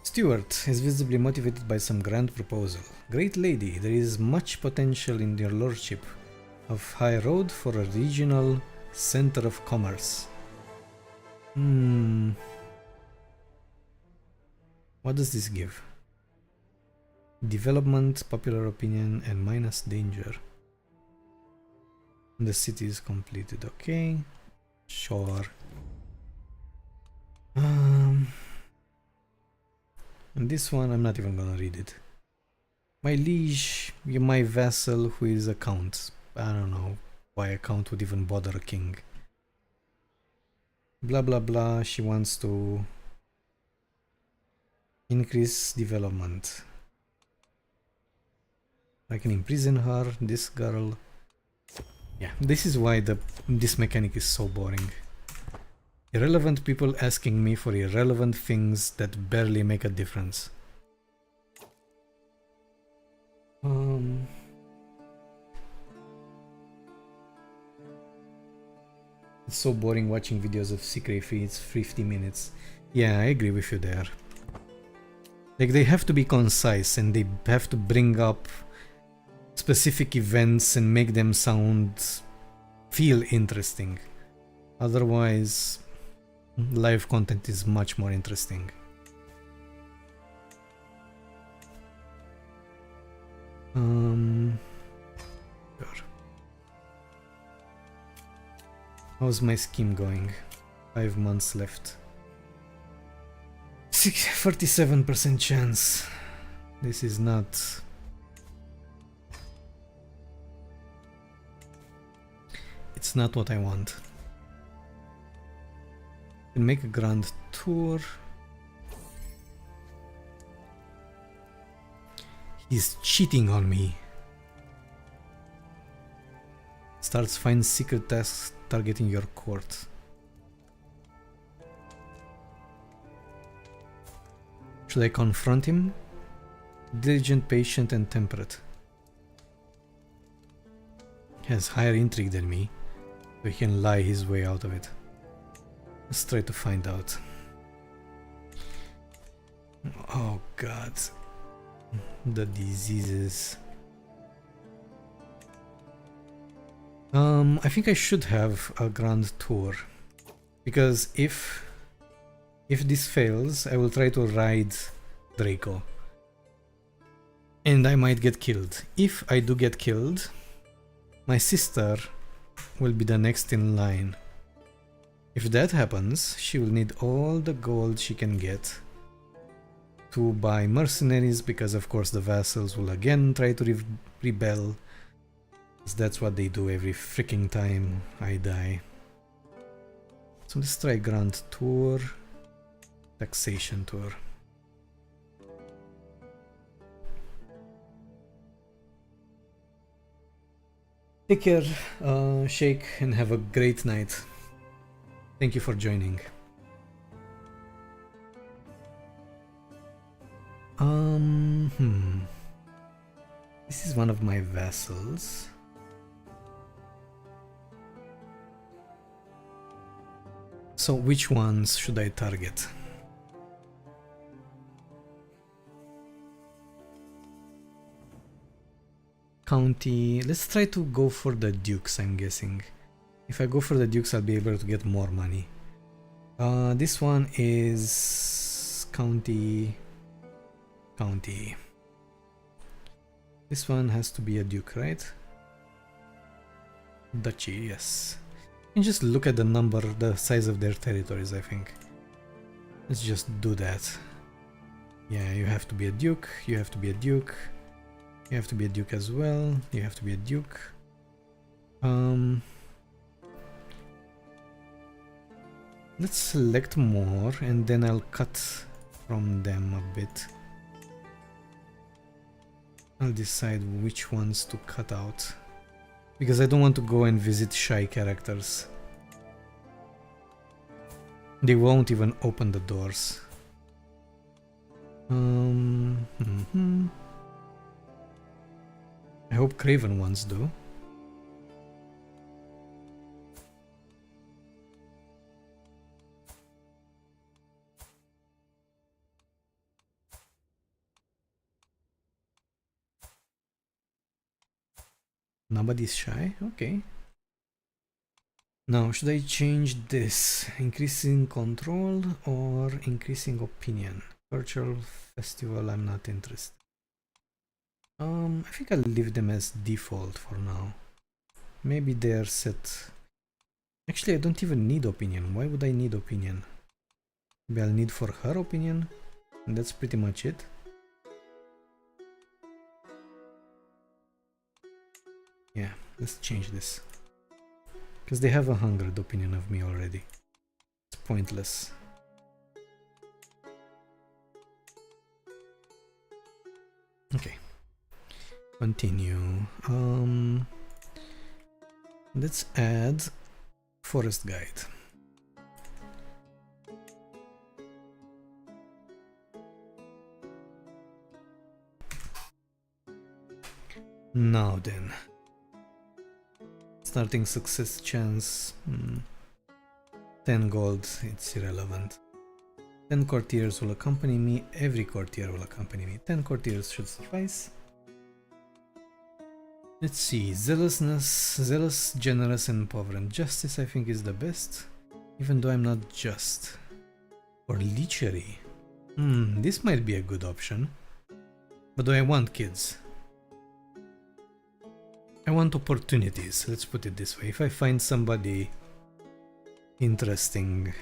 Stuart is visibly motivated by some grand proposal. Great lady, there is much potential in your lordship of High Road for a regional center of commerce. What does this give? Development, popular opinion, and minus danger. The city is completed. Okay, sure. And this one, I'm not even gonna read it. My liege, my vassal, who is a count. I don't know why a count would even bother a king. Blah blah blah, she wants to increase development. I can imprison her, this girl. Yeah, this is why this mechanic is so boring. Irrelevant people asking me for irrelevant things that barely make a difference. It's so boring watching videos of CK3, it's 50 minutes. Yeah, I agree with you there. Like, they have to be concise and they have to bring up specific events and make them feel interesting. Otherwise, live content is much more interesting. Sure. How's my scheme going? 5 months left. 47% chance. This is not... It's not what I want. Can make a grand tour. He's cheating on me. Starts find secret tasks targeting your court. Should I confront him? Diligent, patient, and temperate. He has higher intrigue than me, so he can lie his way out of it. Let's try to find out. Oh god. The diseases. I think I should have a grand tour. Because if this fails, I will try to ride Draco. And I might get killed. If I do get killed, my sister will be the next in line. If that happens, she will need all the gold she can get to buy mercenaries, because of course the vassals will again try to rebel. Because that's what they do every freaking time I die. So let's try Grand Tour, Taxation Tour. Take care, Sheikh, and have a great night. Thank you for joining. This is one of my vassals. So which ones should I target? County. Let's try to go for the dukes, I'm guessing. If I go for the dukes, I'll be able to get more money. This one is county. This one has to be a duke, right? Duchy, yes. You can just look at the number, the size of their territories, I think. Let's just do that. Yeah, you have to be a duke, you have to be a duke. You have to be a duke as well. You have to be a duke. Let's select more and then I'll cut from them a bit. I'll decide which ones to cut out. Because I don't want to go and visit shy characters. They won't even open the doors. I hope Craven ones do. Nobody's shy? Okay. Now, should I change this? Increasing control or increasing opinion? Virtual festival, I'm not interested. I think I'll leave them as default for now. Maybe they're set. Actually, I don't even need opinion. Why would I need opinion? Maybe I'll need for her opinion. And that's pretty much it. Yeah, let's change this. Because they have 100 opinion of me already. It's pointless. Okay. Continue. Let's add forest guide. Now then. Starting success chance. 10 gold, it's irrelevant. 10 courtiers will accompany me. Every courtier will accompany me. 10 courtiers should suffice. Let's see. Zealousness, zealous, generous, and impoverished. Justice, I think, is the best. Even though I'm not just. Or lechery. This might be a good option. But do I want kids? I want opportunities, let's put it this way. If I find somebody interesting.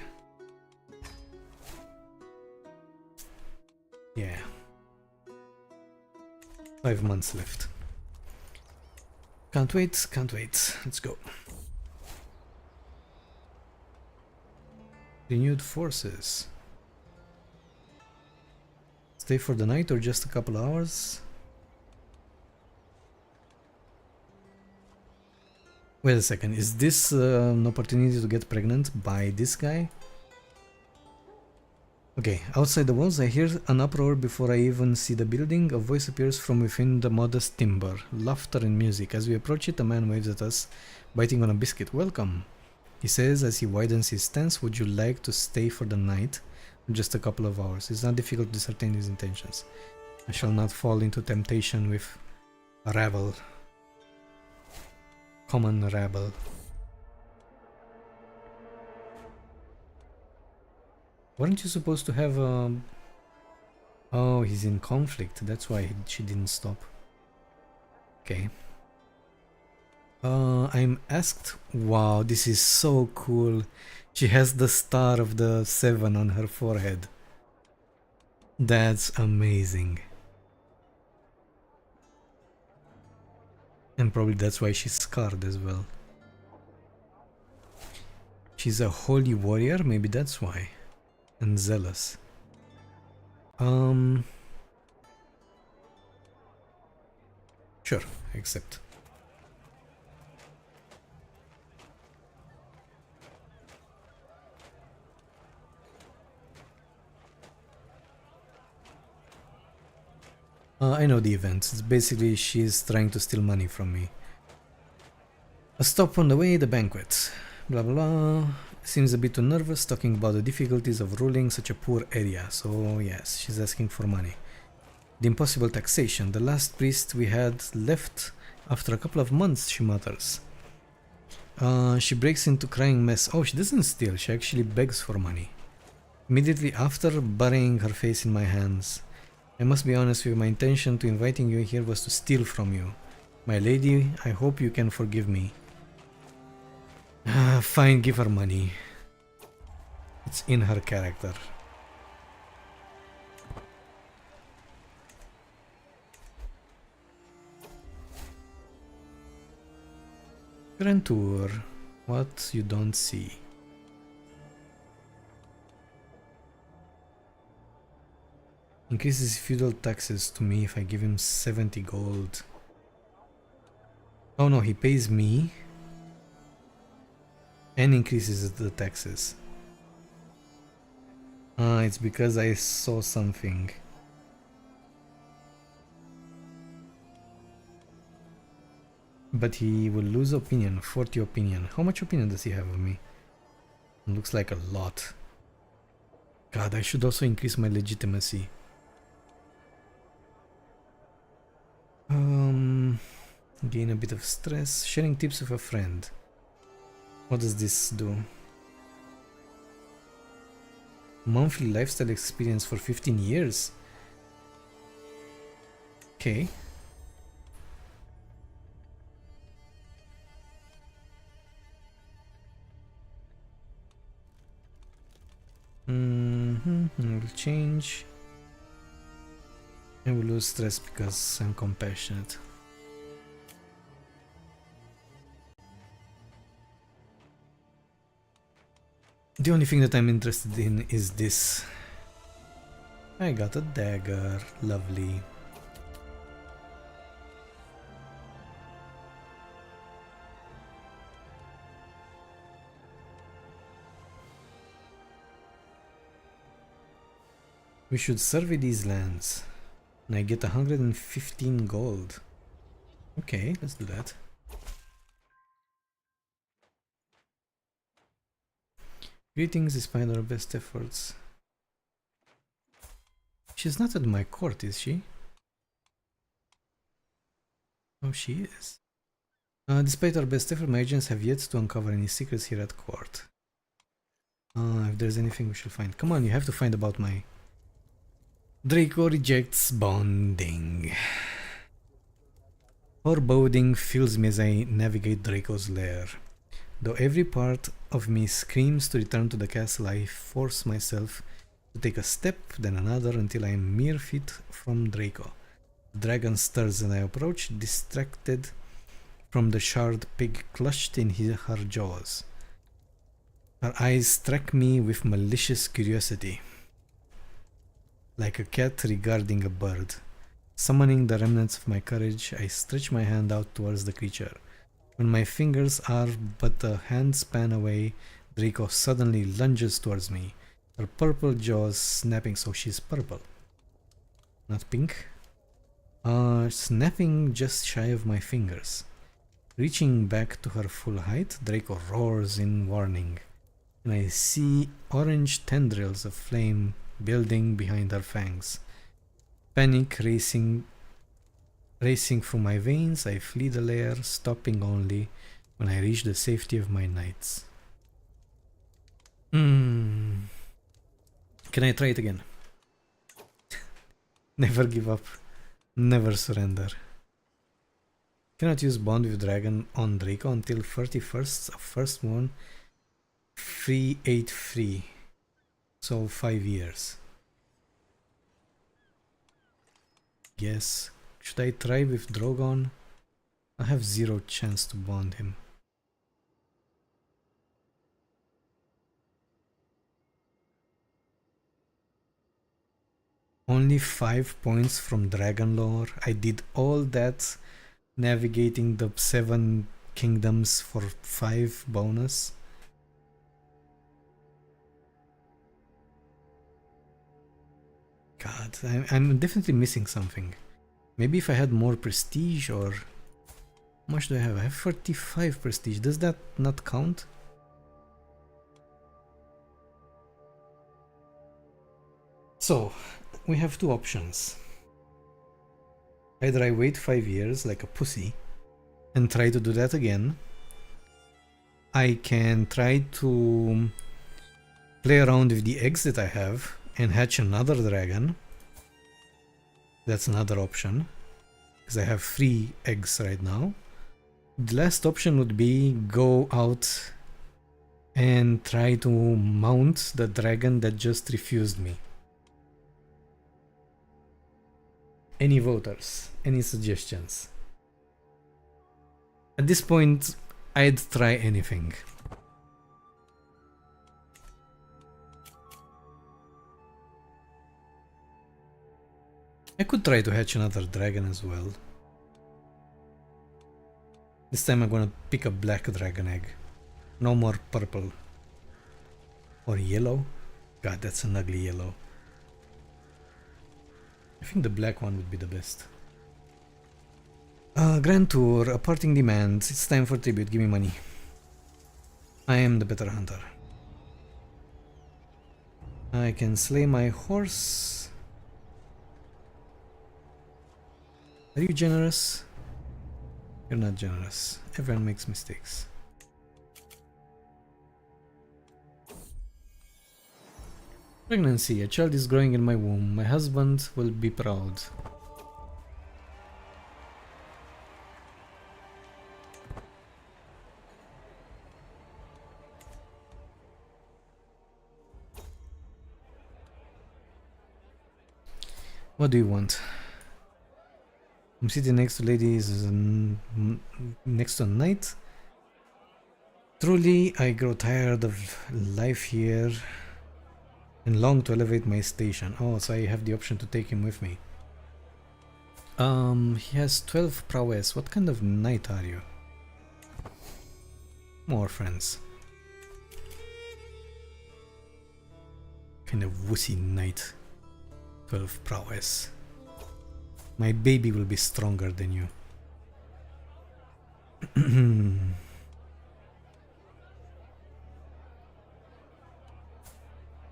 Yeah. 5 months left. Can't wait, can't wait. Let's go. Renewed forces. Stay for the night or just a couple hours? Wait a second, is this an opportunity to get pregnant by this guy? Okay, outside the walls I hear an uproar before I even see the building. A voice appears from within the modest timber. Laughter and music. As we approach it, a man waves at us, biting on a biscuit. Welcome, he says as he widens his stance. Would you like to stay for the night? Just a couple of hours. It's not difficult to discern his intentions. I shall not fall into temptation with a rabble. Common rabble. Weren't you supposed to have a... Oh, he's in conflict. That's why she didn't stop. Okay. I'm asked... Wow, this is so cool. She has the star of the 7 on her forehead. That's amazing. And probably that's why she's scarred as well. She's a holy warrior, maybe that's why. And zealous. Sure, accept. I know the event. It's basically she's trying to steal money from me. A stop on the way, the banquet. Blah blah blah. Seems a bit too nervous talking about the difficulties of ruling such a poor area. So yes, she's asking for money. The impossible taxation. The last priest we had left after a couple of months, she mutters. She breaks into crying mess. Oh, she doesn't steal. She actually begs for money. Immediately after, burying her face in my hands. I must be honest with you, my intention to inviting you here was to steal from you. My lady, I hope you can forgive me. Fine, give her money. It's in her character. Grand Tour. What you don't see. Increases feudal taxes to me if I give him 70 gold. Oh no, he pays me and increases the taxes. It's because I saw something. But he will lose opinion, 40 opinion. How much opinion does he have of me? Looks like a lot. God, I should also increase my legitimacy. Gain a bit of stress. Sharing tips with a friend. What does this do? Monthly lifestyle experience for 15 years? Okay. Will change. I will lose stress because I'm compassionate. The only thing that I'm interested in is this. I got a dagger. Lovely. We should survey these lands. And I get 115 gold. Okay, let's do that. Greetings, despite our best efforts. She's not at my court, is she? Oh, she is. Despite our best effort, my agents have yet to uncover any secrets here at court. If there's anything we shall find. Come on, you have to find about my... Draco rejects bonding. Foreboding fills me as I navigate Draco's lair. Though every part of me screams to return to the castle, I force myself to take a step, then another, until I am mere feet from Draco. The dragon stirs and I approach, distracted from the shard pig clutched in her jaws. Her eyes track me with malicious curiosity, like a cat regarding a bird. Summoning the remnants of my courage, I stretch my hand out towards the creature. When my fingers are but a handspan away, Draco suddenly lunges towards me, her purple jaws snapping. So she's purple, not pink. Snapping just shy of my fingers. Reaching back to her full height, Draco roars in warning, and I see orange tendrils of flame building behind her fangs. Panic racing through my veins, I flee the lair, stopping only when I reach the safety of my knights. Can I try it again? Never give up. Never surrender. Cannot use bond with dragon on Draco until 31st of first moon 383. So 5 years. Yes. Should I try with Drogon? I have zero chance to bond him. Only 5 points from Dragon Lore. I did all that navigating the 7 kingdoms for 5 bonus. God, I'm definitely missing something. Maybe if I had more prestige, or... How much do I have? I have 45 prestige. Does that not count? So, we have two options. Either I wait 5 years like a pussy and try to do that again. I can try to play around with the eggs that I have and hatch another dragon. That's another option, because I have 3 eggs right now. The last option would be go out and try to mount the dragon that just refused me. Any voters? Any suggestions? At this point, I'd try anything. I could try to hatch another dragon as well. This time I'm gonna pick a black dragon egg. No more purple. Or yellow? God, that's an ugly yellow. I think the black one would be the best. Grand Tour, a parting demands. It's time for tribute, give me money. I am the better hunter. I can slay my horse. Are you generous? You're not generous. Everyone makes mistakes. Pregnancy. A child is growing in my womb. My husband will be proud. What do you want? I'm sitting next to ladies next to a knight. Truly, I grow tired of life here and long to elevate my station. Oh, so I have the option to take him with me. He has 12 prowess. What kind of knight are you? More friends. Kind of wussy knight. 12 prowess. My baby will be stronger than you.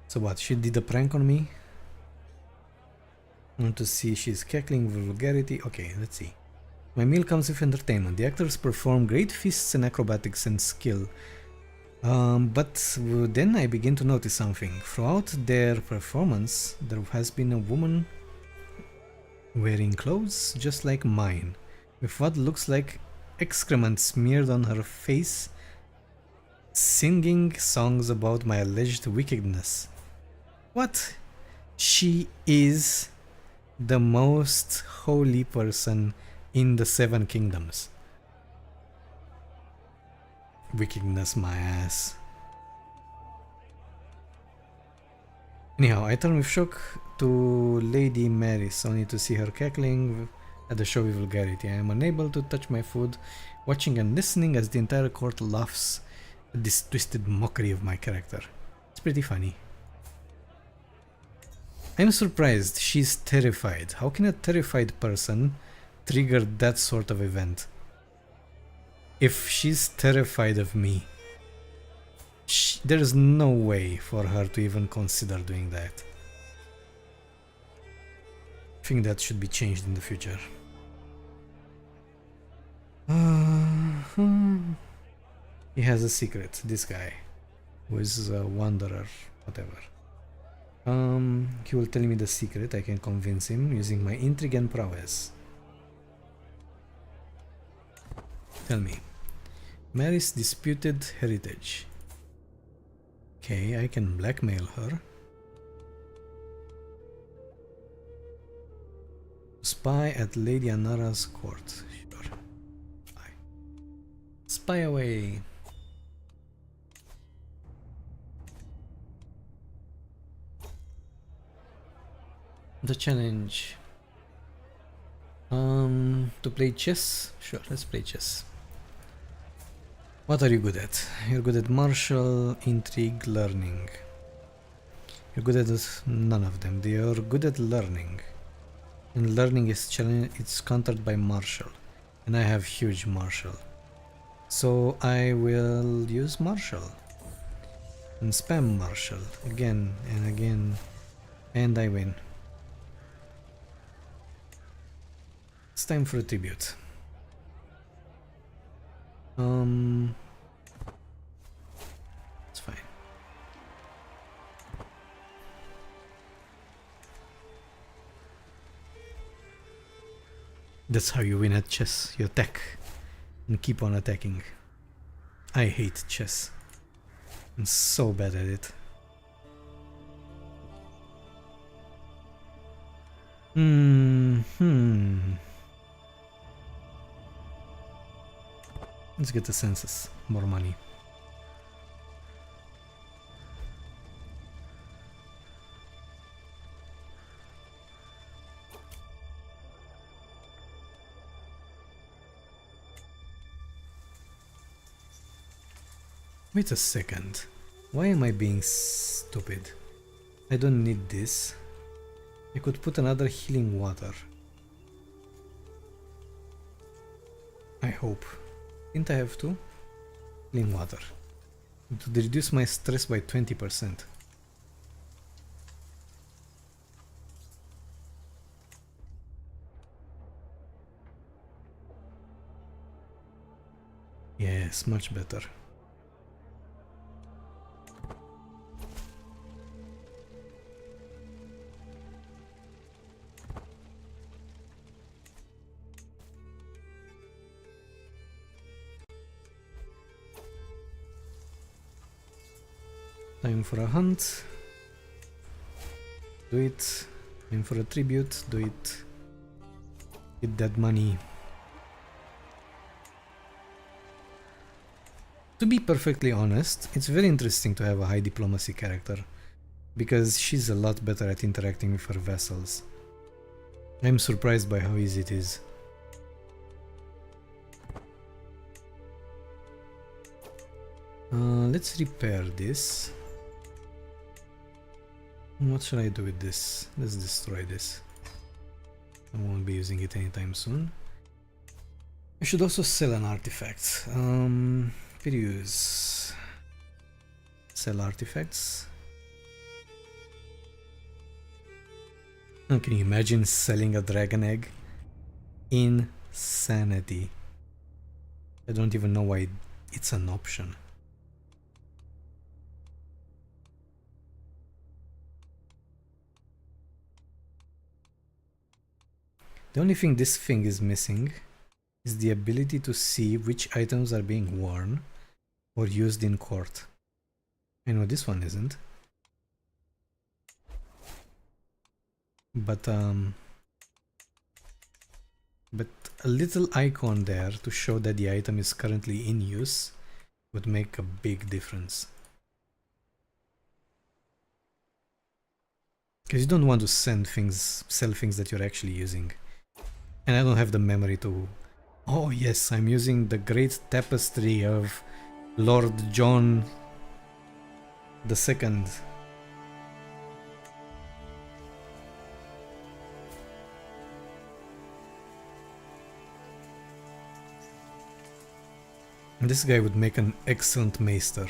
So what, she did a prank on me? I want to see, she's cackling with vulgarity. Okay, let's see. My meal comes with entertainment. The actors perform great feasts and acrobatics and skill. But then I begin to notice something. Throughout their performance, there has been a woman wearing clothes just like mine, with what looks like excrement smeared on her face, singing songs about my alleged wickedness. What? She is the most holy person in the Seven Kingdoms. Wickedness, my ass. Anyhow, I turn with shock to Lady Maris, only to see her cackling at the show with vulgarity. I am unable to touch my food, watching and listening as the entire court laughs at this twisted mockery of my character. It's pretty funny. I'm surprised she's terrified. How can a terrified person trigger that sort of event? If she's terrified of me, there's no way for her to even consider doing that. I think that should be changed in the future. He has a secret, this guy, who is a wanderer, whatever. He will tell me the secret. I can convince him using my intrigue and prowess. Tell me. Mary's disputed heritage. Okay, I can blackmail her. Spy at Lady Anara's court. Sure. Spy. Spy away. The challenge. To play chess? Sure, let's play chess. What are you good at? You're good at martial, intrigue, learning. You're good at none of them. You're good at learning. And learning is it's countered by martial. And I have huge martial. So I will use martial. And spam martial again and again. And I win. It's time for a tribute. It's fine. That's how you win at chess. You attack and keep on attacking. I hate chess. I'm so bad at it. Let's get the census. More money. Wait a second. Why am I being stupid? I don't need this. I could put another healing water. I hope. Didn't I have to? Healing water. To reduce my stress by 20%. Yes, much better. Time for a hunt. Do it. Time for a tribute. Do it. Get that money. To be perfectly honest, it's very interesting to have a high diplomacy character, because she's a lot better at interacting with her vassals. I'm surprised by how easy it is. Let's repair this. What should I do with this? Let's destroy this. I won't be using it anytime soon. I should also sell an artifact. Use. Sell artifacts. Can you imagine selling a dragon egg? Insanity. I don't even know why it's an option. The only thing this thing is missing is the ability to see which items are being worn or used in court. I know this one isn't. But a little icon there to show that the item is currently in use would make a big difference. Because you don't want to sell things that you're actually using. And I don't have the memory to... Oh yes, I'm using the great tapestry of Lord John II. This guy would make an excellent maester.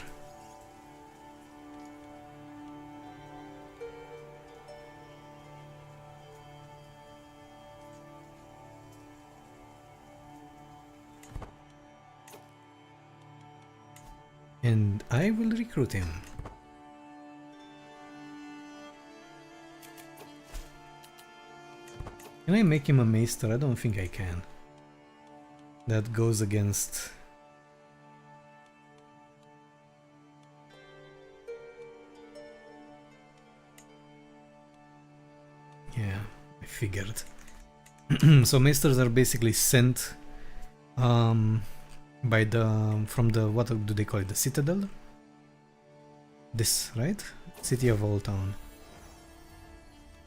And I will recruit him. Can I make him a maester? I don't think I can. That goes against... Yeah, I figured. So maesters are basically sent by the from the, what do they call it, the citadel? This, right? City of Old Town.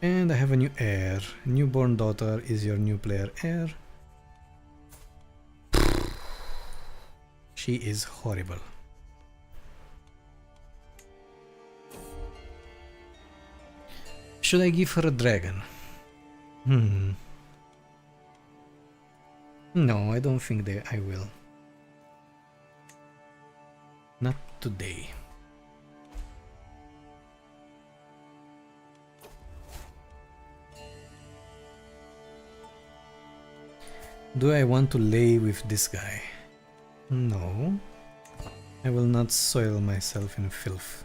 And I have a new heir. Newborn daughter is your new player heir. She is horrible. Should I give her a dragon? No, I don't think I will. Not today. Do I want to lay with this guy? No. I will not soil myself in filth.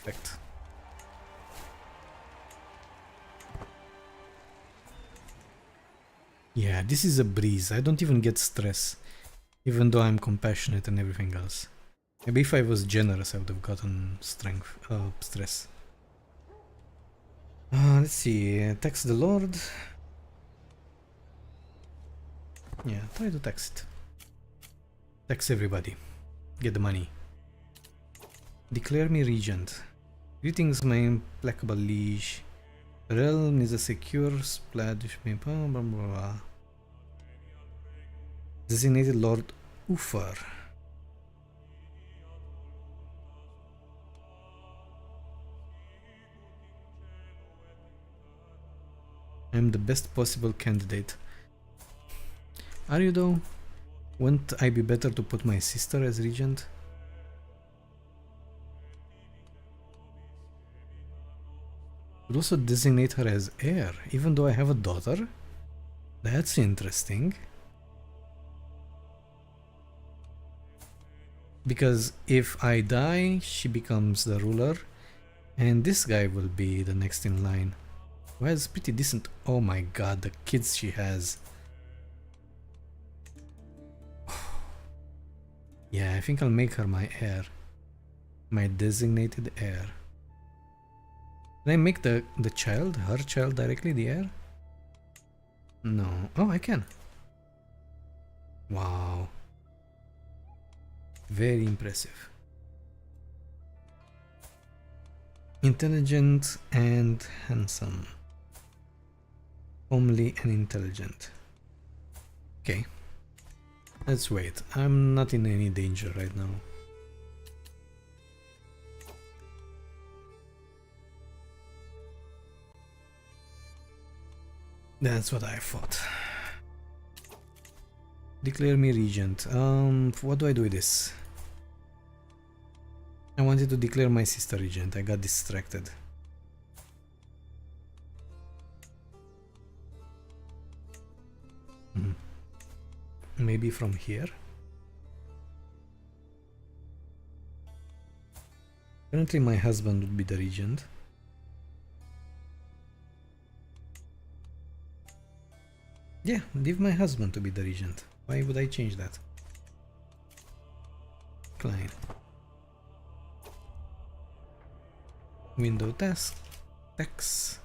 Perfect. Yeah, this is a breeze. I don't even get stress, even though I'm compassionate and everything else. Maybe if I was generous, I would have gotten stress. Let's see. Tax the Lord. Yeah, try to tax it. Tax everybody. Get the money. Declare me regent. Greetings, my implacable liege. The realm is a secure splash. Blah, blah, blah. Designated Lord Ufer. I am the best possible candidate. Are you though? Wouldn't I be better to put my sister as regent? Would also designate her as heir, even though I have a daughter? That's interesting. Because if I die, she becomes the ruler, and this guy will be the next in line. Who has pretty decent... Oh my god, the kids she has. Yeah, I think I'll make her my heir. My designated heir. Can I make the child, her child, directly the heir? No. Oh, I can. Wow. Very impressive. Intelligent and handsome. Homely and intelligent. Okay. Let's wait. I'm not in any danger right now. That's what I thought. Declare me regent. What do I do with this? I wanted to declare my sister regent. I got distracted. Maybe from here? Apparently my husband would be the regent. Yeah, leave my husband to be the regent. Why would I change that? Klein. Window task. Tax.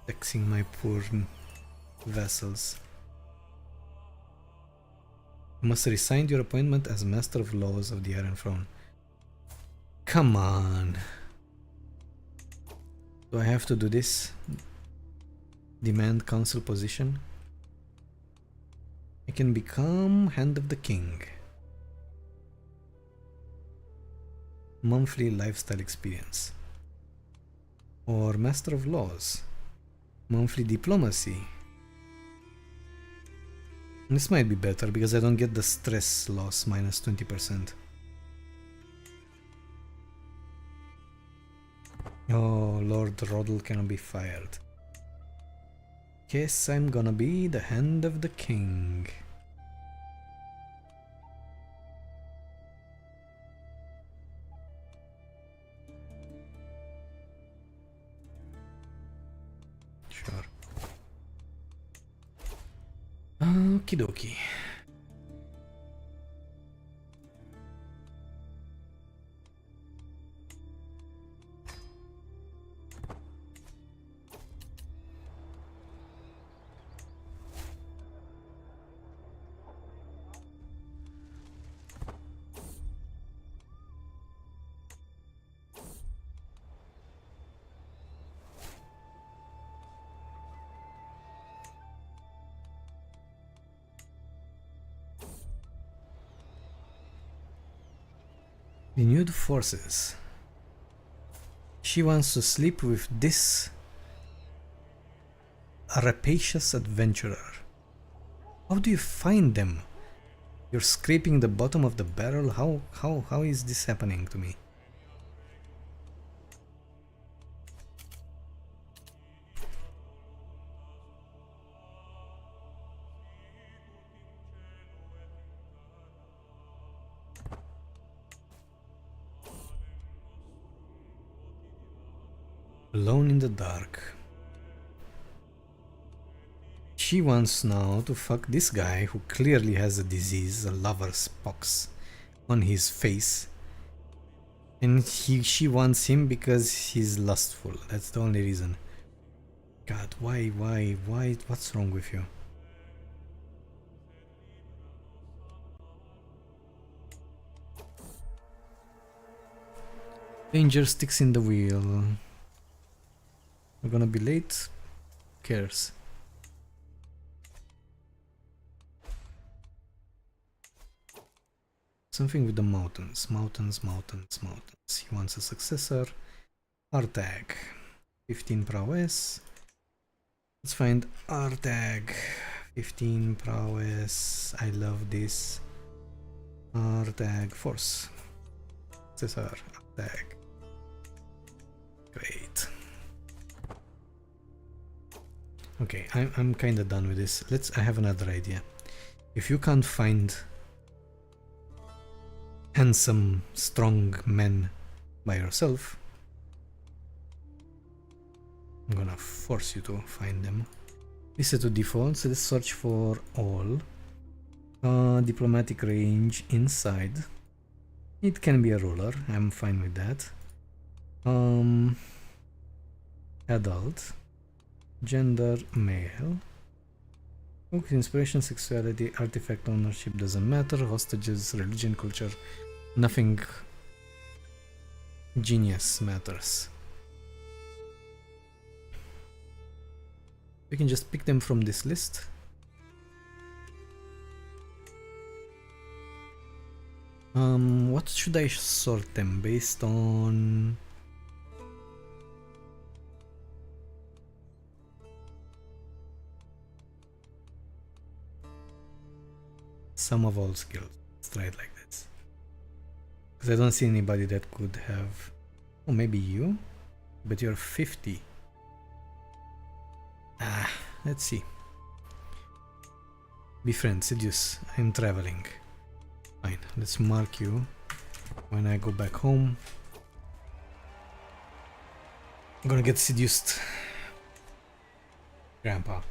Taxing my poor vassals. You must resign your appointment as Master of Laws of the Iron Throne. Come on. Do I have to do this? Demand council position? I can become Hand of the King. Monthly lifestyle experience. Or Master of Laws. Monthly diplomacy. This might be better because I don't get the stress loss minus 20%. Oh, Lord Roddle cannot be fired. Guess I'm gonna be the Hand of the King. Sure. Okie dokie. Renewed forces. She wants to sleep with this rapacious adventurer. How do you find them? You're scraping the bottom of the barrel? How is this happening to me? Alone in the dark. She wants now to fuck this guy who clearly has a disease, a lover's pox, on his face. And she wants him because he's lustful. That's the only reason. God, why, what's wrong with you? Danger sticks in the wheel. We're gonna be late. Who cares? Something with the mountains. Mountains. He wants a successor. Artag. 15 prowess. Let's find Artag. 15 prowess. I love this. Artag force. Successor. Artag. Great. Okay, I'm kinda done with this. I have another idea. If you can't find handsome, strong men by yourself, I'm gonna force you to find them. Listen to default, so let's search for all. Diplomatic range inside. It can be a ruler, I'm fine with that. Adult. Gender, male. Okay, inspiration, sexuality, artifact ownership doesn't matter. Hostages, religion, culture, nothing genius matters. We can just pick them from this list. What should I sort them based on? Sum of all skills. Let's try it like this. Because I don't see anybody that could have... Oh, maybe you? But you're 50. Let's see. Befriend, seduce. I'm traveling. Fine, let's mark you when I go back home. I'm gonna get seduced. Grandpa.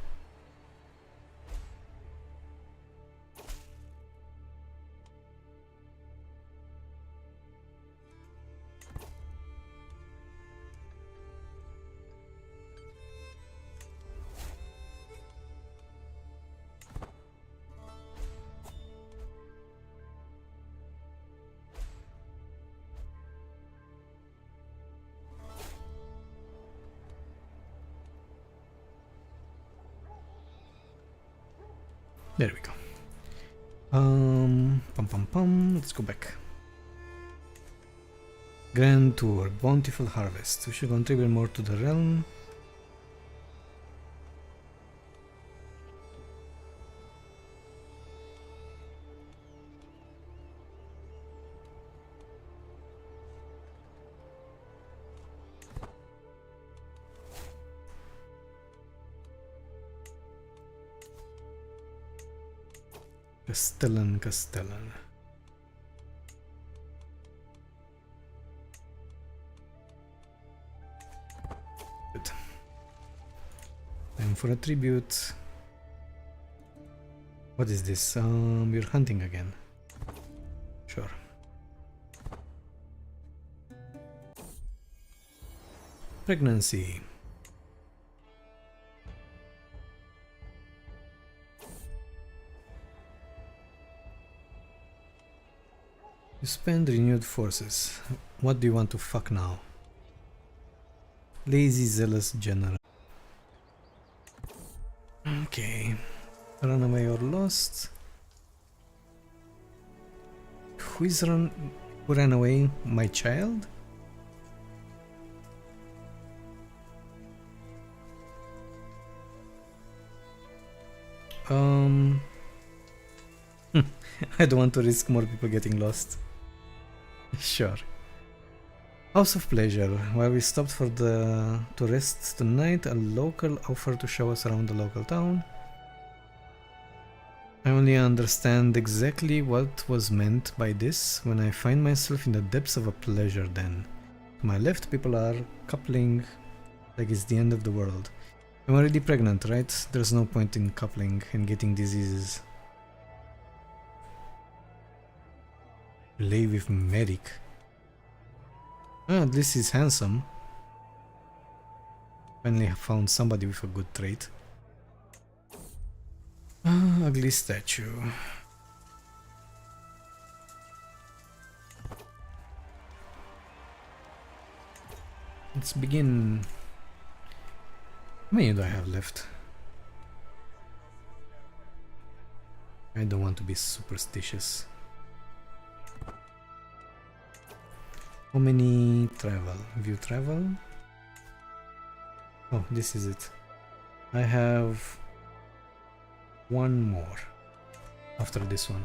There we go. Let's go back. Grand Tour, Bountiful Harvest. We should contribute more to the realm. Castellan. Good. Time for a tribute. What is this? We're hunting again. Sure. Pregnancy. You spend renewed forces. What do you want to fuck now? Lazy, zealous general. Okay. Run away or lost. Who ran away? My child? I don't want to risk more people getting lost. Sure. House of Pleasure. While we stopped to rest tonight, a local offered to show us around the local town. I only understand exactly what was meant by this when I find myself in the depths of a pleasure den. To my left, people are coupling like it's the end of the world. I'm already pregnant, right? There's no point in coupling and getting diseases. Lay with Merrick. Ah, at least he's handsome. Finally found somebody with a good trait. Ah, ugly statue. Let's begin. How many do I have left? I don't want to be superstitious. How many travel? View travel? Oh, this is it. I have one more after this one.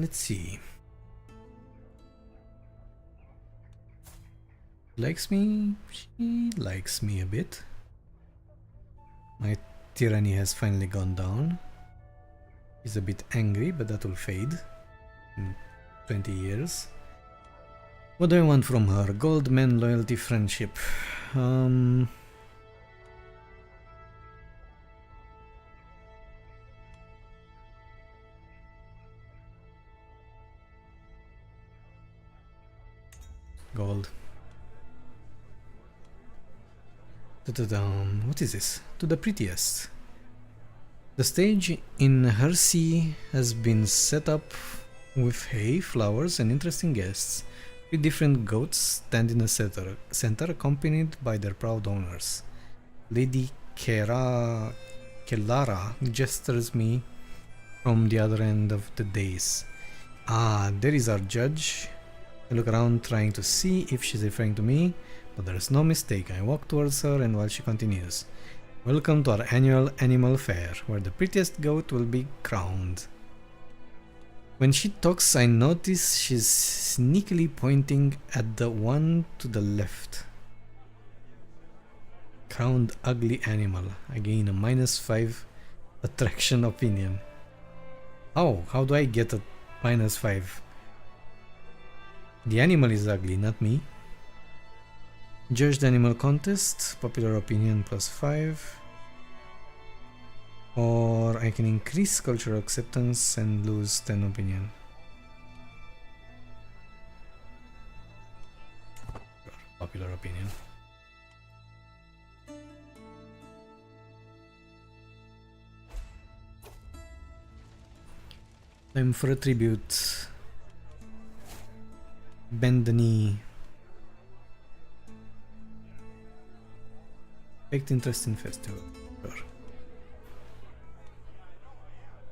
Let's see. Likes me? She likes me a bit. My tyranny has finally gone down. She's a bit angry, but that will fade in 20 years. What do I want from her? Gold, men, loyalty, friendship. Gold. What is this? To the prettiest. The stage in her sea has been set up with hay, flowers, and interesting guests. 3 different goats stand in the center accompanied by their proud owners. Lady Kelara gestures me from the other end of the dais. Ah, there is our judge. I look around trying to see if she's referring to me, but there is no mistake. I walk towards her and while she continues, welcome to our annual animal fair, where the prettiest goat will be crowned. When she talks, I notice she's sneakily pointing at the one to the left. Crowned ugly animal. I gain a -5 attraction opinion. Oh, how do I get a -5? The animal is ugly, not me. Judged animal contest, popular opinion +5. Or I can increase cultural acceptance and lose 10 opinion. Popular opinion. Time for a tribute. Bend the knee. Take interest in festival. Sure.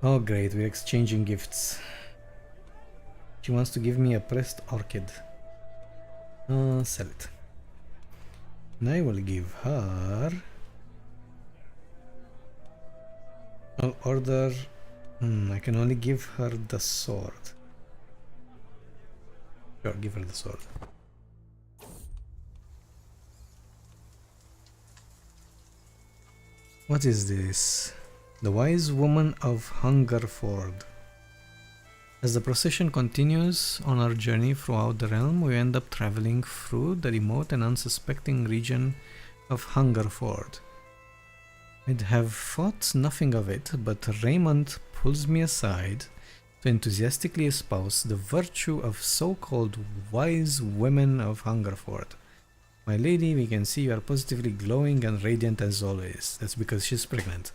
Oh great, we're exchanging gifts. She wants to give me a pressed orchid. Sell it. And I will give her... I'll order... I can only give her the sword. Sure, give her the sword. What is this? The Wise Woman of Hungerford. As the procession continues on our journey throughout the realm, we end up traveling through the remote and unsuspecting region of Hungerford. I'd have thought nothing of it, but Raymond pulls me aside to enthusiastically espouse the virtue of so-called wise women of Hungerford. My lady, we can see you are positively glowing and radiant as always. That's because she's pregnant.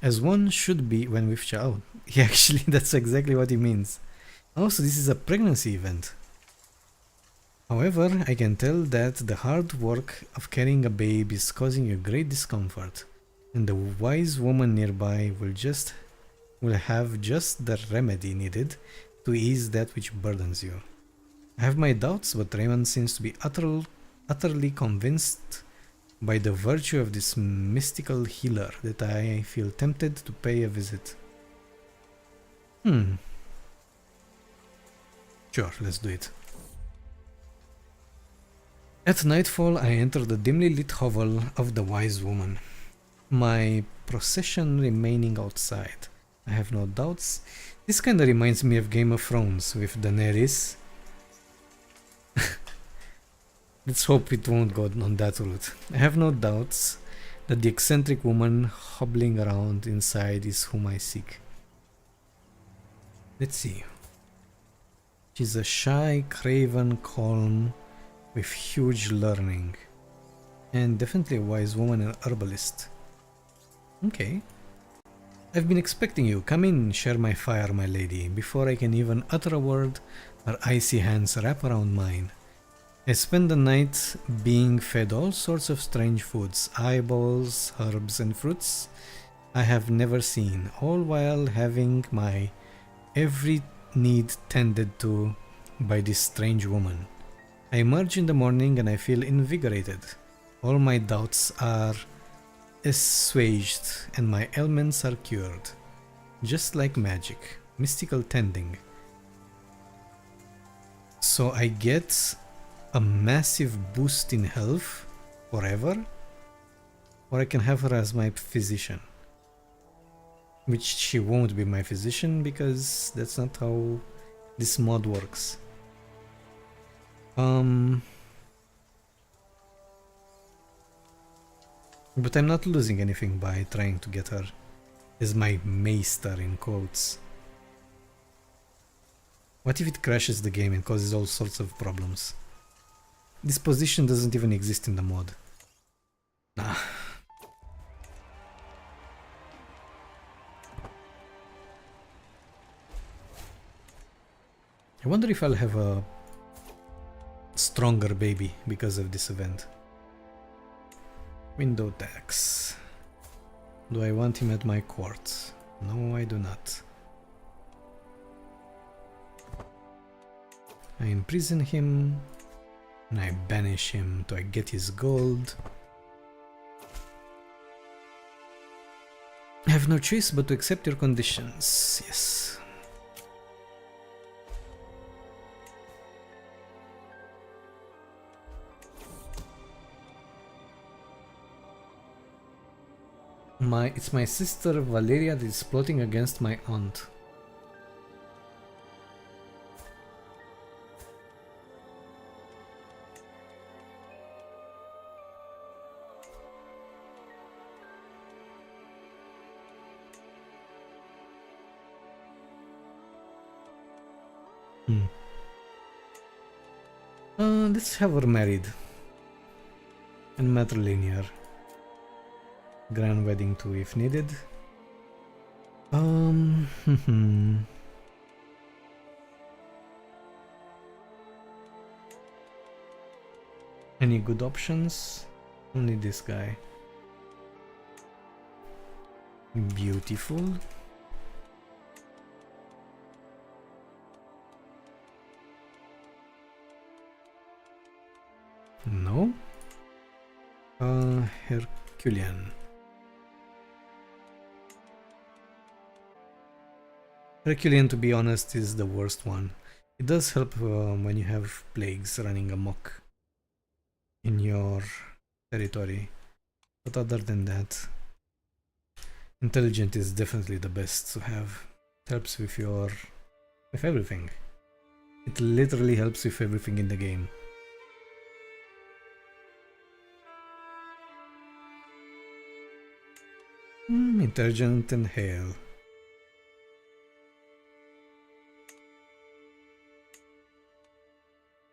As one should be when with child. Yeah, actually, that's exactly what he means. Also, this is a pregnancy event. However, I can tell that the hard work of carrying a babe is causing you great discomfort, and the wise woman nearby will have just the remedy needed to ease that which burdens you. I have my doubts, but Raymond seems to be utterly convinced by the virtue of this mystical healer that I feel tempted to pay a visit. Sure, let's do it. At nightfall, I enter the dimly lit hovel of the Wise Woman, my procession remaining outside. I have no doubts. This kinda reminds me of Game of Thrones with Daenerys. Let's hope it won't go on that route. I have no doubts that the eccentric woman hobbling around inside is whom I seek. Let's see. She's a shy, craven, calm, with huge learning. And definitely a wise woman and herbalist. Okay. I've been expecting you. Come in, share my fire, my lady. Before I can even utter a word, her icy hands wrap around mine. I spend the night being fed all sorts of strange foods, eyeballs, herbs, and fruits I have never seen, all while having my every need tended to by this strange woman. I emerge in the morning and I feel invigorated. All my doubts are assuaged and my ailments are cured. Just like magic, mystical tending. So I get a massive boost in health forever, or I can have her as my physician. Which she won't be my physician because that's not how this mod works. But I'm not losing anything by trying to get her as my maester in quotes. What if it crashes the game and causes all sorts of problems? This position doesn't even exist in the mod. Nah. I wonder if I'll have a stronger baby because of this event. Window tax. Do I want him at my court? No, I do not. I imprison him and I banish him to get his gold. I have no choice but to accept your conditions. Yes. It's my sister Valeria that is plotting against my aunt. Let's have her married and matrilinear. Grand wedding too if needed. Any good options? Only this guy. Beautiful. No. Herculean. Herculean, to be honest, is the worst one. It does help when you have plagues running amok in your territory, but other than that, intelligent is definitely the best to have. It helps with everything. It literally helps with everything in the game. Intelligent and hale.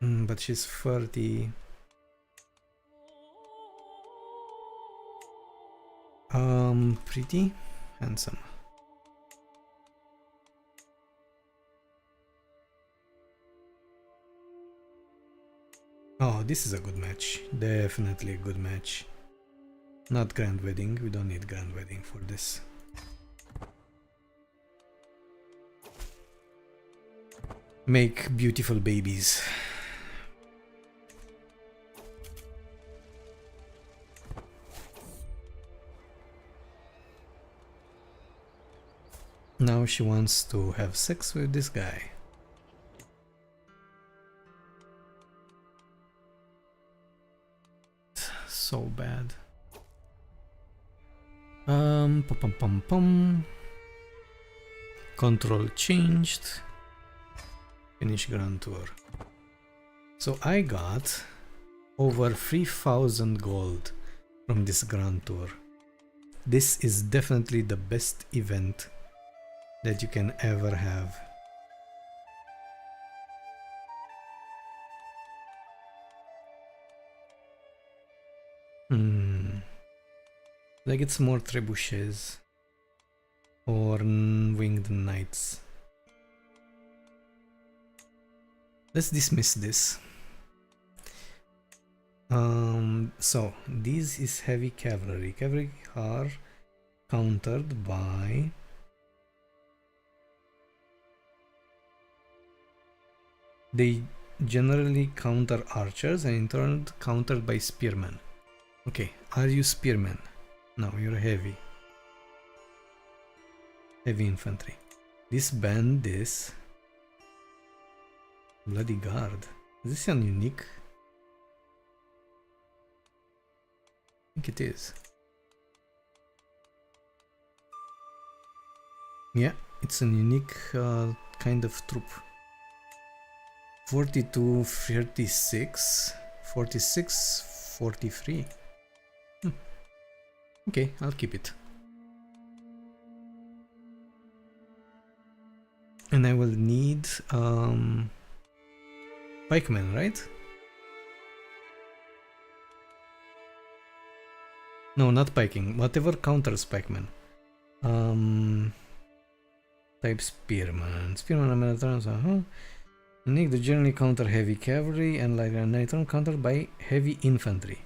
But she's 30. Pretty handsome. Oh, this is a good match. Definitely a good match. Not grand wedding. We don't need grand wedding for this. Make beautiful babies. Now she wants to have sex with this guy. So bad. Pum pum pum pum. Control changed. Finish Grand Tour. So I got over 3000 gold from this Grand Tour. This is definitely the best event that you can ever have. Like it's more trebuchets or winged knights. Let's dismiss this. So this is heavy cavalry. Cavalry are countered by they generally counter archers and in turn countered by spearmen. Okay, are you spearmen? No, you're heavy. Heavy infantry. Disband this. Bloody guard. Is this an unique? I think it is. Yeah, it's an unique kind of troop. 42, 36, 46, 43. Okay, I'll keep it. And I will need pikemen, right? No, not piking. Whatever counters pikemen. Type spearman. Spearman. Unique, they generally counter heavy cavalry and like an item countered by heavy infantry.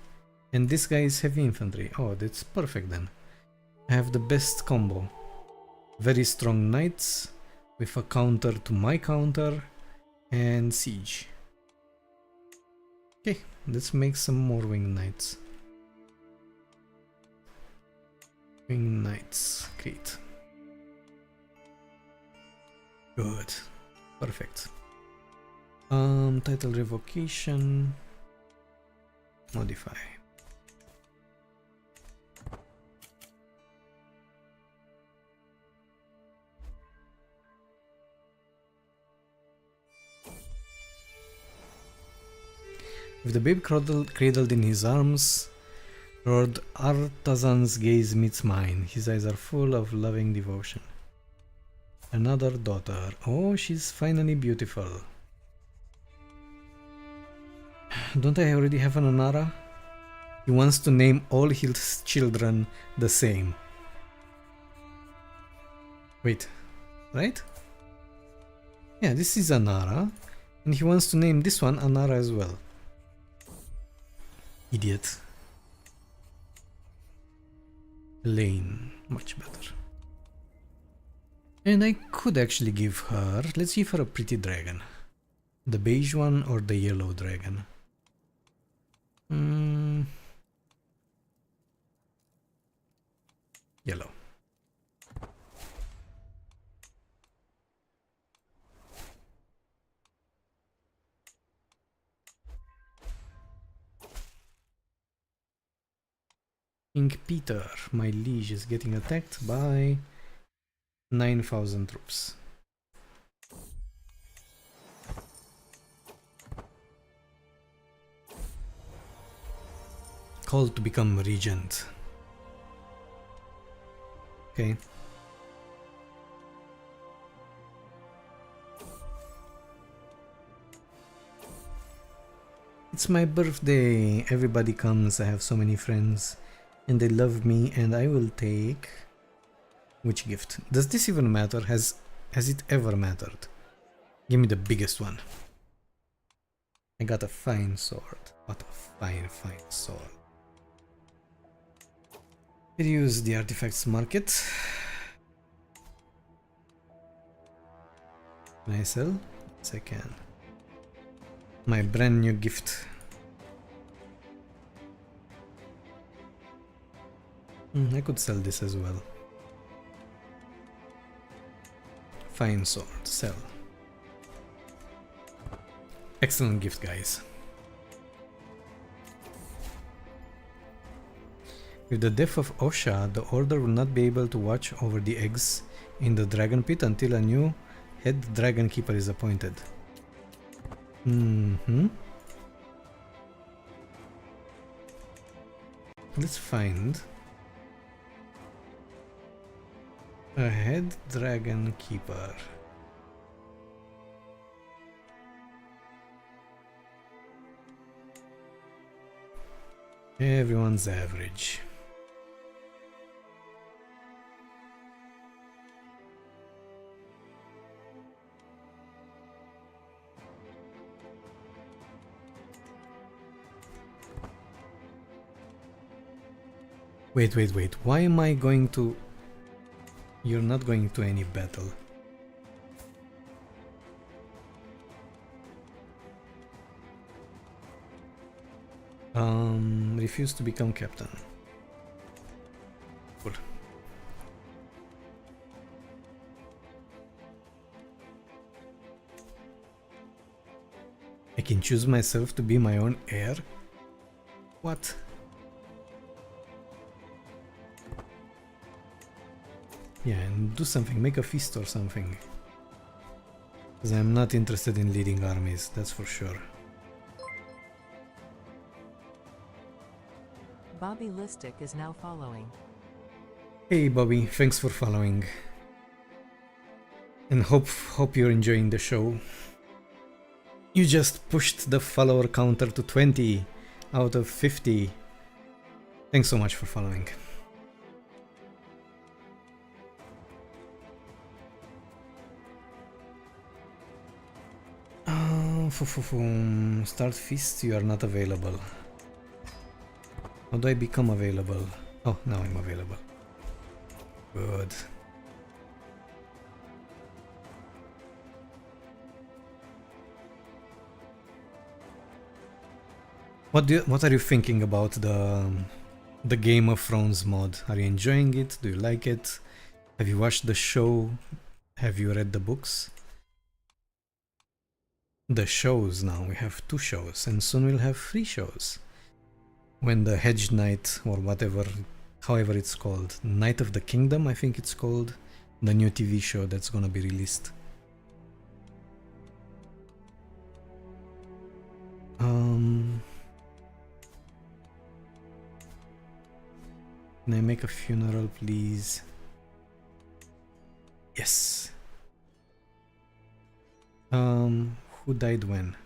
And this guy is heavy infantry. Oh, that's perfect then. I have the best combo. Very strong knights with a counter to my counter and siege. Okay, let's make some more winged knights. Winged knights, great. Good, perfect. Title revocation, modify. With the babe cradled in his arms, Lord Artasan's gaze meets mine. His eyes are full of loving devotion. Another daughter. Oh, she's finally beautiful. Don't I already have an Anara? He wants to name all his children the same. Wait, right? Yeah, this is Anara. And he wants to name this one Anara as well. Idiot. Lane, much better. And I could actually give her, let's give her a pretty dragon. The beige one or the yellow dragon? Yellow. King Petyr, my liege, is getting attacked by 9,000 troops. Called to become regent. Okay. It's my birthday. Everybody comes. I have so many friends. And they love me. And I will take... Which gift? Does this even matter? Has it ever mattered? Give me the biggest one. I got a fine sword. What a fine sword. I'll use the artifacts market. Can I sell? Yes, I can. My brand new gift. I could sell this as well. Fine sword, sell. Excellent gift, guys. With the death of Osha, the Order will not be able to watch over the eggs in the dragon pit until a new head dragon keeper is appointed. Let's find a head dragon keeper. Everyone's average. Wait, wait, wait. Why am I going to... You're not going to any battle. Refuse to become captain. Cool. I can choose myself to be my own heir? What? Yeah, and do something, make a feast or something. Because I'm not interested in leading armies, that's for sure. Bobby Listic is now following. Hey Bobby, thanks for following. And hope you're enjoying the show. You just pushed the follower counter to 20 out of 50. Thanks so much for following. Start feast, you are not available. How do I become available? Oh, now I'm available. Good. What are you thinking about the Game of Thrones mod? Are you enjoying it? Do you like it? Have you watched the show? Have you read the books? The shows now, we have 2 shows, and soon we'll have 3 shows. When the Hedge Knight, or whatever, however it's called, Knight of the Kingdom, I think it's called, the new TV show that's gonna be released. Can I make a funeral, please? Yes. Who died when?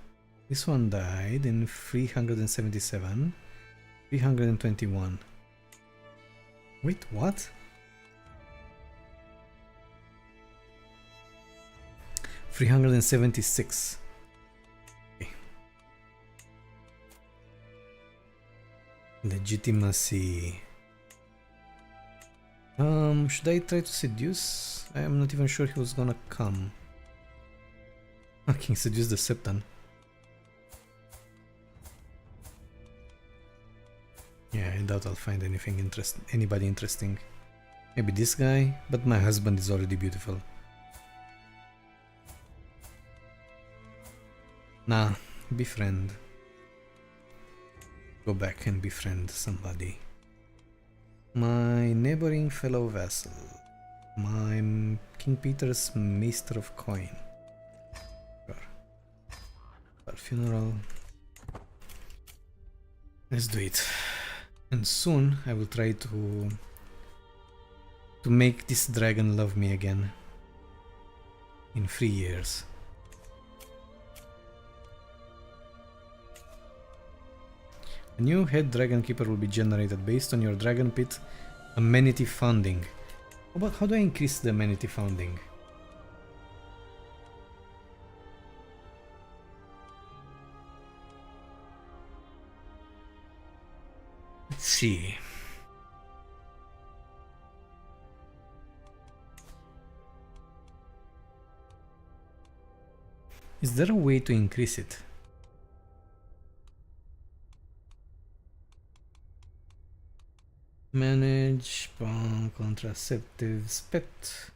This one died in 377, 321. Wait, what? 376. Okay. Legitimacy. Should I try to seduce? I am not even sure he was gonna come. I can seduce the Septon. Yeah, I doubt I'll find anybody interesting. Maybe this guy, but my husband is already beautiful. Nah, befriend. Go back and befriend somebody. My neighboring fellow vassal. My King Peter's Maester of Coin. Sure. Our funeral. Let's do it. And soon I will try to make this dragon love me again. In 3 years. A new head dragon keeper will be generated based on your dragon pit amenity funding. How do I increase the amenity funding? Let's see. Is there a way to increase it? Manage, contraceptives, pet,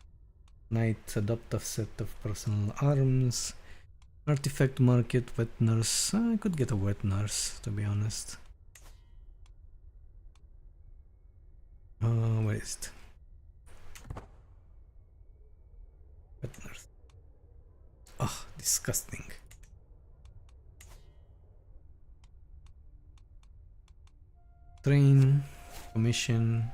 knight, adopt a set of personal arms, artifact market, wet nurse. I could get a wet nurse, to be honest. Where is it? Wet nurse. Oh, disgusting. Train. Commission.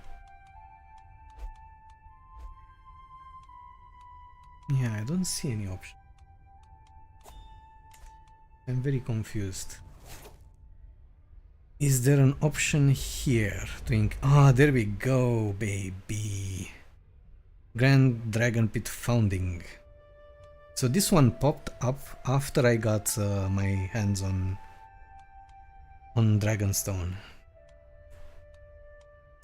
Yeah, I don't see any option. I'm very confused. Is there an option here to there we go, baby. Grand Dragon Pit founding. So this one popped up after I got my hands on Dragonstone.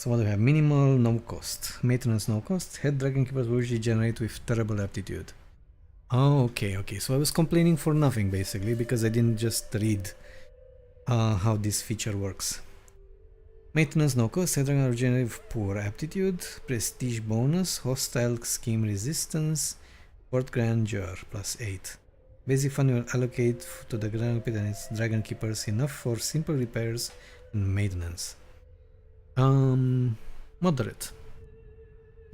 So what do we have? Minimal, no cost. Maintenance, no cost. Head dragon keepers will usually generate with terrible aptitude. Oh, okay, okay. So I was complaining for nothing basically because I didn't just read how this feature works. Maintenance, no cost. Head dragon will generate with poor aptitude. Prestige bonus. Hostile scheme resistance. Court grandeur plus 8. Basic fund will allocate to the dragon pit and its dragon keepers enough for simple repairs and maintenance. Moderate.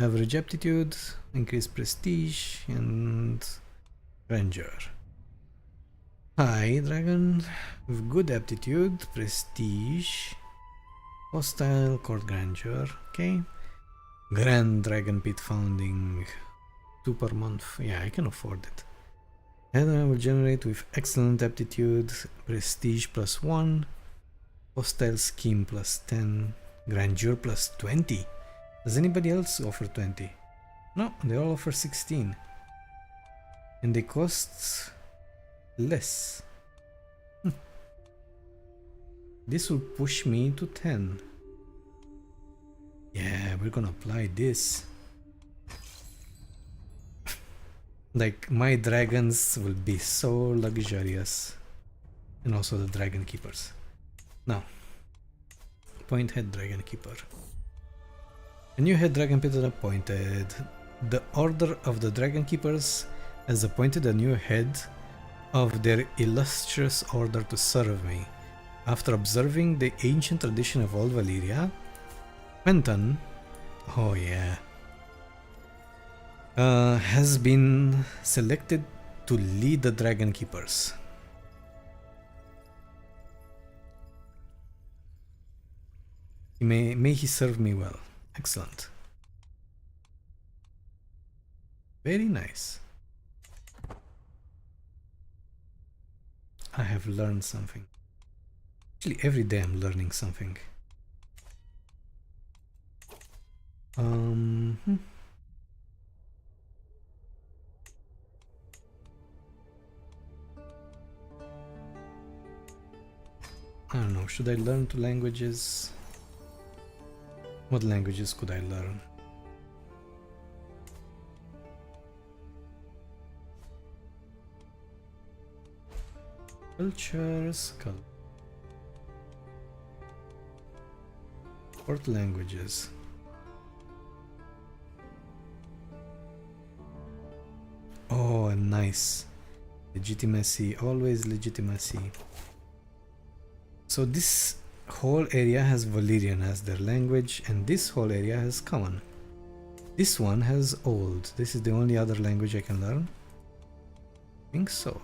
Average aptitude, increased prestige, and grandeur. High dragon with good aptitude, prestige, hostile, court grandeur. Okay. Grand dragon pit founding, 2 per month. Yeah, I can afford it. And I will generate with excellent aptitude, prestige plus 1, hostile scheme plus 10, grandeur plus 20. Does anybody else offer 20? No, they all offer 16. And they cost less. This will push me to 10. Yeah, we're gonna apply this. Like, my dragons will be so luxurious. And also the dragon keepers. Now, appoint head dragon keeper. A new head dragon pit is appointed. The order of the dragon keepers has appointed a new head of their illustrious order to serve me. After observing the ancient tradition of old Valyria, Quentin, oh yeah, has been selected to lead the dragon keepers. May he serve me well. Excellent. Very nice. I have learned something. Actually, every day I'm learning something. I don't know, should I learn 2 languages? What languages could I learn? Cultures, What languages? Oh, nice. Legitimacy, always legitimacy. So this whole area has Valyrian as their language, and this whole area has common. This one has old. This is the only other language I can learn. I think so.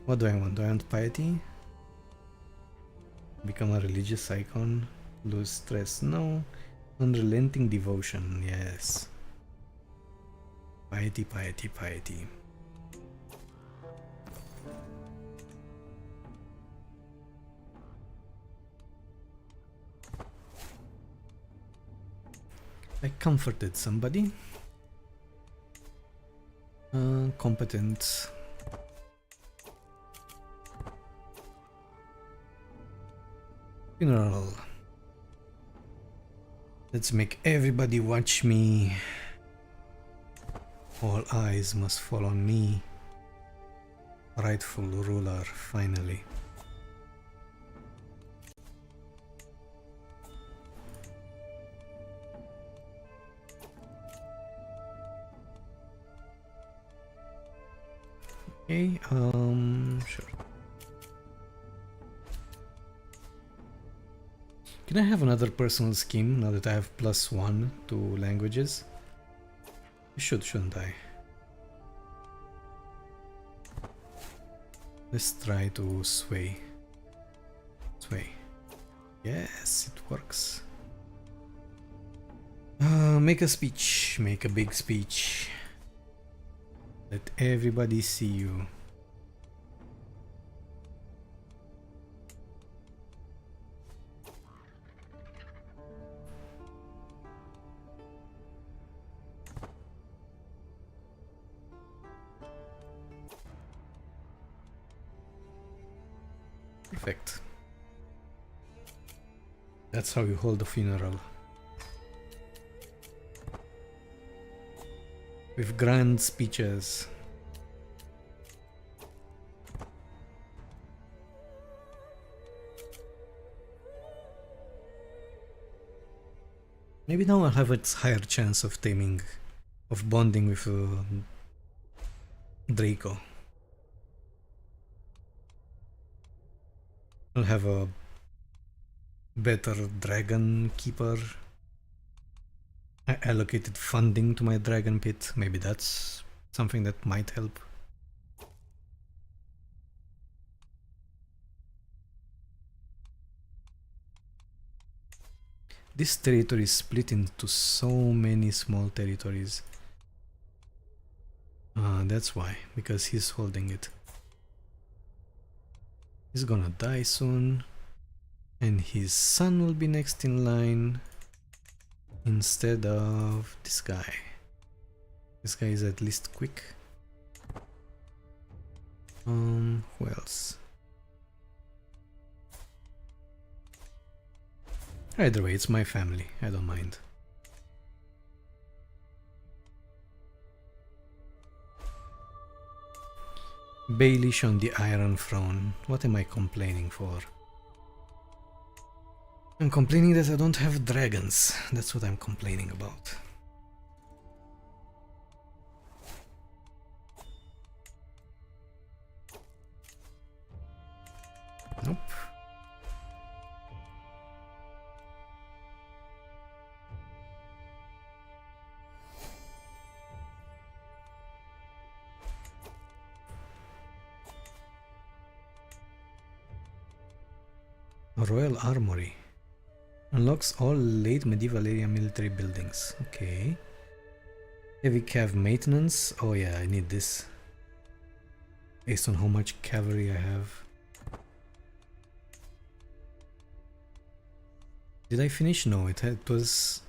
What do I want? Do I want piety? Become a religious icon? Lose stress? No. Unrelenting devotion? Yes. Piety, piety, piety. I comforted somebody. Competent. Funeral. Let's make everybody watch me. All eyes must fall on me. Rightful ruler, finally. Okay, sure. Can I have another personal scheme now that I have +1 to languages? I should, shouldn't I? Let's try to sway. Sway. Yes, it works. Make a speech. Make a big speech. Let everybody see you. Perfect. That's how you hold a funeral. With grand speeches. Maybe now I'll have a higher chance of taming, of bonding with Draco. I'll have a better dragon keeper. I allocated funding to my dragon pit. Maybe that's something that might help. This territory is split into so many small territories. That's why, because he's holding it. He's gonna die soon, and his son will be next in line instead of this guy. This guy is at least quick. Who else? Either way, it's my family. I don't mind. Baelish on the Iron Throne. What am I complaining for? I'm complaining that I don't have dragons. That's what I'm complaining about. Nope. Royal Armory. Unlocks all late medieval area military buildings. Okay. Heavy cav maintenance. Oh yeah, I need this. Based on how much cavalry I have. Did I finish? No, it was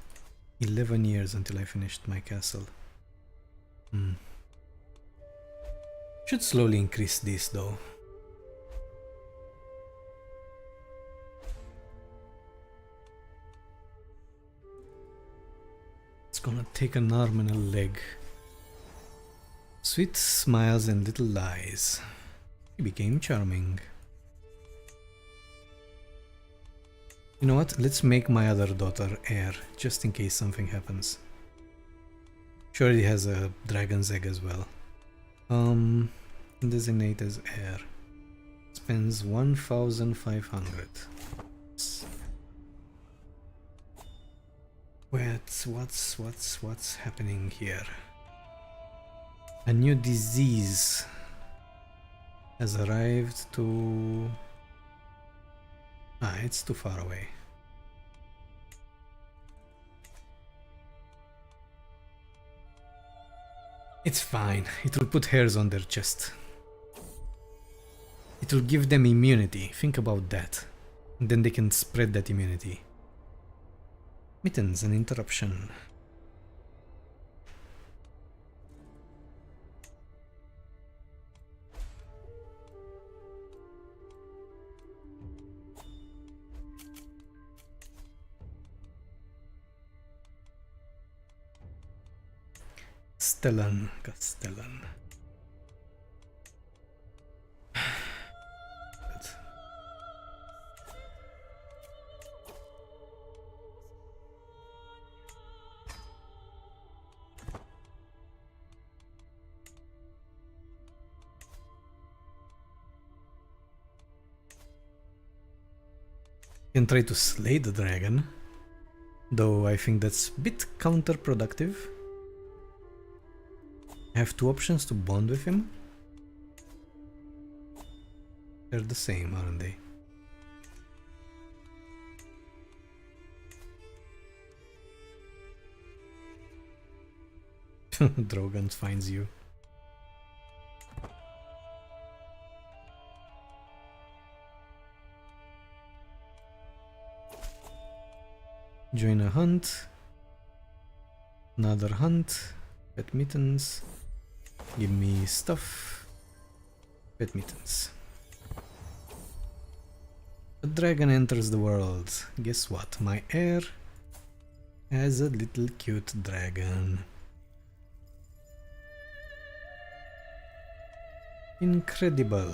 11 years until I finished my castle. Should slowly increase this though. It's gonna take an arm and a leg. Sweet smiles and little lies. He became charming. You know what? Let's make my other daughter heir, just in case something happens. She already has a dragon's egg as well. Designate as heir. Spends 1,500. What's happening here? A new disease has arrived to... it's too far away. It's fine. It will put hairs on their chest. It will give them immunity. Think about that. And then they can spread that immunity. Mittens, an interruption. Castellan. Can try to slay the dragon, though I think that's a bit counterproductive. I have two options to bond with him. They're the same, aren't they? Drogon finds you. Join a hunt. Another hunt. Pet mittens. Give me stuff. Pet mittens. dragon enters the world. Guess what? My heir has a little cute dragon. Incredible.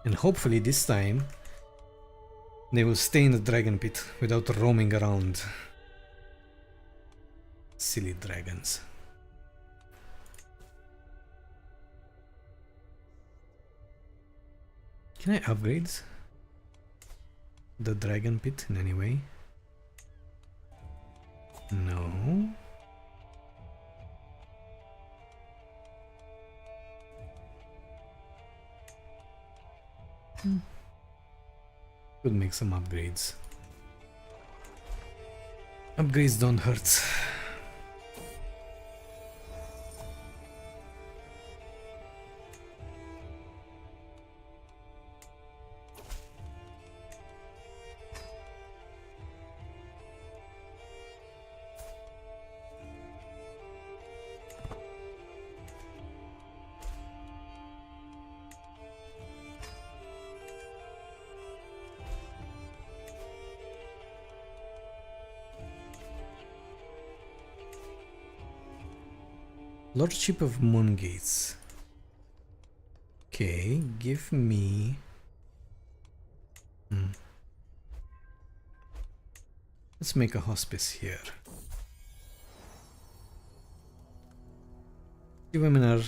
And hopefully this time they will stay in the dragon pit without roaming around. Silly dragons. Can I upgrade the dragon pit in any way? No. Could make some upgrades. Upgrades don't hurt. Lordship of Moongates. Okay, give me... Let's make a hospice here. The women are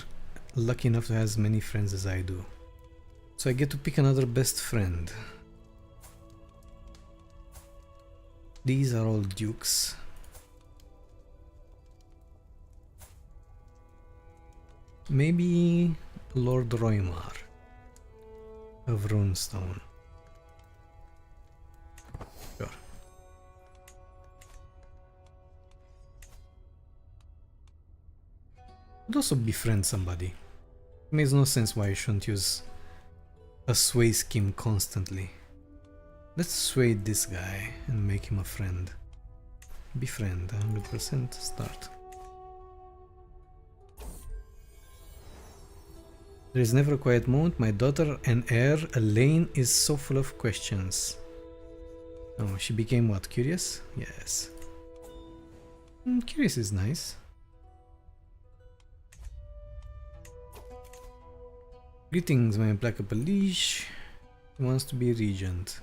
lucky enough to have as many friends as I do. So I get to pick another best friend. These are all dukes. Maybe Lord Roymar of Runestone. Sure. Could also befriend somebody. Makes no sense why I shouldn't use a sway scheme constantly. Let's sway this guy and make him a friend. Befriend, 100%, start. There is never a quiet moment. My daughter and heir, Elaine, is so full of questions. Oh, she became what? Curious? Yes. Curious is nice. Greetings, my implacable liege. He wants to be regent.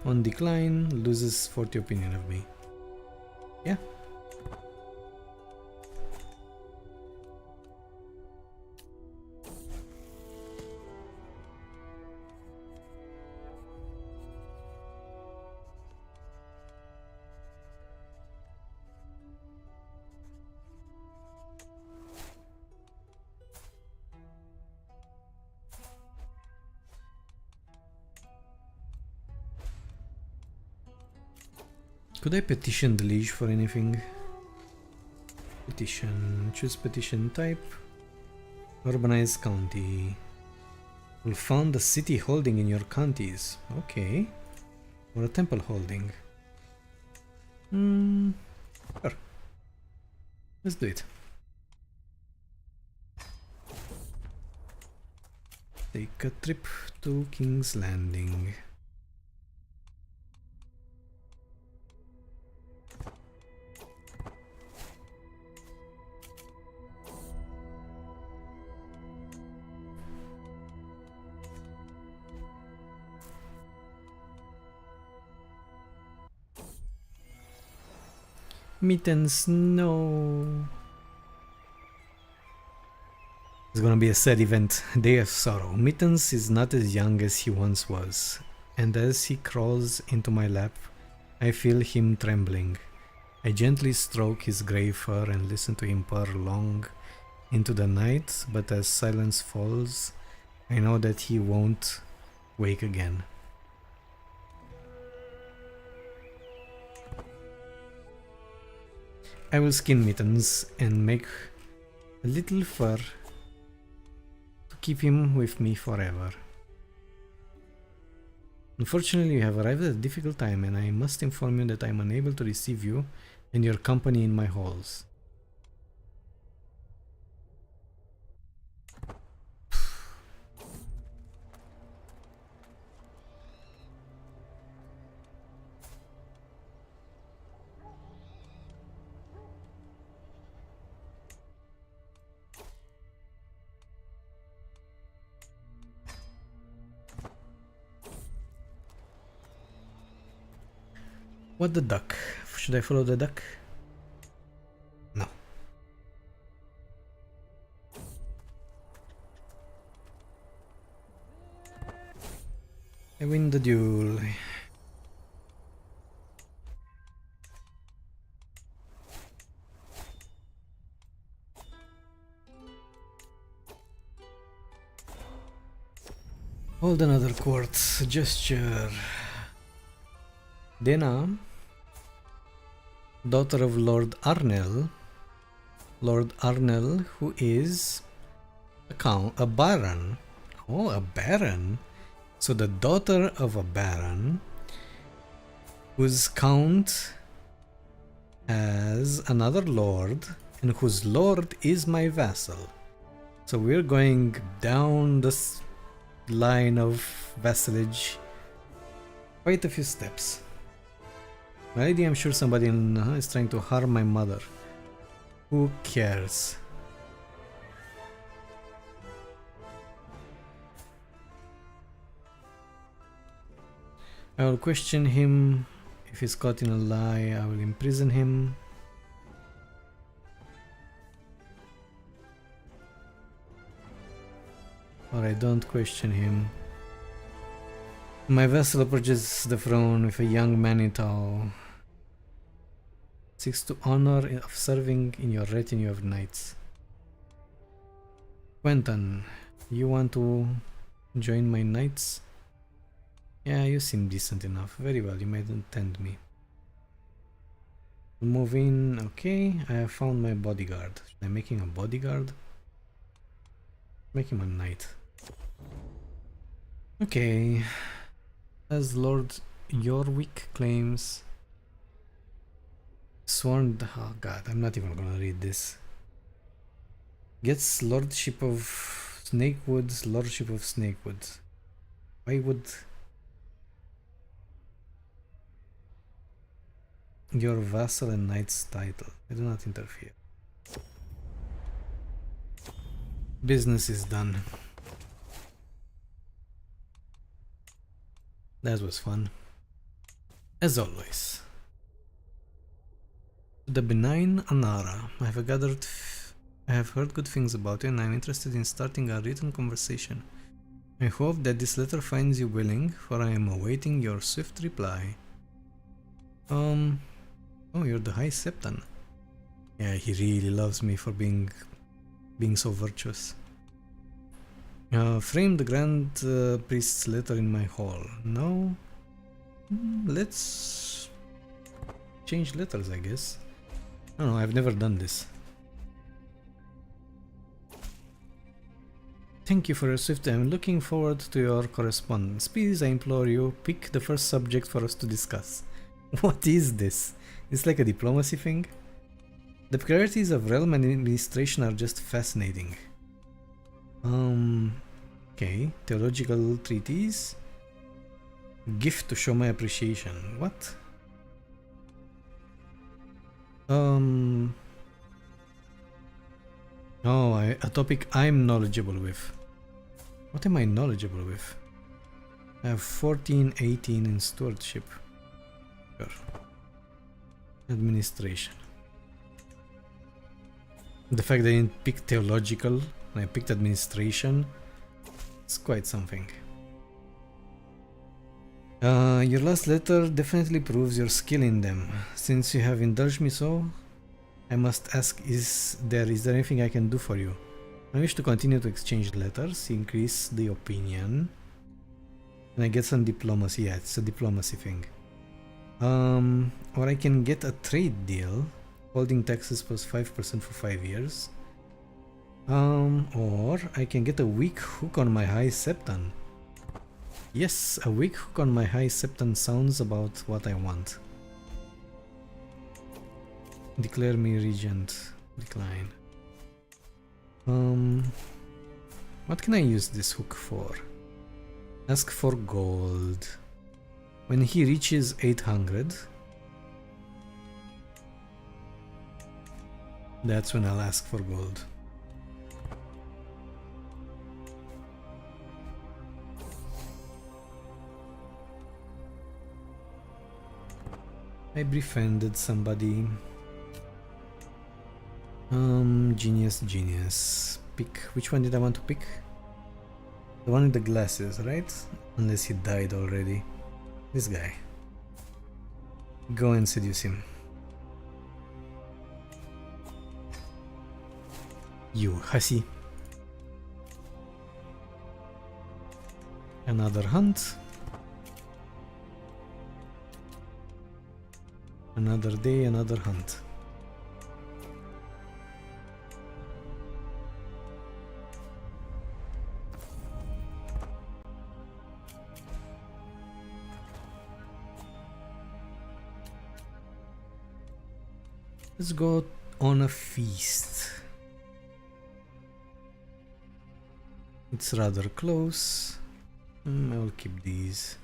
On decline, loses 40 opinion of me. Yeah. Could I petition the liege for anything? Petition. Choose petition type. Urbanized county. Will found a city holding in your counties. Okay. Or a temple holding. Sure. Let's do it. Take a trip to King's Landing. Mittens, no. It's gonna be a sad event. Day of sorrow. Mittens is not as young as he once was, and as he crawls into my lap, I feel him trembling. I gently stroke his grey fur and listen to him purr long into the night, but as silence falls, I know that he won't wake again. I will skin Mittens and make a little fur to keep him with me forever. Unfortunately, you have arrived at a difficult time, and I must inform you that I am unable to receive you and your company in my halls. What the duck? Should I follow the duck? No. I win the duel. Hold another quartz gesture. Dena, daughter of Lord Arnell. Lord Arnell, who is a baron. Oh, a baron. So the daughter of a baron, whose count has another lord, and whose lord is my vassal. So we're going down this line of vassalage quite a few steps. Already I'm sure somebody is trying to harm my mother. Who cares? I will question him. If he's caught in a lie, I will imprison him. Or I don't question him. My vassal approaches the throne with a young man in tow. Seeks to honor of serving in your retinue of knights. Quentin, you want to join my knights? Yeah, you seem decent enough. Very well, you might attend me. Move in. Okay, I have found my bodyguard. Should I make him a bodyguard? Make him a knight. Okay. As Lord Yorwick claims, sworn. Oh god, I'm not even gonna read this. Gets Lordship of Snakewood, Lordship of Snakewood. Why would your vassal and knight's title? I do not interfere. Business is done. That was fun. As always. The benign Anara. I have heard good things about you, and I'm interested in starting a written conversation. I hope that this letter finds you willing, for I am awaiting your swift reply. Oh, you're the High Septon. Yeah, he really loves me for being so virtuous. Frame the Grand Priest's letter in my hall. No? Let's change letters, I guess. I don't know, I've never done this. Thank you for your swift. I'm looking forward to your correspondence. Please, I implore you, pick the first subject for us to discuss. What is this? It's like a diplomacy thing? The peculiarities of realm and administration are just fascinating. Okay. Theological treatise. Gift to show my appreciation. What? Oh, a topic I'm knowledgeable with. What am I knowledgeable with? I have 14, 18 in stewardship. Sure. Administration. The fact that I didn't pick theological and I picked administration, it's quite something. Your last letter definitely proves your skill in them. Since you have indulged me so, I must ask, is there anything I can do for you? I wish to continue to exchange letters, increase the opinion, and I get some diplomacy. Yeah, it's a diplomacy thing. Or I can get a trade deal, holding taxes plus 5% for 5 years. Or I can get a weak hook on my High Septon. Yes, a weak hook on my High Septon sounds about what I want. Declare me regent. Decline. What can I use this hook for? Ask for gold. When he reaches 800, that's when I'll ask for gold. I befriended somebody. Genius. Pick. Which one did I want to pick? The one with the glasses, right? Unless he died already. This guy. Go and seduce him. You hussy. Another hunt. Another day, another hunt. Let's go on a feast. It's rather close. I will keep these.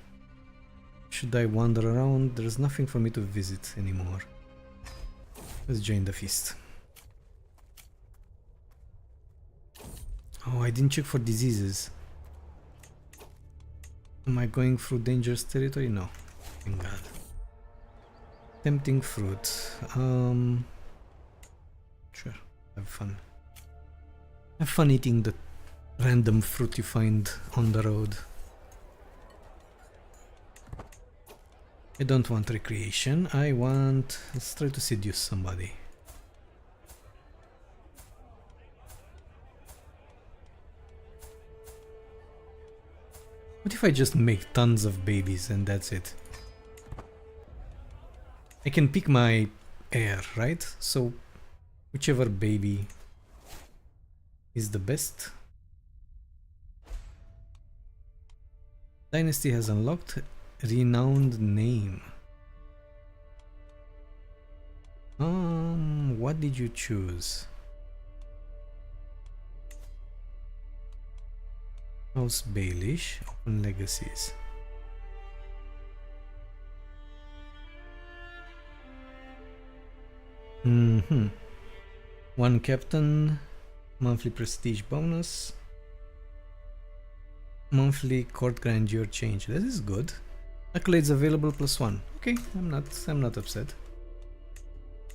Should I wander around? There's nothing for me to visit anymore. Let's join the feast. Oh, I didn't check for diseases. Am I going through dangerous territory? No. Thank God. Tempting fruit. Sure. Have fun. Have fun eating the random fruit you find on the road. I don't want recreation. I want... Let's try to seduce somebody. What if I just make tons of babies and that's it? I can pick my heir, right? So whichever baby is the best. Dynasty has unlocked renowned name. What did you choose? House Baelish, open legacies. One captain, monthly prestige bonus, monthly court grandeur change. This is good. Accolades available +1. Okay, I'm not upset.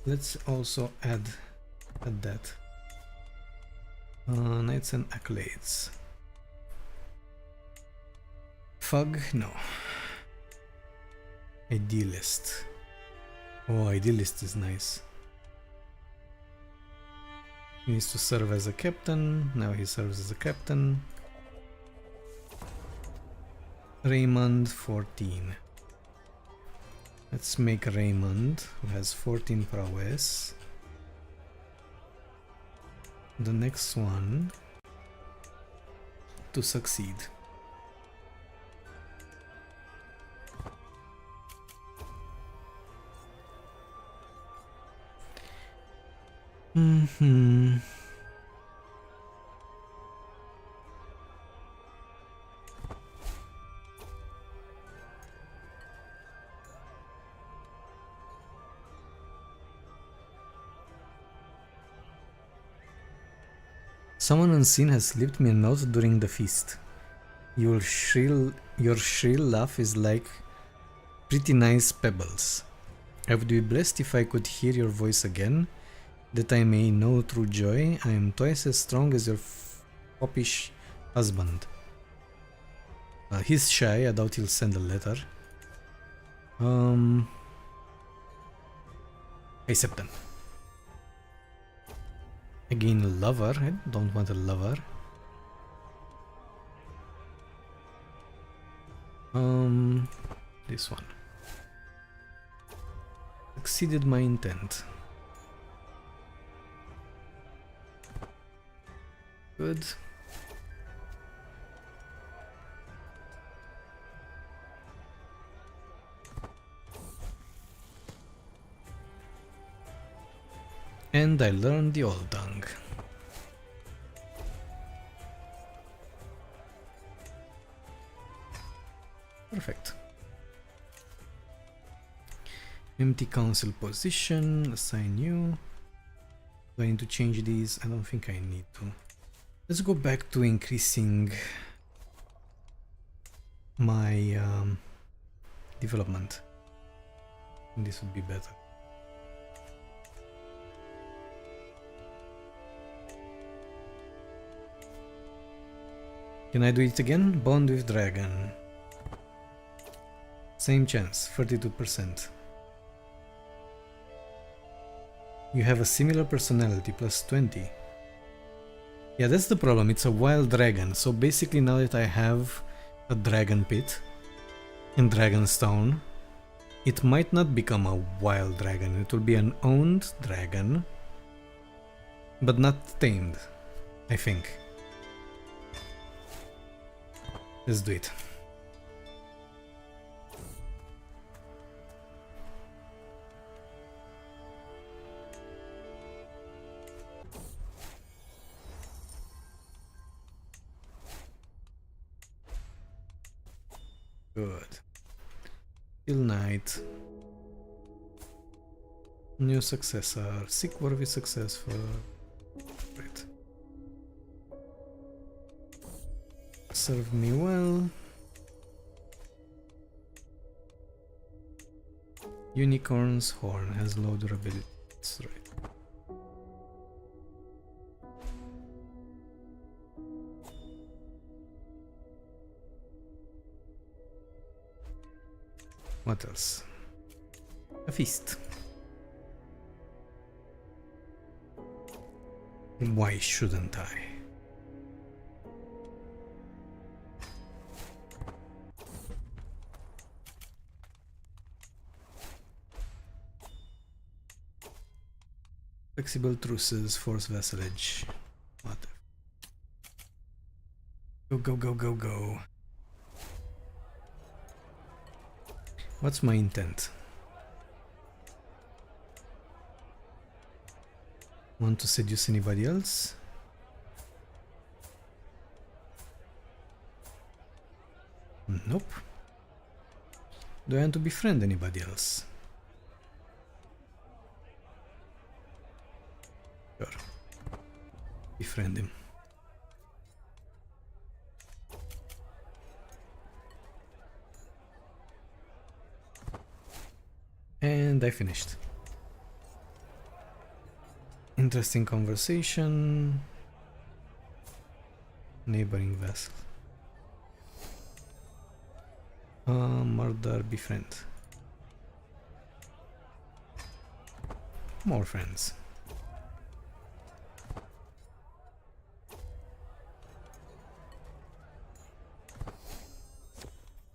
Let's also add that. Knights and accolades. Fug? No. Idealist. Oh, idealist is nice. He needs to serve as a captain. Now he serves as a captain. Raymond 14. Let's make Raymond, who has 14 prowess, the next one to succeed. Someone unseen has slipped me a note during the feast. Your shrill laugh is like pretty nice pebbles. I would be blessed if I could hear your voice again, that I may know true joy. I am twice as strong as your foppish husband. He's shy, I doubt he'll send a letter. Accept them. Again, a lover. I don't want a lover. This one. Exceeded my intent. Good. And I learned the old tongue. Perfect. Empty council position, assign you. Do I need to change these? I don't think I need to. Let's go back to increasing my development. This would be better. Can I do it again? Bond with dragon. Same chance, 32%. You have a similar personality, plus 20. Yeah, that's the problem, it's a wild dragon. So basically now that I have a dragon pit in Dragonstone, it might not become a wild dragon. It will be an owned dragon, but not tamed, I think. Let's do it. Good. Till night. New successor. Seek worthy successful. Right. Serve me well. Unicorn's horn has low durability. That's right. What else? A feast. Why shouldn't I? Flexible truces, force vassalage. What? Go, go, go, go, go. What's my intent? Want to seduce anybody else? Nope. Do I want to befriend anybody else? Sure. Befriend him. And I finished. Interesting conversation. Neighboring vessel. Murder, befriend. More friends.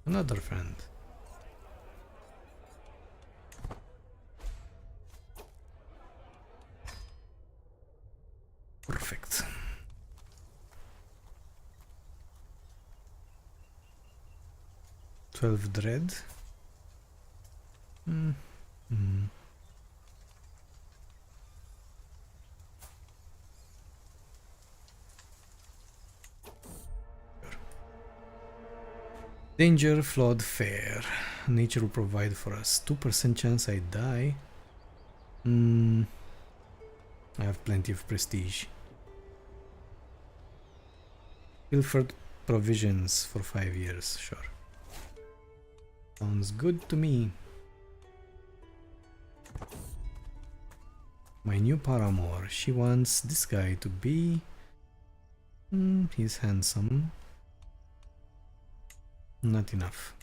Another friend. Perfect. "12 Dread." Danger, flawed fare. Nature will provide for us. 2% chance I die. I have plenty of prestige. Pilfered provisions for 5 years, sure. Sounds good to me. My new paramour. She wants this guy to be... he's handsome. Not enough.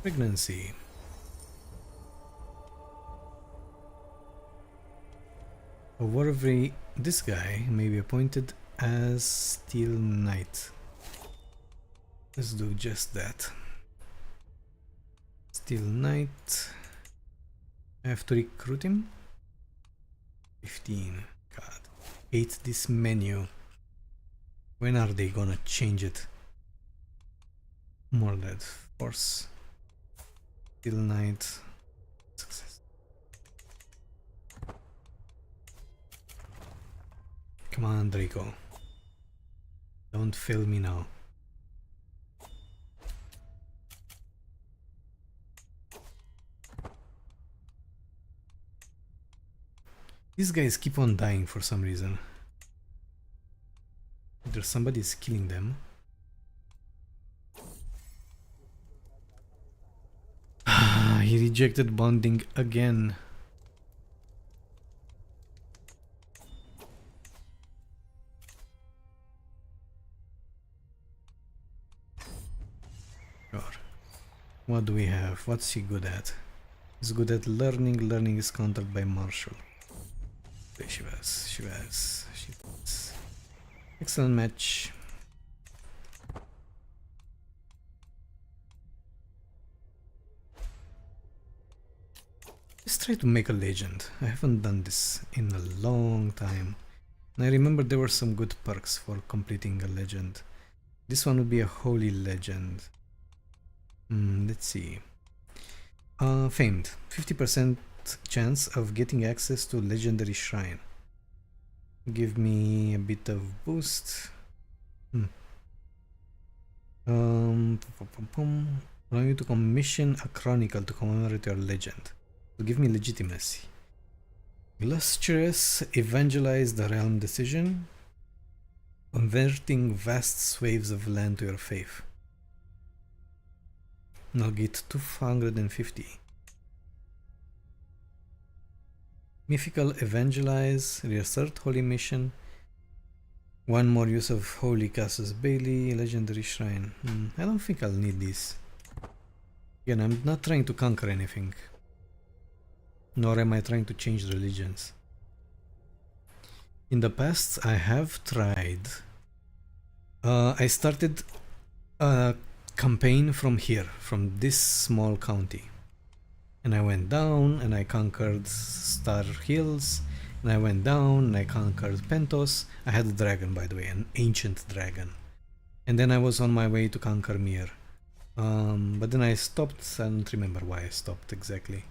Pregnancy. A worthy, this guy may be appointed as Steel Knight. Let's do just that. Steel Knight. I have to recruit him. 15. God. Hate this menu. When are they gonna change it? More lead. Force. Steel Knight. Success. Come on, Draco. Don't fail me now. These guys keep on dying for some reason. Either somebody's killing them. ejected bonding again. Sure. What do we have? What's he good at? He's good at learning. Learning is countered by martial. Shivas. Excellent match. Let's try to make a legend. I haven't done this in a long time. And I remember there were some good perks for completing a legend. This one would be a holy legend. Let's see. Famed. 50% chance of getting access to legendary shrine. Give me a bit of boost. Allow you to commission a chronicle to commemorate your legend. So give me legitimacy. Illustrious, evangelize the realm decision, converting vast swathes of land to your faith. And I'll get 250. Mythical evangelize, reassert holy mission. One more use of holy Casus Bailey, legendary shrine. I don't think I'll need this. Again, I'm not trying to conquer anything. Nor am I trying to change religions. In the past, I have tried. I started a campaign from here, from this small county. And I went down and I conquered Star Hills. And I went down and I conquered Pentos. I had a dragon, by the way, an ancient dragon. And then I was on my way to conquer Mir. But then I stopped. I don't remember why I stopped exactly.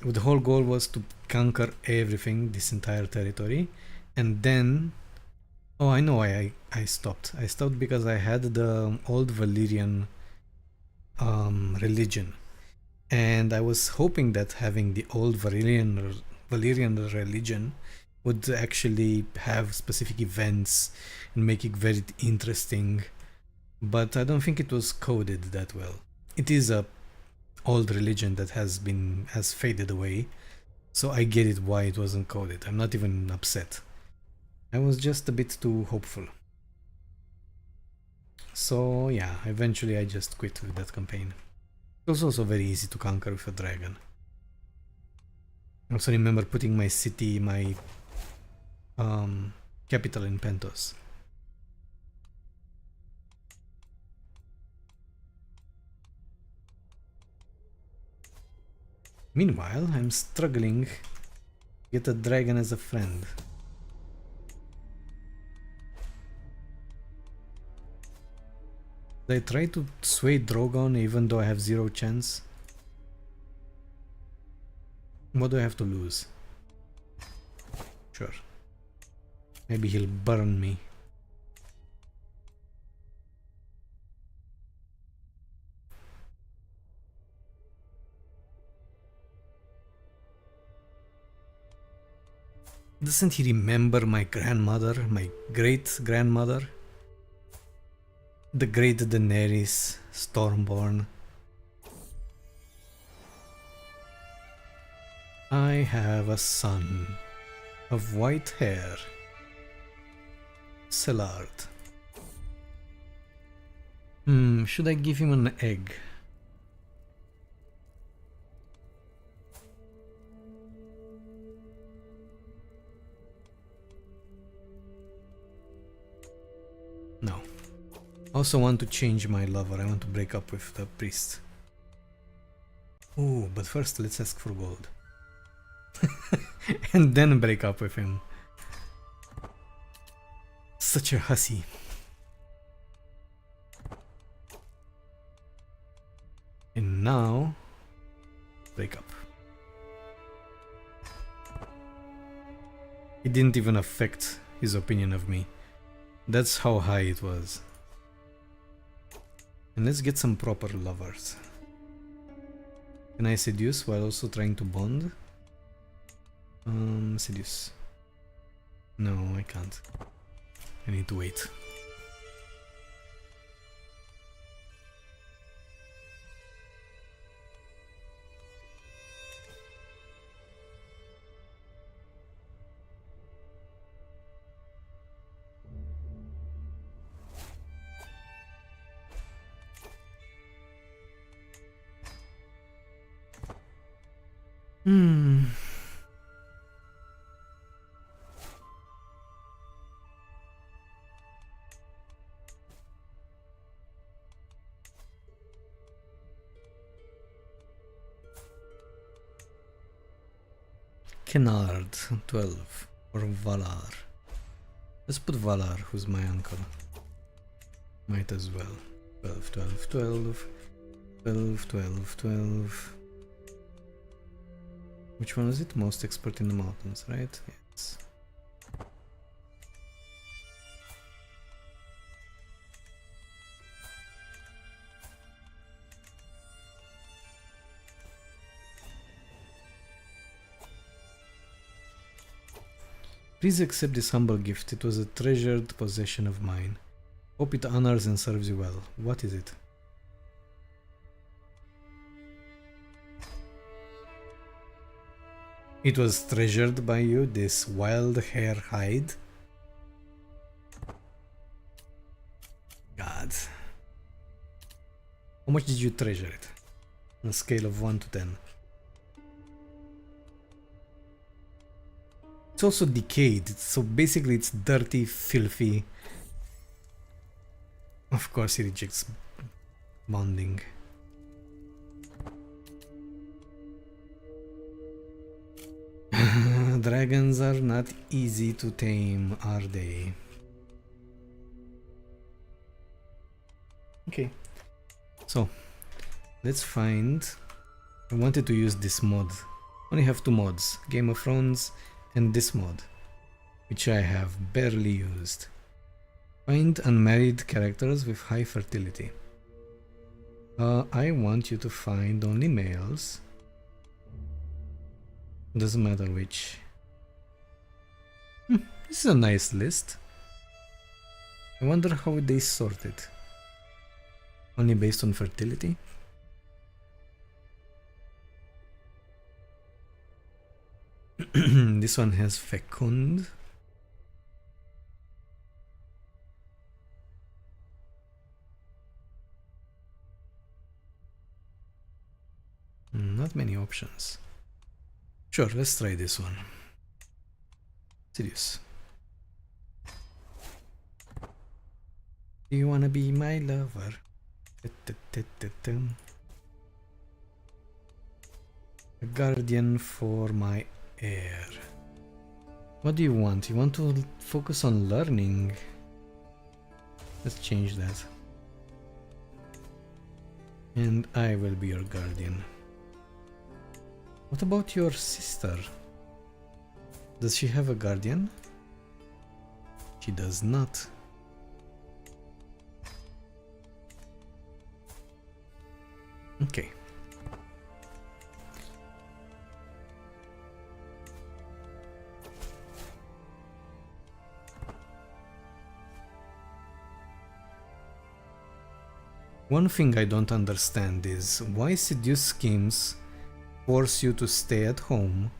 The whole goal was to conquer everything, this entire territory, and then... Oh, I know why I stopped. I stopped because I had the old Valyrian religion. And I was hoping that having the old Valyrian religion would actually have specific events and make it very interesting. But I don't think it was coded that well. It is a old religion that has faded away, so I get it why it wasn't coded. I'm not even upset. I was just a bit too hopeful. So yeah, eventually I just quit with that campaign. It was also very easy to conquer with a dragon. I also remember putting my city, my capital in Pentos. Meanwhile, I'm struggling to get a dragon as a friend. Did I try to sway Drogon even though I have 0 chance? What do I have to lose? Sure. Maybe he'll burn me. Doesn't he remember my grandmother, my great-grandmother? The great Daenerys Stormborn. I have a son of white hair. Celard. Should I give him an egg? No. I also want to change my lover. I want to break up with the priest. Ooh, but first let's ask for gold. And then break up with him. Such a hussy. And now, break up. It didn't even affect his opinion of me. That's how high it was. And let's get some proper lovers. Can I seduce while also trying to bond? Seduce. No, I can't. I need to wait. Hmm. Kennard, 12. Or Valar. Let's put Valar, who's my uncle. Might as well. 12, 12, 12. 12, 12, 12. Which one is it? Most expert in the mountains, right? Yes. Please accept this humble gift. It was a treasured possession of mine. Hope it honors and serves you well. What is it? It was treasured by you, this wild hair hide? God. How much did you treasure it? On a scale of 1 to 10. It's also decayed, so basically it's dirty, filthy. Of course he rejects bonding. Dragons are not easy to tame, are they? Okay, so let's find. I wanted to use this mod. Only have two mods, Game of Thrones and this mod, which I have barely used. Find unmarried characters with high fertility. I want you to find only males. Doesn't matter which. This is a nice list. I wonder how they sort it. Only based on fertility? This one has fecund. Not many options. Sure, let's try this one. Serious. Do you wanna be my lover? A guardian for my heir. What do you want? You want to focus on learning? Let's change that. And I will be your guardian. What about your sister? Does she have a guardian? She does not. Okay. One thing I don't understand is why seduce schemes force you to stay at home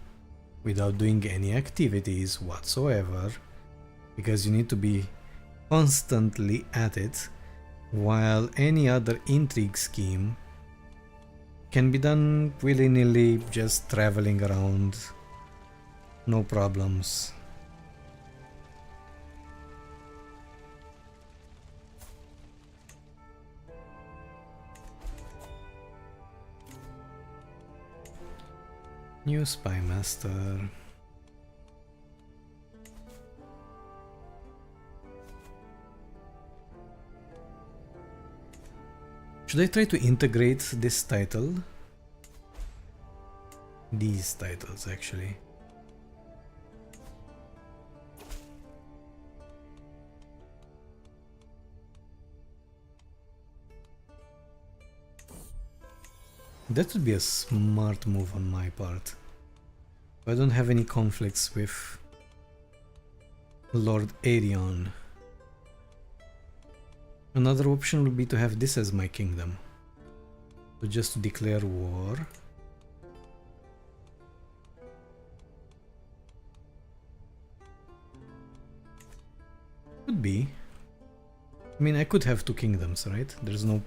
without doing any activities whatsoever, because you need to be constantly at it, while any other intrigue scheme can be done willy-nilly, just traveling around, no problems. New spy master. Should I try to integrate this title? These titles, actually. That would be a smart move on my part. I don't have any conflicts with Lord Aerion. Another option would be to have this as my kingdom. So just to declare war. Could be. I mean, I could have two kingdoms, right? There's no...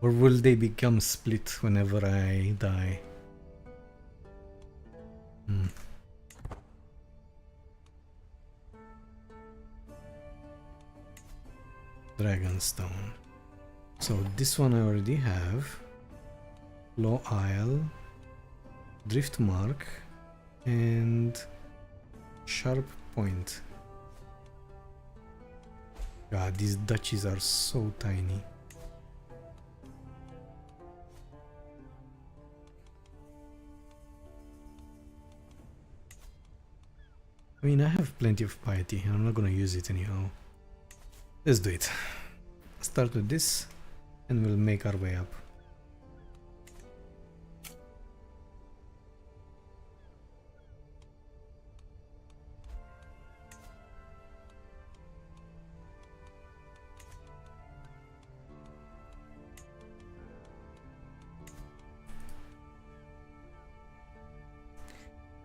Or will they become split whenever I die? Dragonstone. So this one I already have. Low Isle, Driftmark, and Sharp Point. God, these duchies are so tiny. I mean, I have plenty of piety, and I'm not gonna use it anyhow. Let's do it. Start with this, and we'll make our way up.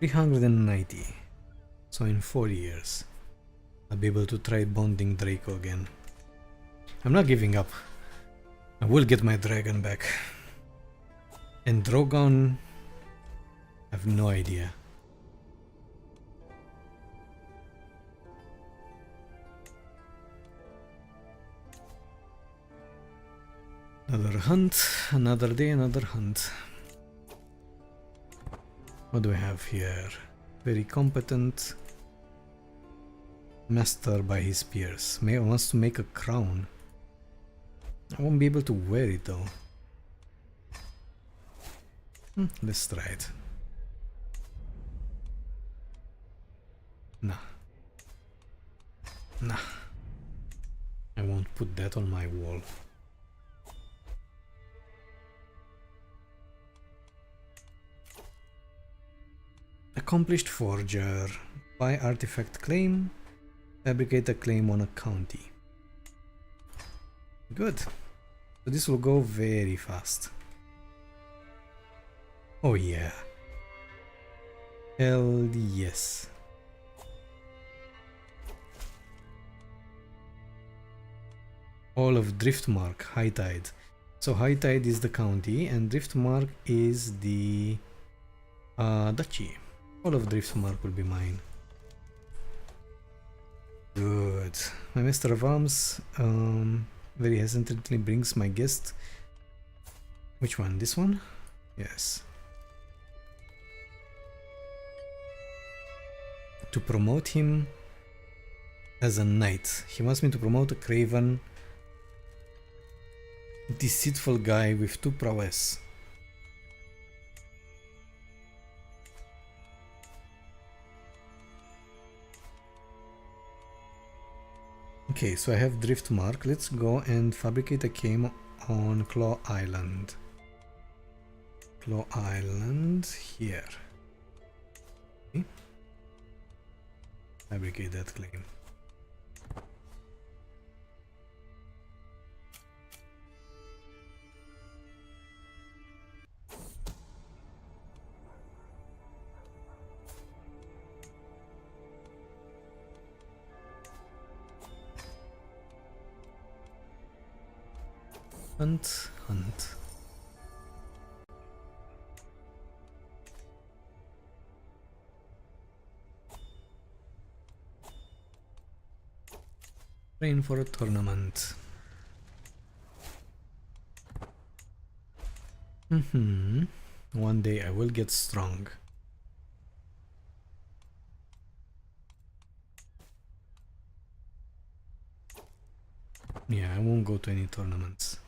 $390. So in 4 years, I'll be able to try bonding Draco again. I'm not giving up. I will get my dragon back. And Drogon, I have no idea. Another hunt, another day, another hunt. What do we have here? Very competent. Master by his peers. May wants to make a crown. I won't be able to wear it though. Let's try it. Nah. Nah. I won't put that on my wall. Accomplished forger. Buy artifact claim. Fabricate a claim on a county. Good. So this will go very fast. Oh yeah. Hell yes. All of Driftmark, High Tide. So High Tide is the county and Driftmark is the duchy. All of Driftmark will be mine. Good. My Master of Arms very hesitantly brings my guest. Which one? This one? Yes. To promote him as a knight. He wants me to promote a craven, deceitful guy with 2 prowess. Okay, so I have Driftmark. Let's go and fabricate a claim on Claw Island. Claw Island here. Okay. Fabricate that claim. Hunt, hunt. Train for a tournament. One day I will get strong. Yeah, I won't go to any tournaments.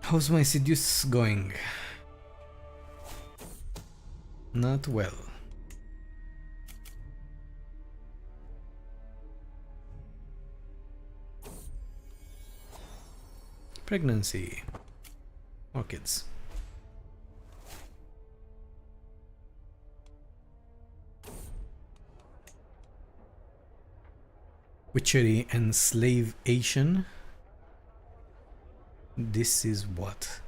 How's my seduce going? Not well. Pregnancy. More kids. Witchery and slave Asian. This is what?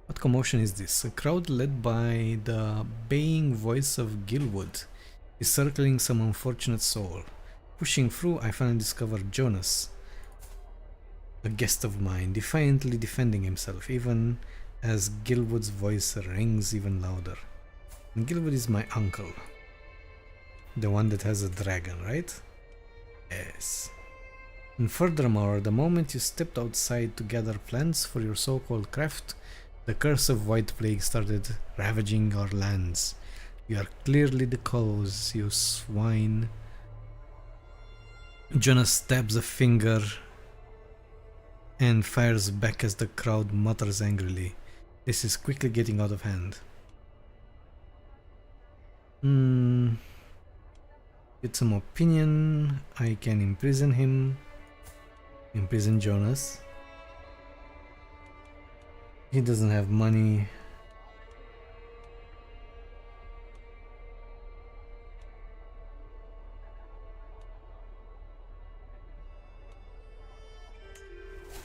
What commotion is this? A crowd led by the baying voice of Gilwood is circling some unfortunate soul. Pushing through, I finally discover Jonas, a guest of mine, defiantly defending himself, even as Gilwood's voice rings even louder. And Gilwood is my uncle. The one that has a dragon, right? Yes. And furthermore, the moment you stepped outside to gather plants for your so-called craft, the curse of White Plague started ravaging our lands. You are clearly the cause, you swine. Jonas stabs a finger and fires back as the crowd mutters angrily. This is quickly getting out of hand. Get some opinion. I can imprison him. Imprison Jonas. He doesn't have money.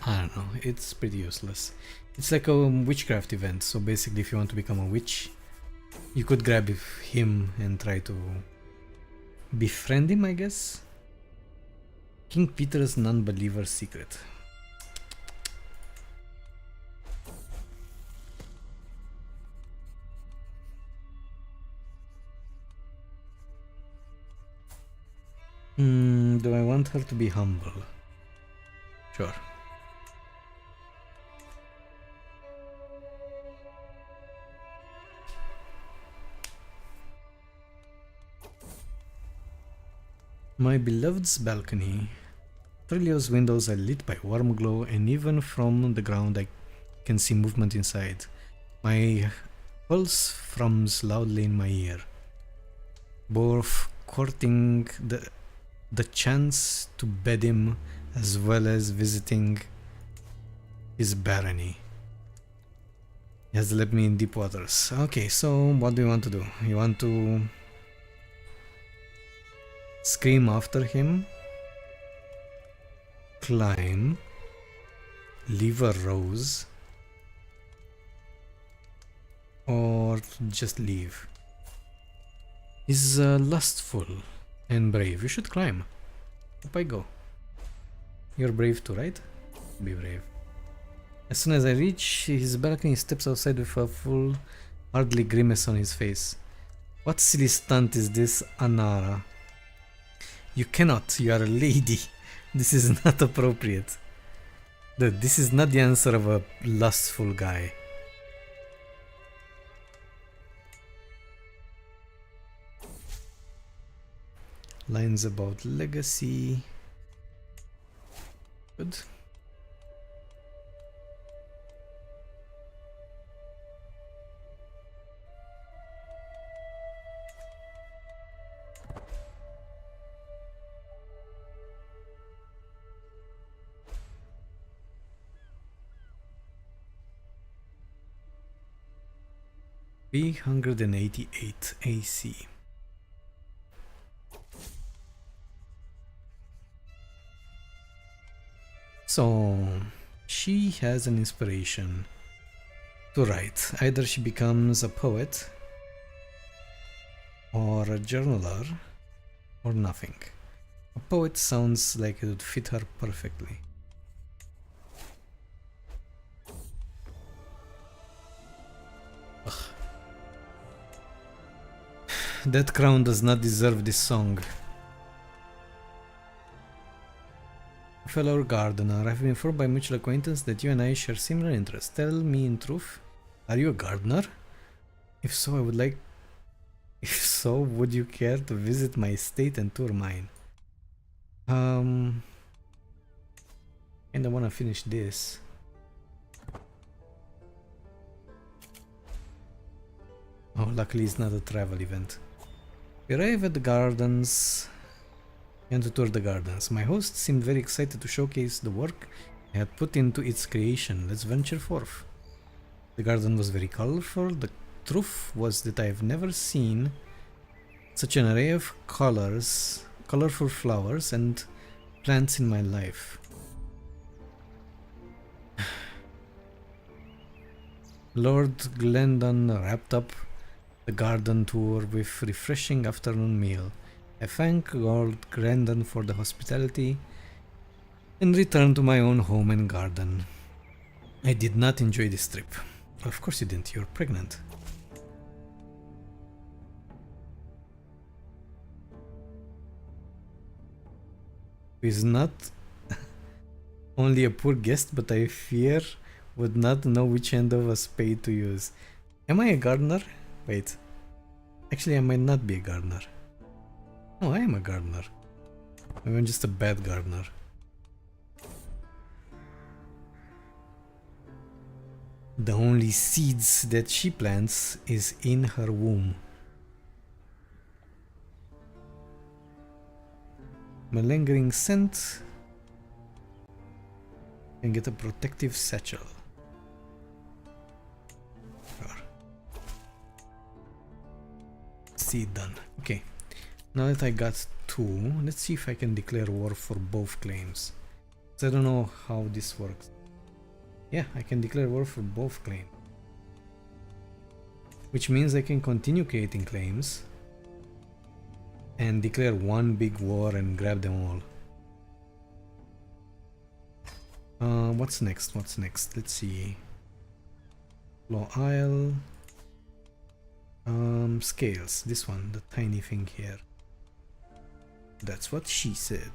I don't know, it's pretty useless. It's like a witchcraft event, so basically if you want to become a witch, you could grab him and try to befriend him, I guess? King Peter's non-believer secret. Do I want her to be humble? Sure. My beloved's balcony. Trilio's windows are lit by warm glow, and even from the ground I can see movement inside. My pulse thrums loudly in my ear, both courting the chance to bed him as well as visiting his barony. He has left me in deep waters. Okay, so what do you want to do? You want to scream after him, climb, leave a rose, or just leave? He's lustful and brave. You should climb. Up I go. You're brave too, right? Be brave. As soon as I reach his balcony, he steps outside with a full, hardly grimace on his face. What silly stunt is this, Anara? You cannot. You are a lady. This is not appropriate. Dude, this is not the answer of a lustful guy. Lines about legacy. Good. $388 AC. So she has an inspiration to write. Either she becomes a poet or a journaler or nothing. A poet sounds like it would fit her perfectly. Ugh. That crown does not deserve this song. Fellow gardener, I've been informed by mutual acquaintance that you and I share similar interests. Tell me in truth, are you a gardener? If so, would you care to visit my estate and tour mine? And I wanna finish this. Oh, luckily it's not a travel event. We arrive at the gardens and to tour the gardens. My host seemed very excited to showcase the work I had put into its creation. Let's venture forth. The garden was very colorful. The truth was that I have never seen such an array of colorful flowers and plants in my life. Lord Glendon wrapped up the garden tour with refreshing afternoon meal. I thank Lord Glendon for the hospitality and returned to my own home and garden. I did not enjoy this trip. Of course you didn't, you're pregnant. He's not only a poor guest, but I fear would not know which end of a spade to use. Am I a gardener? Wait. Actually, I might not be a gardener. No, I am a gardener. Maybe I'm just a bad gardener. The only seeds that she plants is in her womb. Malingering scent. And get a protective satchel. Sure. Seed done. Okay. Now that I got 2, let's see if I can declare war for both claims. I don't know how this works. Yeah, I can declare war for both claims. Which means I can continue creating claims and declare one big war and grab them all. What's next? What's next? Let's see. Law Isle. Scales. This one, the tiny thing here. That's what she said.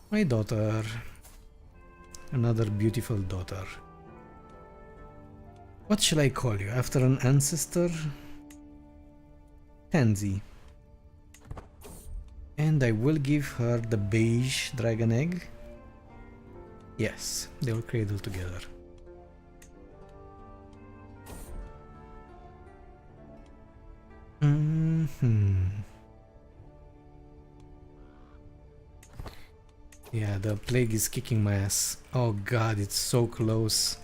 My daughter. Another beautiful daughter. What shall I call you? After an ancestor? Tansy. And I will give her the beige dragon egg. Yes, they will cradle together. Yeah, the plague is kicking my ass. Oh god, it's so close.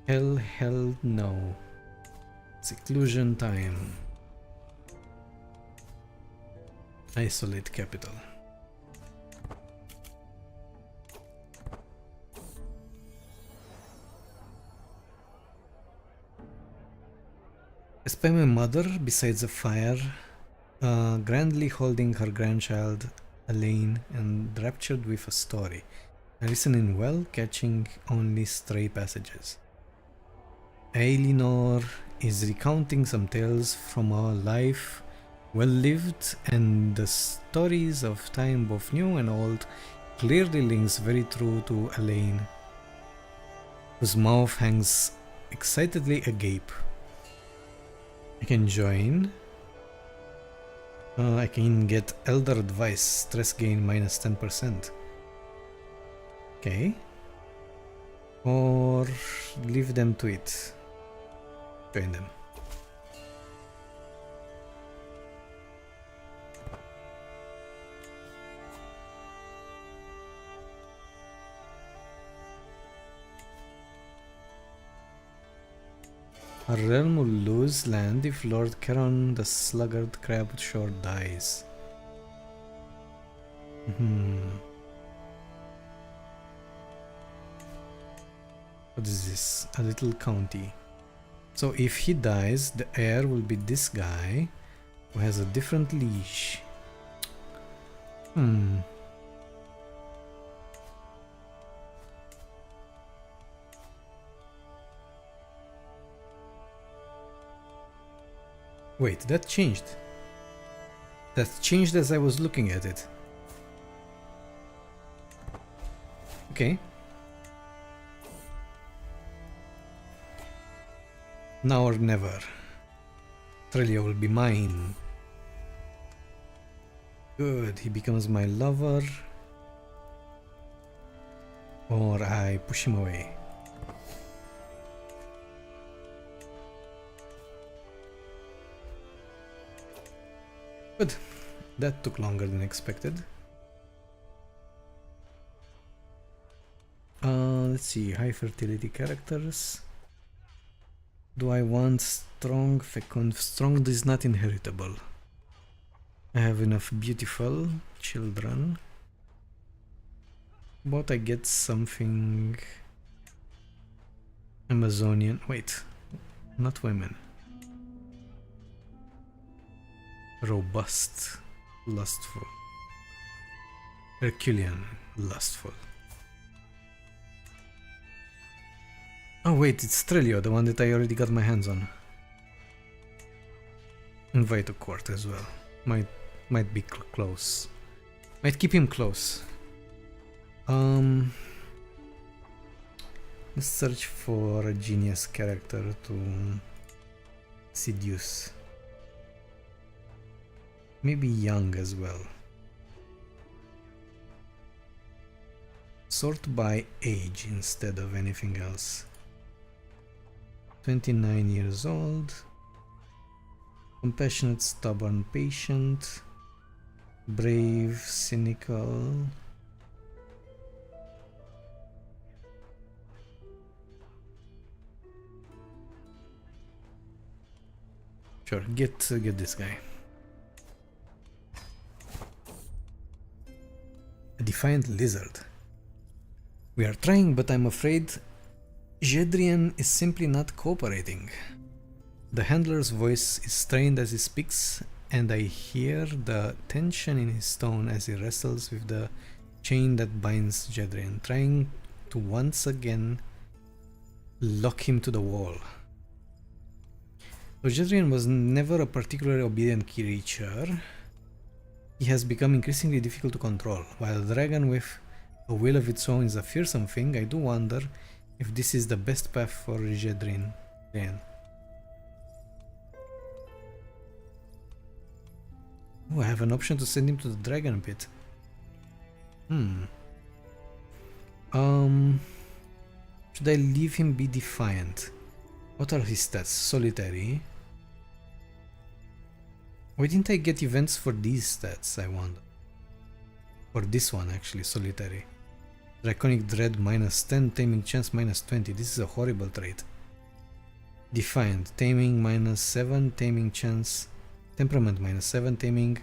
Hell no. Seclusion time. Isolate capital. I spy my mother besides a fire, grandly holding her grandchild Elaine and raptured with a story. I listen in well, catching only stray passages. Elinor is recounting some tales from our life, well lived, and the stories of time both new and old clearly links very true to Elaine, whose mouth hangs excitedly agape. I can join. I can get Elder Advice, stress gain minus 10%. Okay. Or leave them to it. Join them. Our realm will lose land if Lord Caron the Sluggard Crabshore dies. What is this? A little county. So if he dies, the heir will be this guy who has a different leash. Wait, that changed. That changed as I was looking at it. Okay. Now or never. Australia will be mine. Good, he becomes my lover. Or I push him away. Good. That took longer than expected. Let's see, high fertility characters. Do I want strong? Fecund. Strong is not inheritable. I have enough beautiful children. But I get something Amazonian. Wait, not women. Robust, lustful. Herculean, lustful. Oh wait, it's Strelio, the one that I already got my hands on. Invite to court as well. Might be close. Might keep him close. Let's search for a genius character to seduce. Maybe young as well. Sort by age instead of anything else. 29 years old. Compassionate, stubborn, patient. Brave, cynical. Sure, get this guy. A defiant lizard. We are trying, but I'm afraid Jedrian is simply not cooperating. The handler's voice is strained as he speaks, and I hear the tension in his tone as he wrestles with the chain that binds Jedrian, trying to once again lock him to the wall. Though Jedrian was never a particularly obedient creature, he has become increasingly difficult to control. While a dragon with a will of its own is a fearsome thing, I do wonder if this is the best path for Jedrian. Oh, I have an option to send him to the dragon pit. Should I leave him be defiant? What are his stats? Solitary. Why didn't I get events for these stats, I wonder? For this one actually, solitary. Draconic Dread -10, Taming Chance -20. This is a horrible trait. Defiant, Taming -7, Taming Chance, Temperament -7, Taming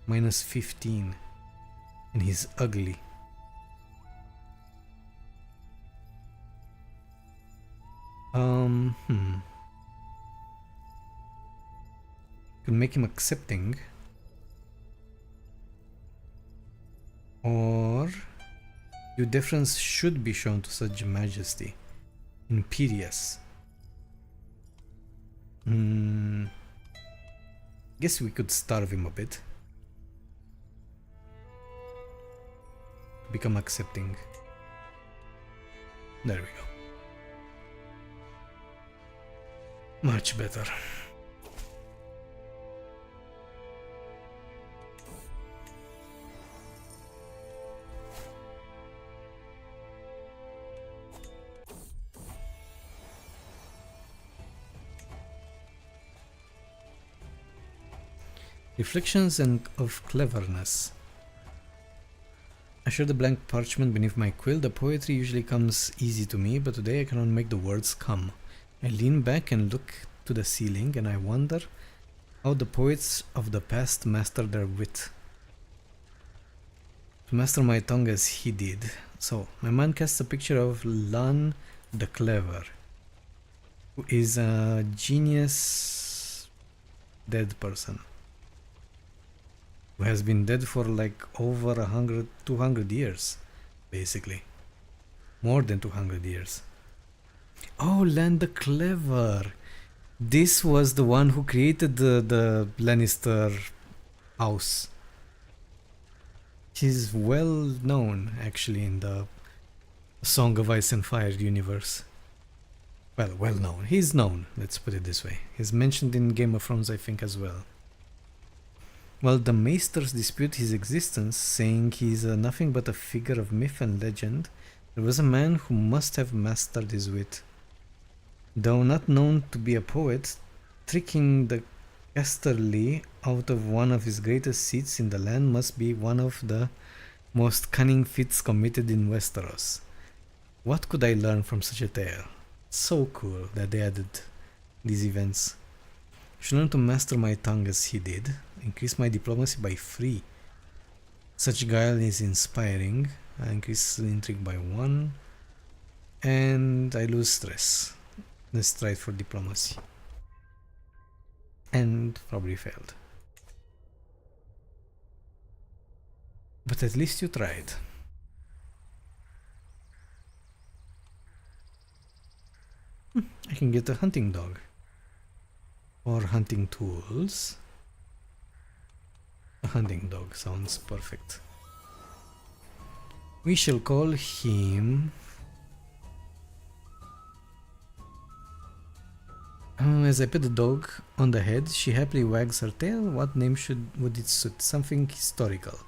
-15. And he's ugly. Could make him accepting. Or your deference should be shown to such majesty. Imperious. Guess we could starve him a bit. Become accepting. There we go. Much better. Reflections of cleverness. I share the blank parchment beneath my quill. The poetry usually comes easy to me, but today I cannot make the words come. I lean back and look to the ceiling, and I wonder how the poets of the past mastered their wit. To master my tongue as he did. So, my mind casts a picture of Lan the Clever, who is a genius dead person. Who has been dead for like over 200 years, basically. More than 200 years. Oh, Lan the Clever. This was the one who created the Lannister house. He's well known, actually, in the Song of Ice and Fire universe. Well known. He's known, let's put it this way. He's mentioned in Game of Thrones, I think, as well. While the Maesters dispute his existence, saying he's nothing but a figure of myth and legend, there was a man who must have mastered his wit. Though not known to be a poet, tricking the Casterly out of one of his greatest seats in the land must be one of the most cunning feats committed in Westeros. What could I learn from such a tale? So cool that they added these events. Should learn to master my tongue as he did. Increase my diplomacy by 3. Such guile is inspiring. I increase intrigue by 1. And I lose stress. Let's try it for diplomacy. And probably failed. But at least you tried. I can get a hunting dog. Or hunting tools. A hunting dog sounds perfect. We shall call him... as I pet the dog on the head, she happily wags her tail. What name would it suit? Something historical.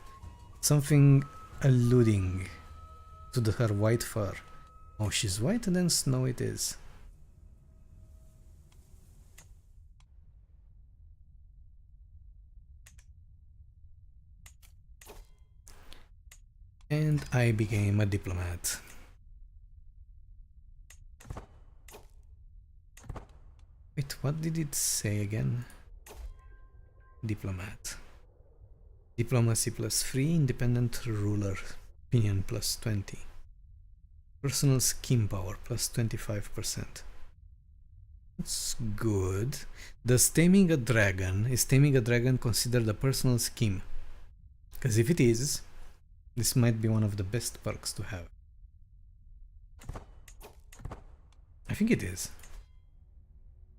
Something alluding to her white fur. Oh, she's white, and then snow it is. And I became a diplomat. Wait, what did it say again? Diplomat. Diplomacy plus 3, independent ruler. Opinion plus 20. Personal scheme power plus 25%. That's good. Is taming a dragon considered a personal scheme? Because if it is, this might be one of the best perks to have. I think it is.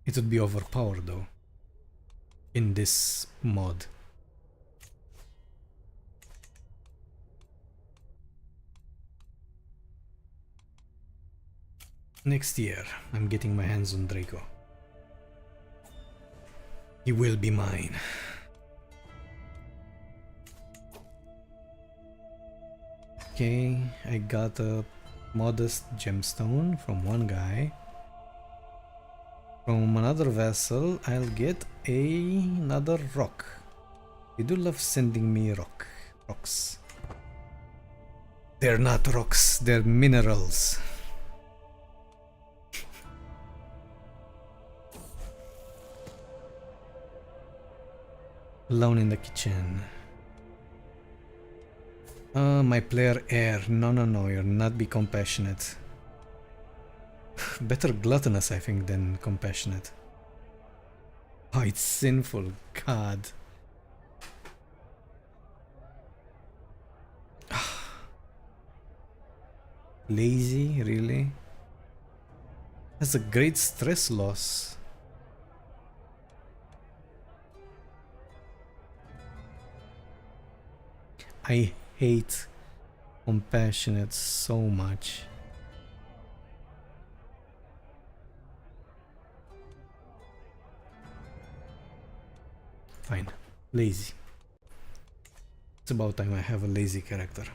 It would be overpowered though, in this mod. Next year, I'm getting my hands on Draco. He will be mine. Okay, I got a modest gemstone from one guy. From another vessel, I'll get another rock. They do love sending me rocks. They're not rocks, they're minerals. Alone in the kitchen. My player heir. No, you're not be compassionate. Better gluttonous, I think, than compassionate. Oh, it's sinful. God. Lazy, really? That's a great stress loss. I hate compassionate so much. Fine. Lazy. It's about time I have a lazy character.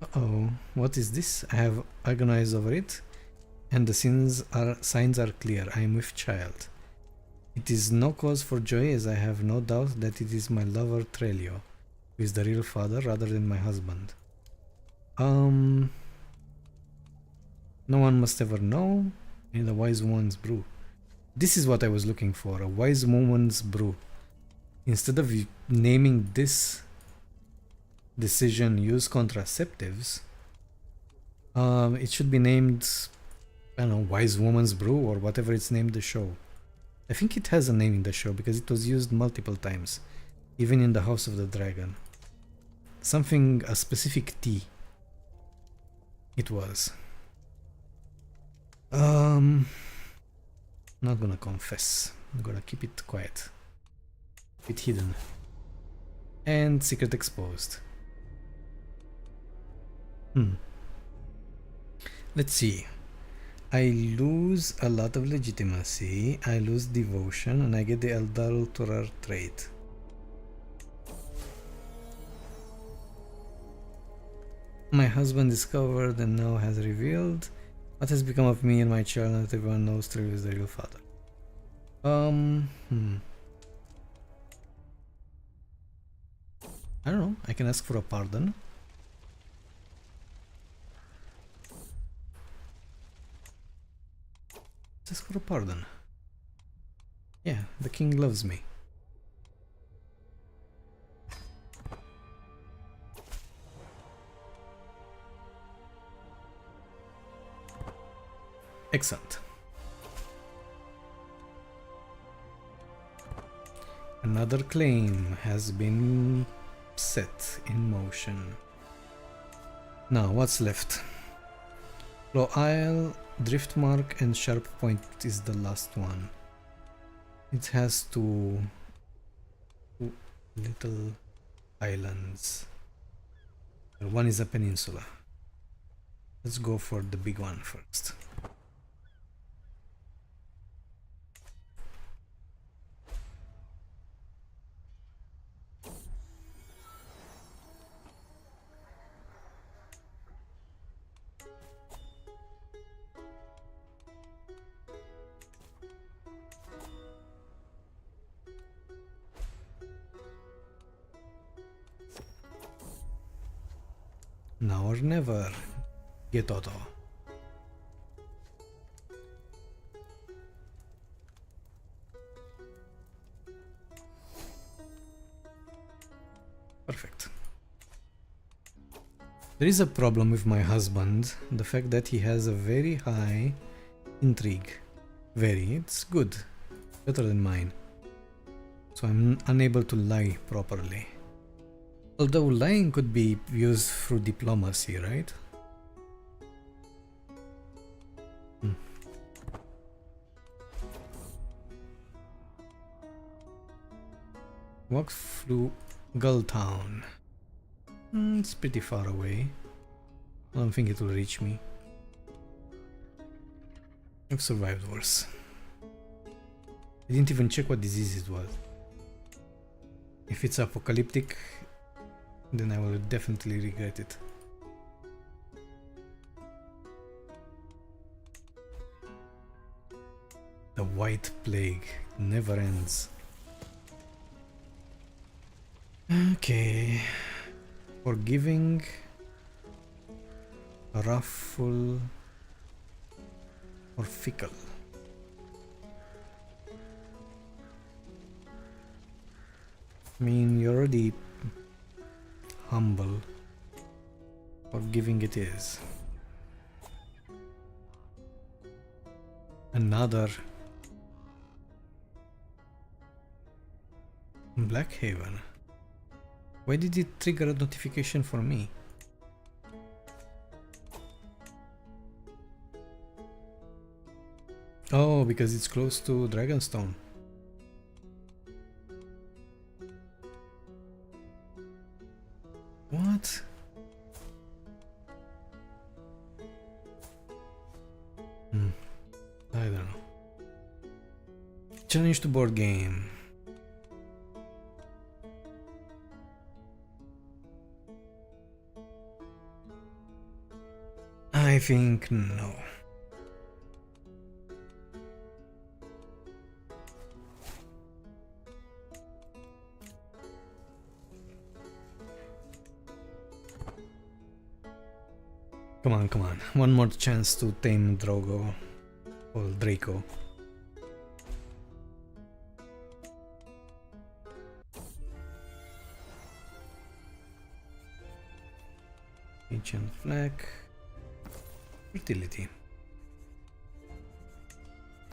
Uh-oh, what is this? I have agonized over it, and the signs are clear. I am with child. It is no cause for joy, as I have no doubt that it is my lover Trelio, who is the real father rather than my husband. No one must ever know. In a wise woman's brew. This is what I was looking for, a wise woman's brew. Instead of naming this decision use contraceptives, it should be named, I don't know, Wise Woman's Brew or whatever it's named the show. I think it has a name in the show because it was used multiple times, even in the House of the Dragon. Something, a specific tea. It was. Not gonna confess. I'm gonna keep it quiet. Keep it hidden. And secret exposed. Let's see. I lose a lot of legitimacy, I lose devotion, and I get the adulterer trait. My husband discovered and now has revealed what has become of me and my child, not everyone knows Trevor is the real father. Hmm. I don't know. I can ask for a pardon. Let's ask for a pardon. Yeah, the king loves me. Excellent. Another claim has been set in motion. Now, what's left? Low Isle, Driftmark, and Sharp Point is the last one. It has two little islands. One is a peninsula. Let's go for the big one first. Now or never, get Otto. Perfect. There is a problem with my husband, the fact that he has a very high intrigue. It's good, better than mine. So I'm unable to lie properly. Although lying could be used through diplomacy, right? Walk through Gulltown. It's pretty far away. I don't think it will reach me. I've survived worse. I didn't even check what disease it was. If it's apocalyptic, then I will definitely regret it. The White Plague never ends. Okay. Forgiving, wrathful, or fickle. I mean, you're already humble. Forgiving it is. Another Blackhaven. Why did it trigger a notification for me? Oh, because it's close to Dragonstone. What? I don't know. Challenge to board game. I think no. Come on, come on. One more chance to tame Drogo. Or Draco. Ancient flag. Fertility.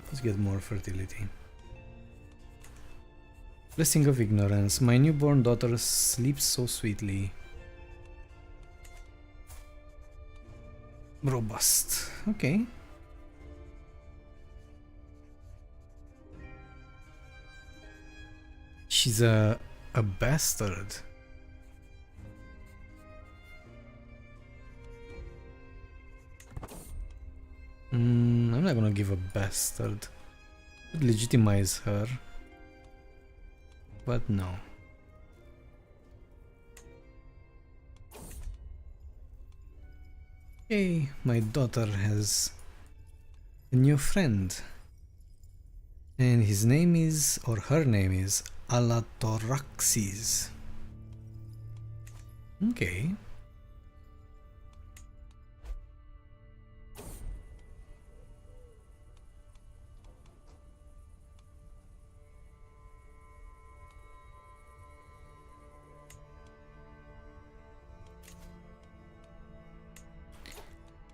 Let's get more fertility. Blessing of ignorance. My newborn daughter sleeps so sweetly. Robust. Okay. She's a bastard. I'm not gonna give a bastard. Could legitimize her. But no. Hey, my daughter has a new friend. And his name is, or her name is, Alatoraxis. Okay.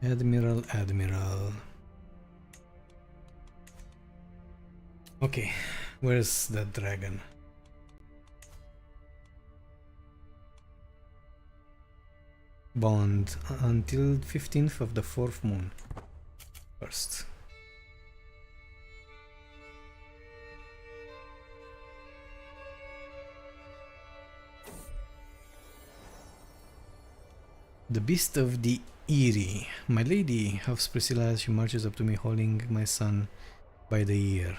Admiral. Okay, where's that dragon? Bond until 15th of the 4th moon. First. The Beast of the Eyrie. My lady, huffs Priscilla as she marches up to me holding my son by the ear.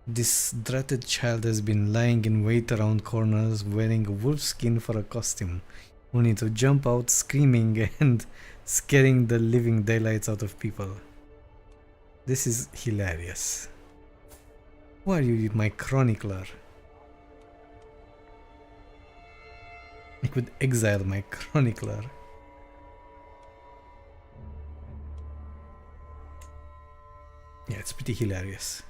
This dreaded child has been lying in wait around corners wearing a wolf skin for a costume, only to jump out screaming and scaring the living daylights out of people. This is hilarious. Who are you, my chronicler? I could exile my chronicler. Yeah, it's pretty hilarious.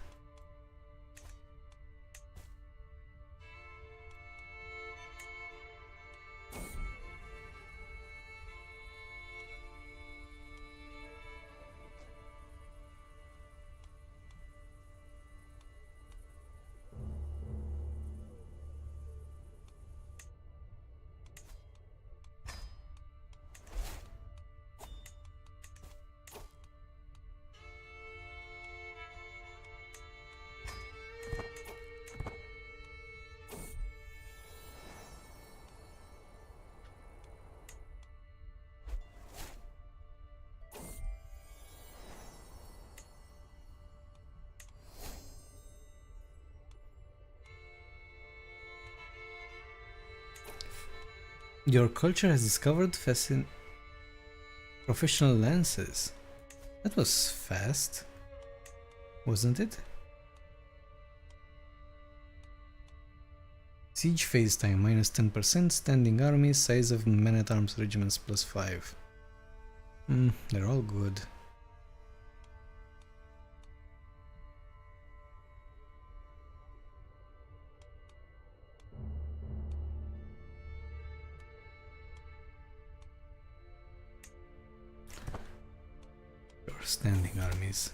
Your culture has discovered professional lances. That was fast, wasn't it? Siege phase time minus 10%, standing armies, size of men-at-arms regiments plus 5. They're all good. Standing armies.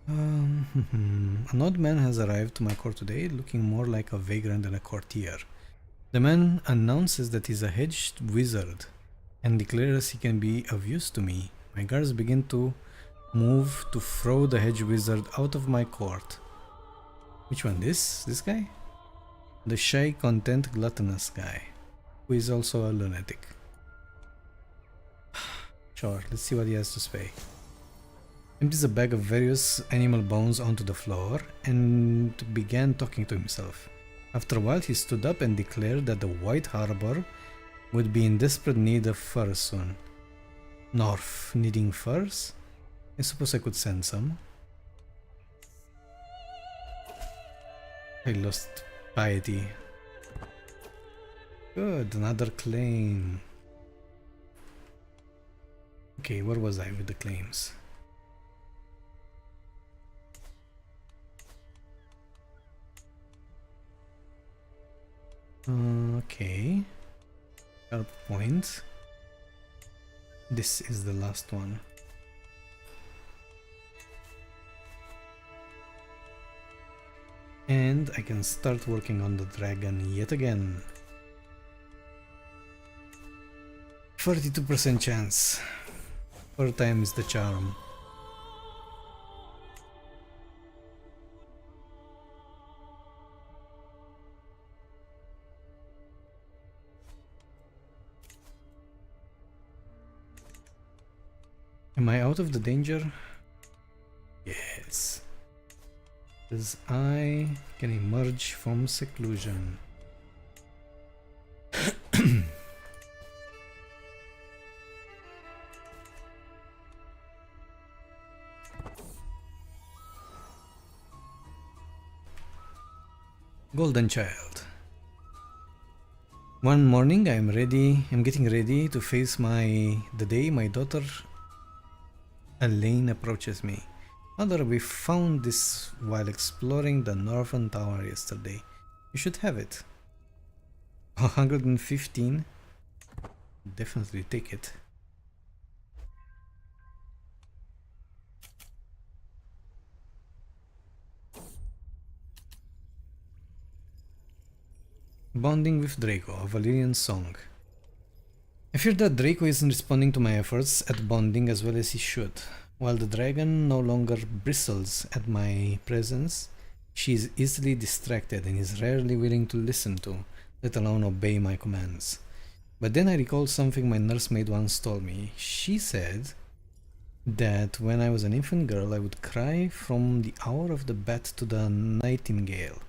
An odd man has arrived to my court today, looking more like a vagrant than a courtier. The man announces that he's a hedged wizard and declares he can be of use to me. My guards begin to move to throw the hedge wizard out of my court. Which one? This guy? The shy, content, gluttonous guy, who is also a lunatic. Sure, let's see what he has to say. Empties a bag of various animal bones onto the floor and began talking to himself. After a while, he stood up and declared that the White Harbor would be in desperate need of furs soon. North, needing furs? I suppose I could send some. I lost piety. Good, another claim. Okay, where was I with the claims? Okay. Sharp point. This is the last one. And I can start working on the dragon yet again. 42% chance. 4 times the charm. Am I out of the danger? Yes. As I can emerge from seclusion. Golden Child. One morning I'm getting ready to face the day my daughter Elaine approaches me. Mother, we found this while exploring the Northern Tower yesterday. You should have it. 115? Definitely take it. Bonding with Draco, a Valyrian song. I fear that Draco isn't responding to my efforts at bonding as well as he should. While the dragon no longer bristles at my presence, she is easily distracted and is rarely willing to listen to, let alone obey my commands. But then I recall something my nursemaid once told me. She said that when I was an infant girl I would cry from the hour of the bat to the nightingale.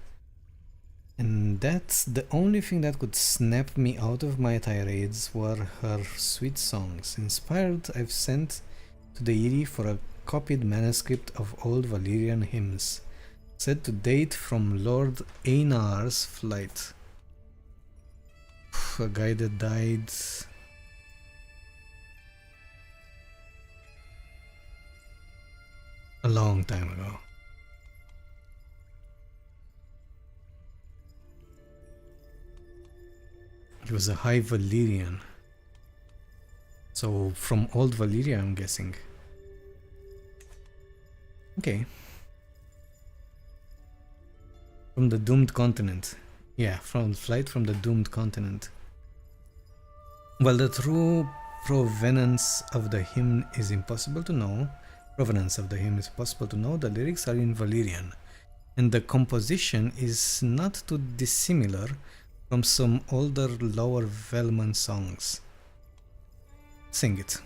And that's the only thing that could snap me out of my tirades were her sweet songs. Inspired, I've sent to the Eyrie for a copied manuscript of old Valyrian hymns, said to date from Lord Einar's flight. A guy that died a long time ago. He was a High Valyrian. So from old Valyria, I'm guessing. Okay. From the doomed continent. Yeah, from flight from the doomed continent. While the true provenance of the hymn is impossible to know, the lyrics are in Valyrian, and the composition is not too dissimilar from some older Lower Velman songs. Sing it.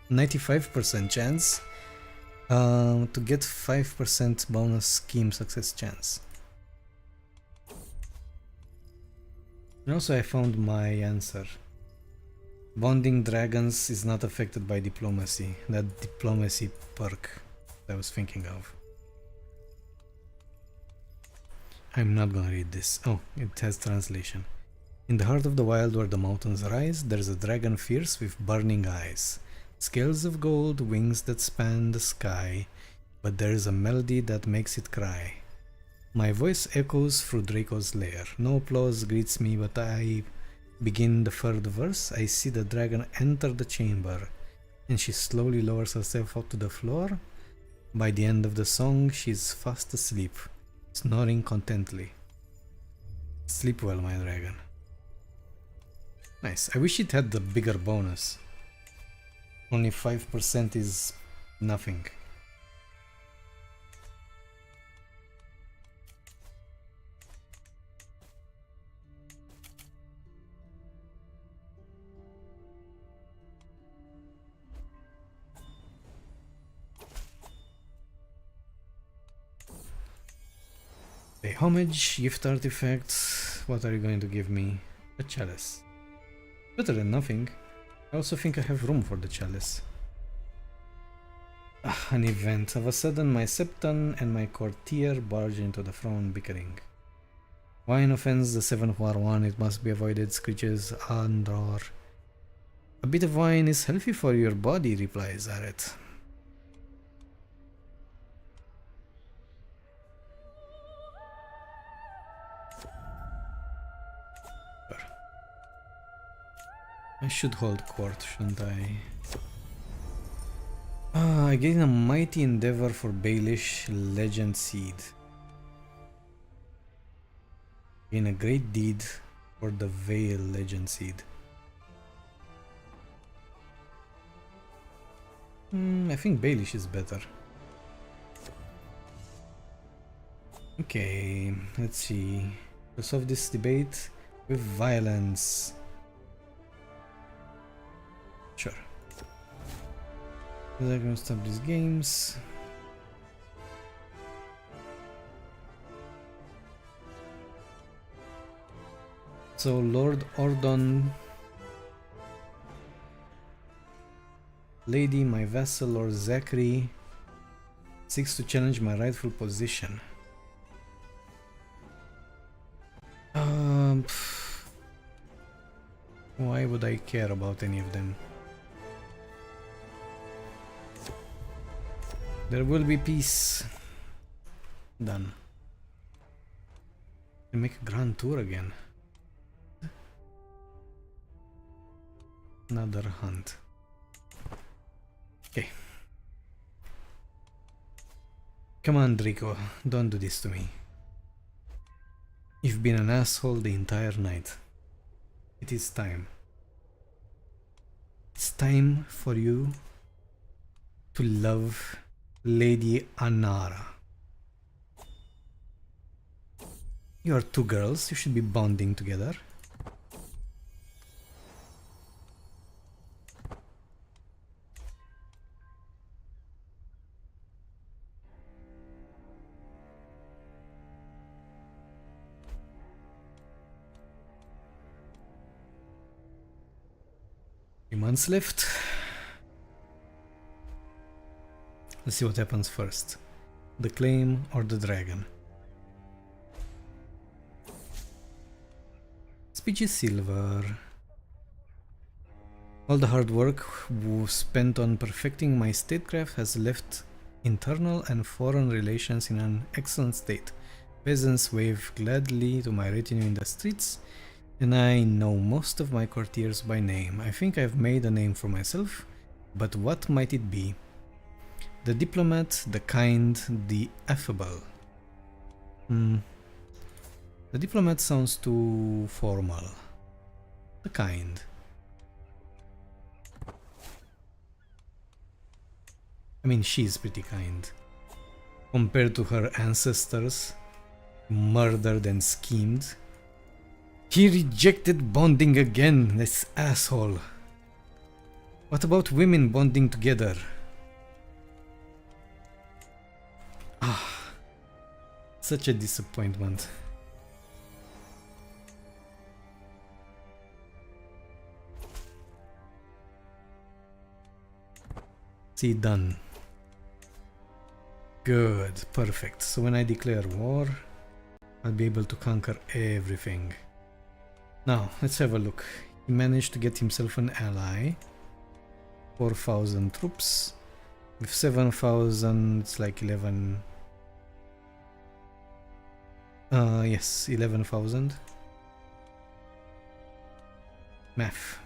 95% chance to get 5% bonus scheme success chance. And also I found my answer. Bonding dragons is not affected by diplomacy. That diplomacy perk I was thinking of. I'm not gonna read this. Oh, it has translation. In the heart of the wild where the mountains rise, there's a dragon fierce with burning eyes. Scales of gold, wings that span the sky, but there's a melody that makes it cry. My voice echoes through Draco's lair. No applause greets me, but I begin the third verse. I see the dragon enter the chamber, and she slowly lowers herself up to the floor. By the end of the song, she's fast asleep, snoring contently. Sleep well, my dragon. Nice. I wish it had the bigger bonus. Only 5% is nothing. Pay homage, gift artifacts. What are you going to give me? A chalice. Better than nothing. I also think I have room for the chalice. An event. Of a sudden, my septon and my courtier barge into the throne bickering. Wine offends the 7 who are one. It must be avoided, screeches Andor. A bit of wine is healthy for your body, replies Aret. I should hold court, shouldn't I? I gain a mighty endeavor for Baelish legend seed. Gain a great deed for the Vale legend seed. I think Baelish is better. Okay, let's see. Resolve this debate with violence. Sure. I'm gonna stop these games. So Lord Ordon, Lady, my vassal, Lord Zachary, seeks to challenge my rightful position. Why would I care about any of them? There will be peace. Done. And make a grand tour again. Another hunt. Okay. Come on, Draco. Don't do this to me. You've been an asshole the entire night. It is time. It's time for you to love Lady Anara. You are two girls, you should be bonding together. Months left. Let's see what happens first. The claim or the dragon. Speech is silver. All the hard work spent on perfecting my statecraft has left internal and foreign relations in an excellent state. Peasants wave gladly to my retinue in the streets, and I know most of my courtiers by name. I think I've made a name for myself, but what might it be? The diplomat, the kind, the affable. The diplomat sounds too formal. The kind. I mean, she's pretty kind. Compared to her ancestors, murdered and schemed. He rejected bonding again, this asshole. What about women bonding together? Such a disappointment. See, done. Good, perfect. So when I declare war, I'll be able to conquer everything. Now, let's have a look. He managed to get himself an ally. 4,000 troops. With 7,000, it's like 11... yes, 11,000. Math.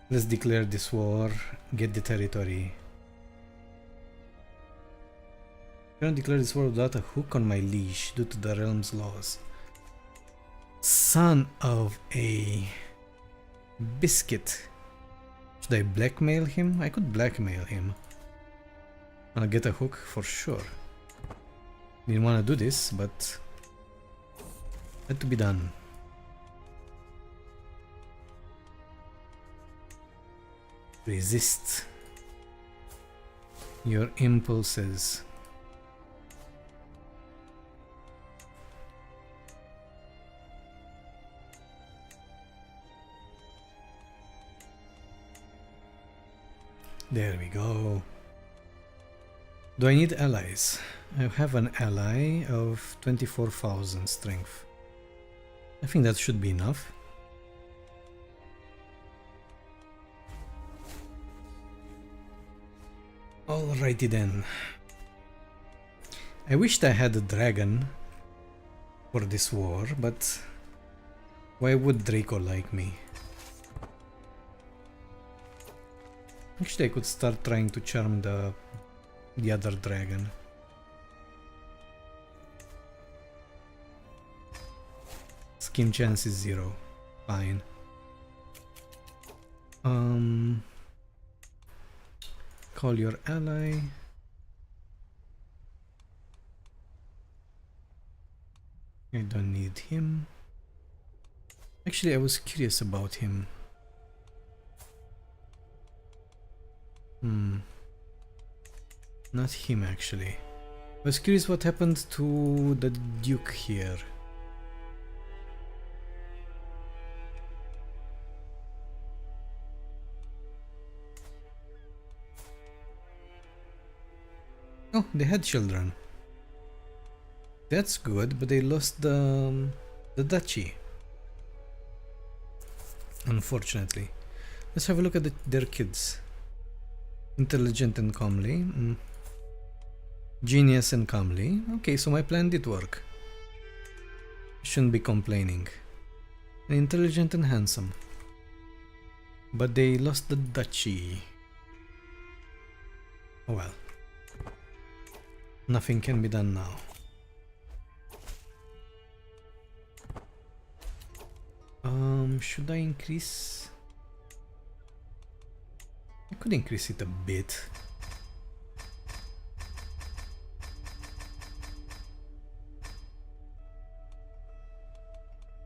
Let's declare this war, get the territory. I cannot declare this war without a hook on my leash due to the realm's laws. Son of a biscuit. Should I blackmail him? I could blackmail him. I'll get a hook for sure. Didn't want to do this, but had to be done. Resist your impulses. There we go. Do I need allies? I have an ally of 24,000 strength. I think that should be enough. Alrighty then. I wished I had a dragon for this war, but why would Draco like me? Actually, I could start trying to charm the other dragon. Skin chance is 0. Fine. Call your ally. I don't need him. Actually, I was curious about him. Not him, actually. I was curious what happened to the Duke here. Oh, they had children. That's good, but they lost the duchy. Unfortunately. Let's have a look at their kids. Intelligent and comely. Genius and comely. Okay, so my plan did work. Shouldn't be complaining. Intelligent and handsome. But they lost the duchy. Oh well. Nothing can be done now. Should I increase? I could increase it a bit.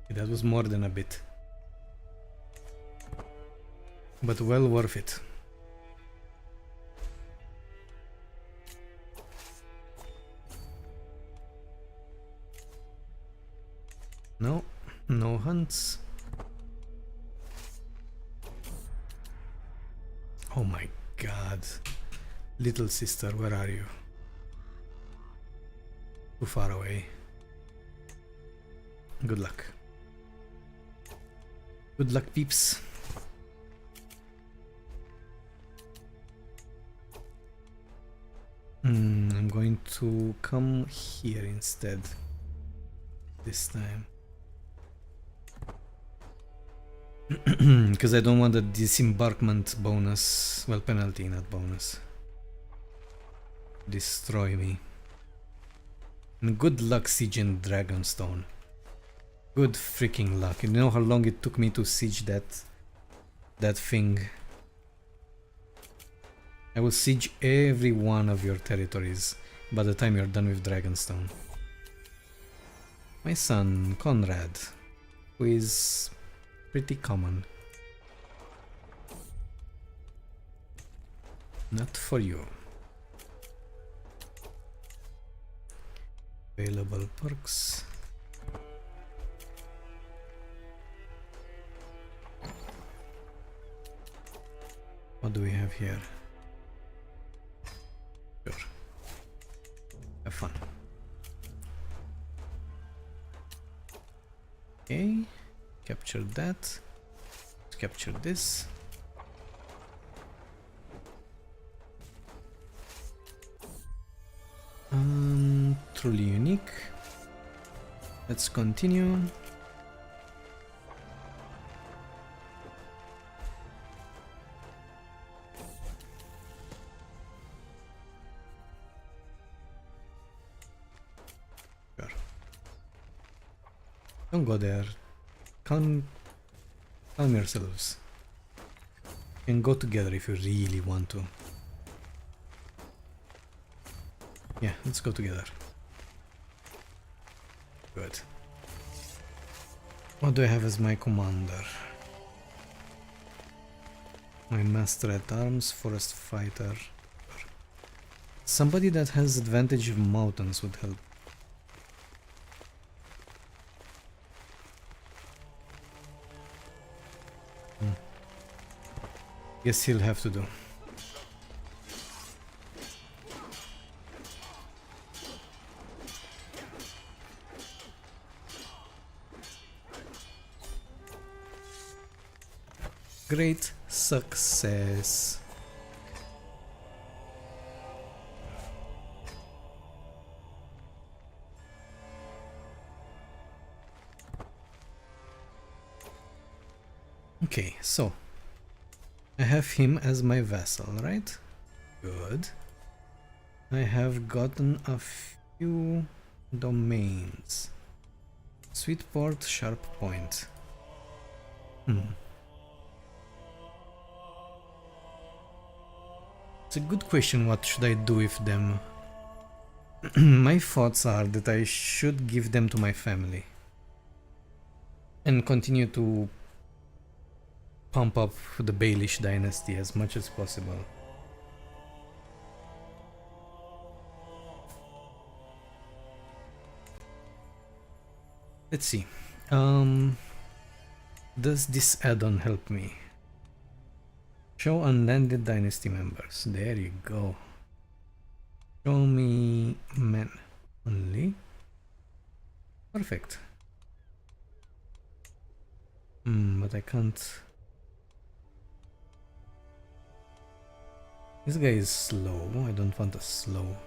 That was more than a bit. But well worth it. No, no hunts. Oh my god. Little sister, where are you? Too far away. Good luck. Good luck, peeps. I'm going to come here instead. This time. Because I don't want the disembarkment bonus, well, penalty, not bonus. Destroy me. And good luck sieging Dragonstone. Good freaking luck. You know how long it took me to siege that thing? I will siege every one of your territories by the time you're done with Dragonstone. My son, Conrad, who is pretty common. Not for you. Available perks. What do we have here? Sure. Have fun. Okay. Capture that. Capture this. Truly unique. Let's continue. Sure. Don't go there. Calm yourselves. And go together if you really want to. Yeah, let's go together. Good. What do I have as my commander? My master at arms, forest fighter. Somebody that has advantage of mountains would help. Guess he'll have to do. Great success. Okay, so I have him as my vassal, right? Good. I have gotten a few domains. Sweetport, Sharp Point. It's a good question, what should I do with them? My thoughts are that I should give them to my family. And continue to pump up the Baelish dynasty as much as possible. Let's see. Does this add-on help me? Show unlanded dynasty members. There you go. Show me men only. Perfect. But I can't. This guy is slow. I don't want a slow.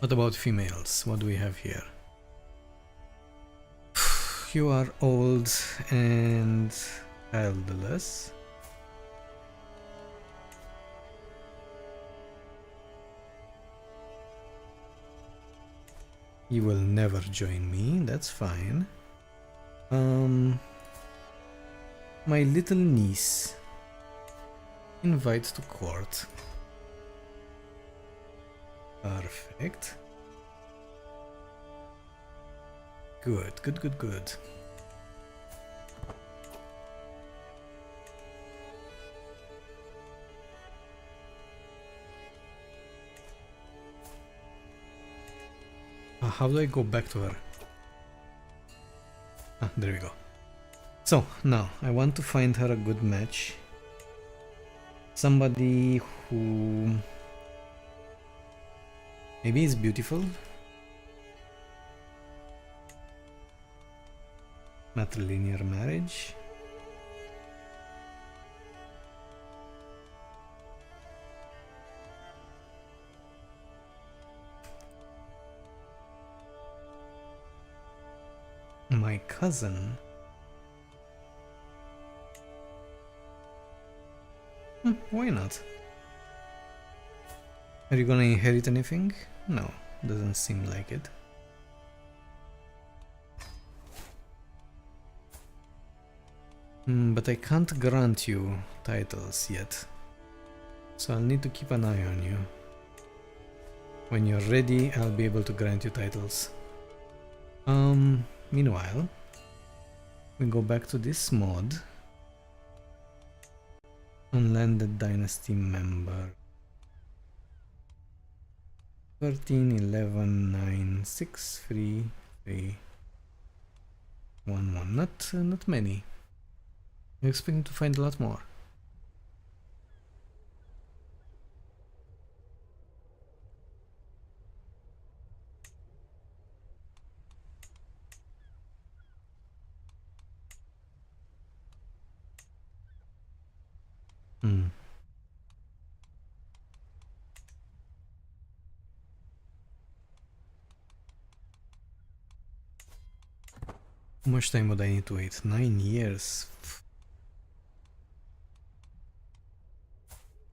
What about females? What do we have here? You are old and childless. You will never join me, that's fine. My little niece. Invite to court. Perfect. Good, good, good, good. How do I go back to her? Ah, there we go. So, now, I want to find her a good match. Somebody who maybe is beautiful. Matrilinear marriage. My cousin. Why not? Are you gonna inherit anything? No, doesn't seem like it. But I can't grant you titles yet. So I'll need to keep an eye on you. When you're ready, I'll be able to grant you titles. Meanwhile, we go back to this mod. Unlanded dynasty member. 13, 11, 9, 6, 3, 3, 1, 1. Not many. I'm expecting to find a lot more. How much time would I need to wait? 9 years.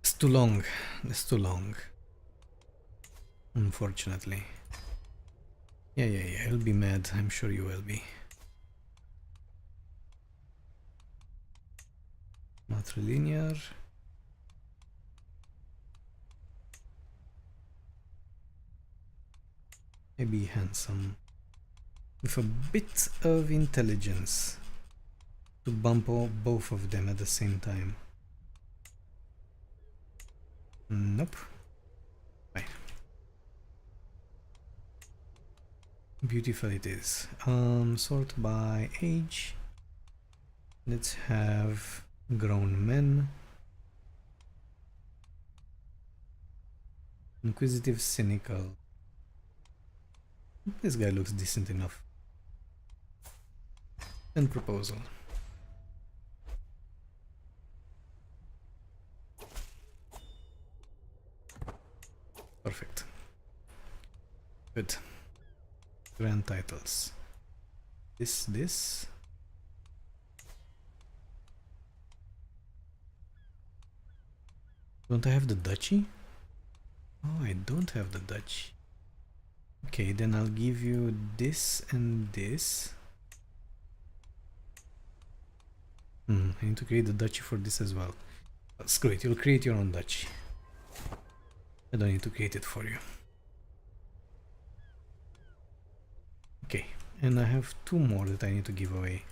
It's too long. It's too long. Unfortunately. Yeah, I'll be mad. I'm sure you will be. Matrilinear. Maybe handsome. With a bit of intelligence. To bump both of them at the same time. Nope. Bye. Beautiful it is. Sort by age. Let's have grown men. Inquisitive, cynical. This guy looks decent enough. And proposal. Perfect. Good. Grand titles. This. Don't I have the duchy? Oh, I don't have the duchy. Okay, then I'll give you this and this. I need to create the duchy for this as well. But screw it, you'll create your own duchy. I don't need to create it for you. Okay, and I have 2 more that I need to give away.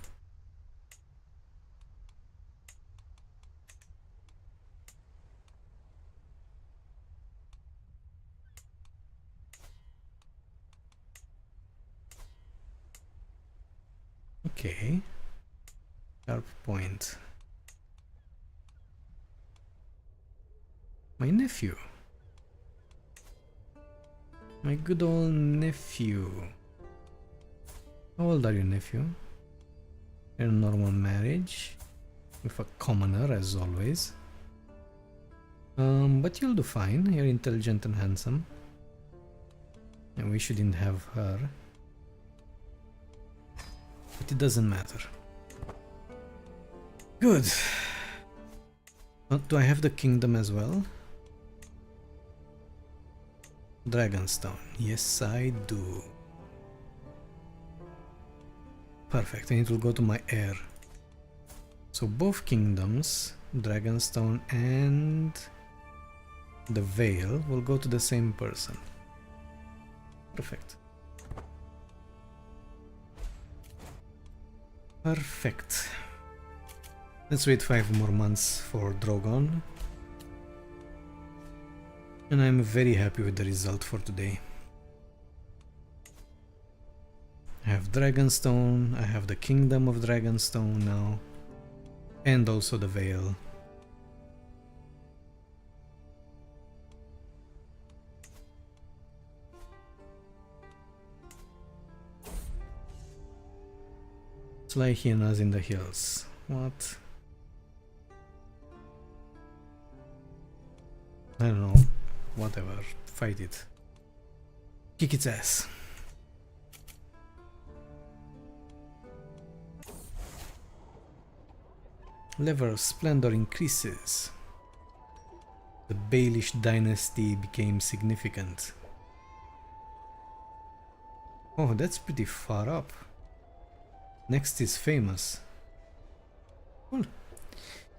Okay. Sharp point. My nephew. My good old nephew. How old are you, nephew? You're a normal marriage. With a commoner, as always. But you'll do fine. You're intelligent and handsome. And we shouldn't have her. But it doesn't matter. Good. Do I have the kingdom as well? Dragonstone. Yes, I do. Perfect. And it will go to my heir. So both kingdoms, Dragonstone and the Vale, will go to the same person. Perfect. Perfect. Let's wait 5 more months for Drogon. And I'm very happy with the result for today. I have Dragonstone, I have the Kingdom of Dragonstone now, and also the Vale. Sly hyenas in the hills. What? I don't know. Whatever. Fight it. Kick its ass. Level of splendor increases. The Baelish dynasty became significant. Oh, that's pretty far up. Next is famous. Cool.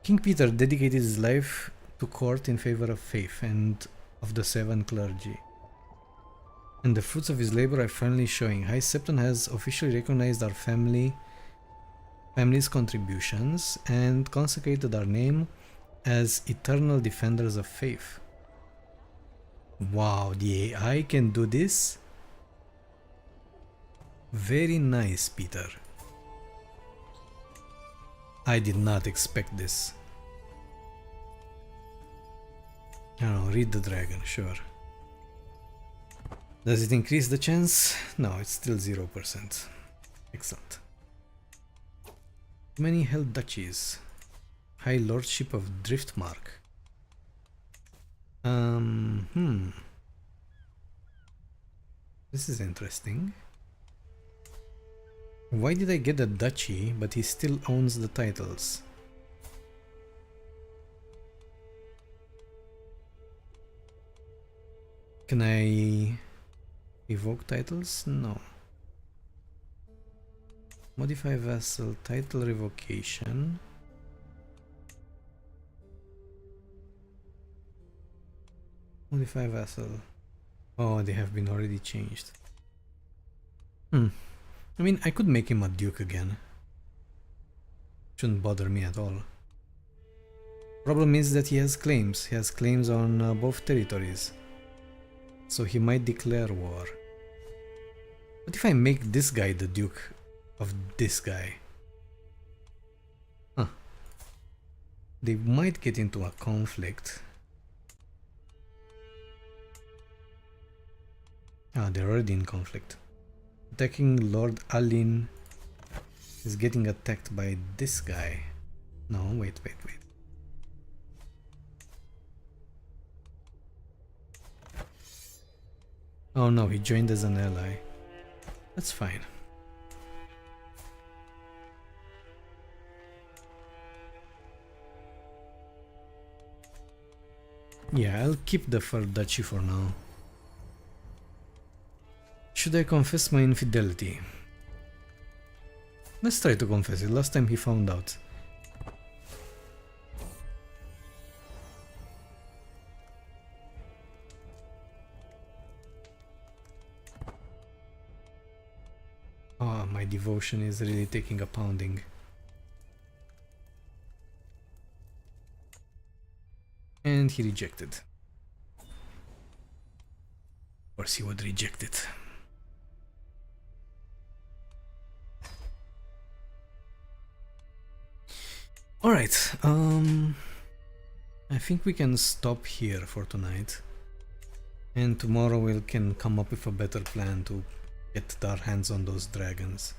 King Petyr dedicated his life to court in favor of faith and of the 7 clergy. And the fruits of his labor are finally showing. High Septon has officially recognized our family's contributions and consecrated our name as eternal defenders of faith. Wow, the AI can do this? Very nice, Petyr. I did not expect this. I don't know, read the dragon, sure. Does it increase the chance? No, it's still 0%. Excellent. Many held duchies. High Lordship of Driftmark. This is interesting. Why did I get a duchy, but he still owns the titles? Can I evoke titles? No. Modify vassal, title revocation. Modify vassal. Oh, they have been already changed. I mean, I could make him a duke again. Shouldn't bother me at all. Problem is that he has claims. He has claims on both territories. So he might declare war. What if I make this guy the duke of this guy? Huh. They might get into a conflict. Ah, they're already in conflict. Attacking Lord Alin is getting attacked by this guy. No, wait. Oh no, he joined as an ally. That's fine. Yeah, I'll keep the fur duchy for now. Should I confess my infidelity? Let's try to confess it. Last time he found out. Ah, my devotion is really taking a pounding. And he rejected. Of course he would reject it. Alright, I think we can stop here for tonight. And tomorrow we can come up with a better plan to get our hands on those dragons.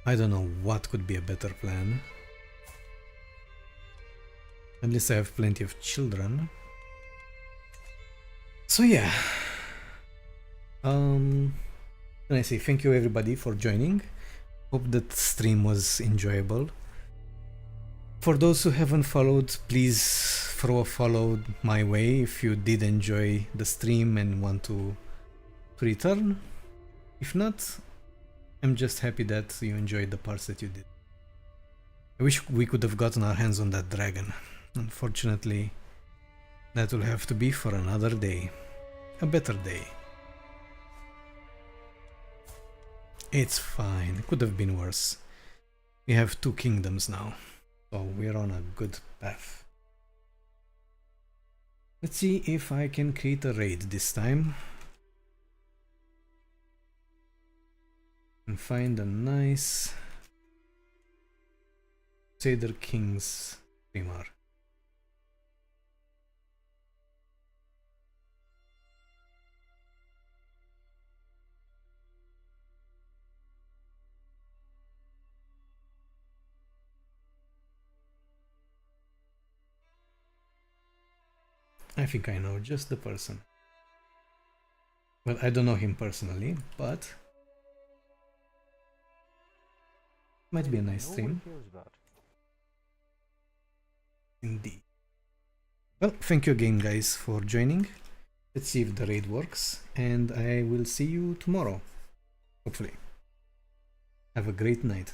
I don't know what could be a better plan. At least I have plenty of children. So yeah. Can I say thank you everybody for joining. Hope that stream was enjoyable. For those who haven't followed, please throw a follow my way if you did enjoy the stream and want to return. If not, I'm just happy that you enjoyed the parts that you did. I wish we could have gotten our hands on that dragon. Unfortunately, that will have to be for another day. A better day. It's fine, it could have been worse. We have 2 kingdoms now, so we're on a good path. Let's see if I can create a raid this time. And find a nice Crusader Kings streamer. I think I know just the person. Well, I don't know him personally, but might be a nice stream. Indeed. Well, thank you again guys for joining. Let's see if the raid works, and I will see you tomorrow, hopefully. Have a great night.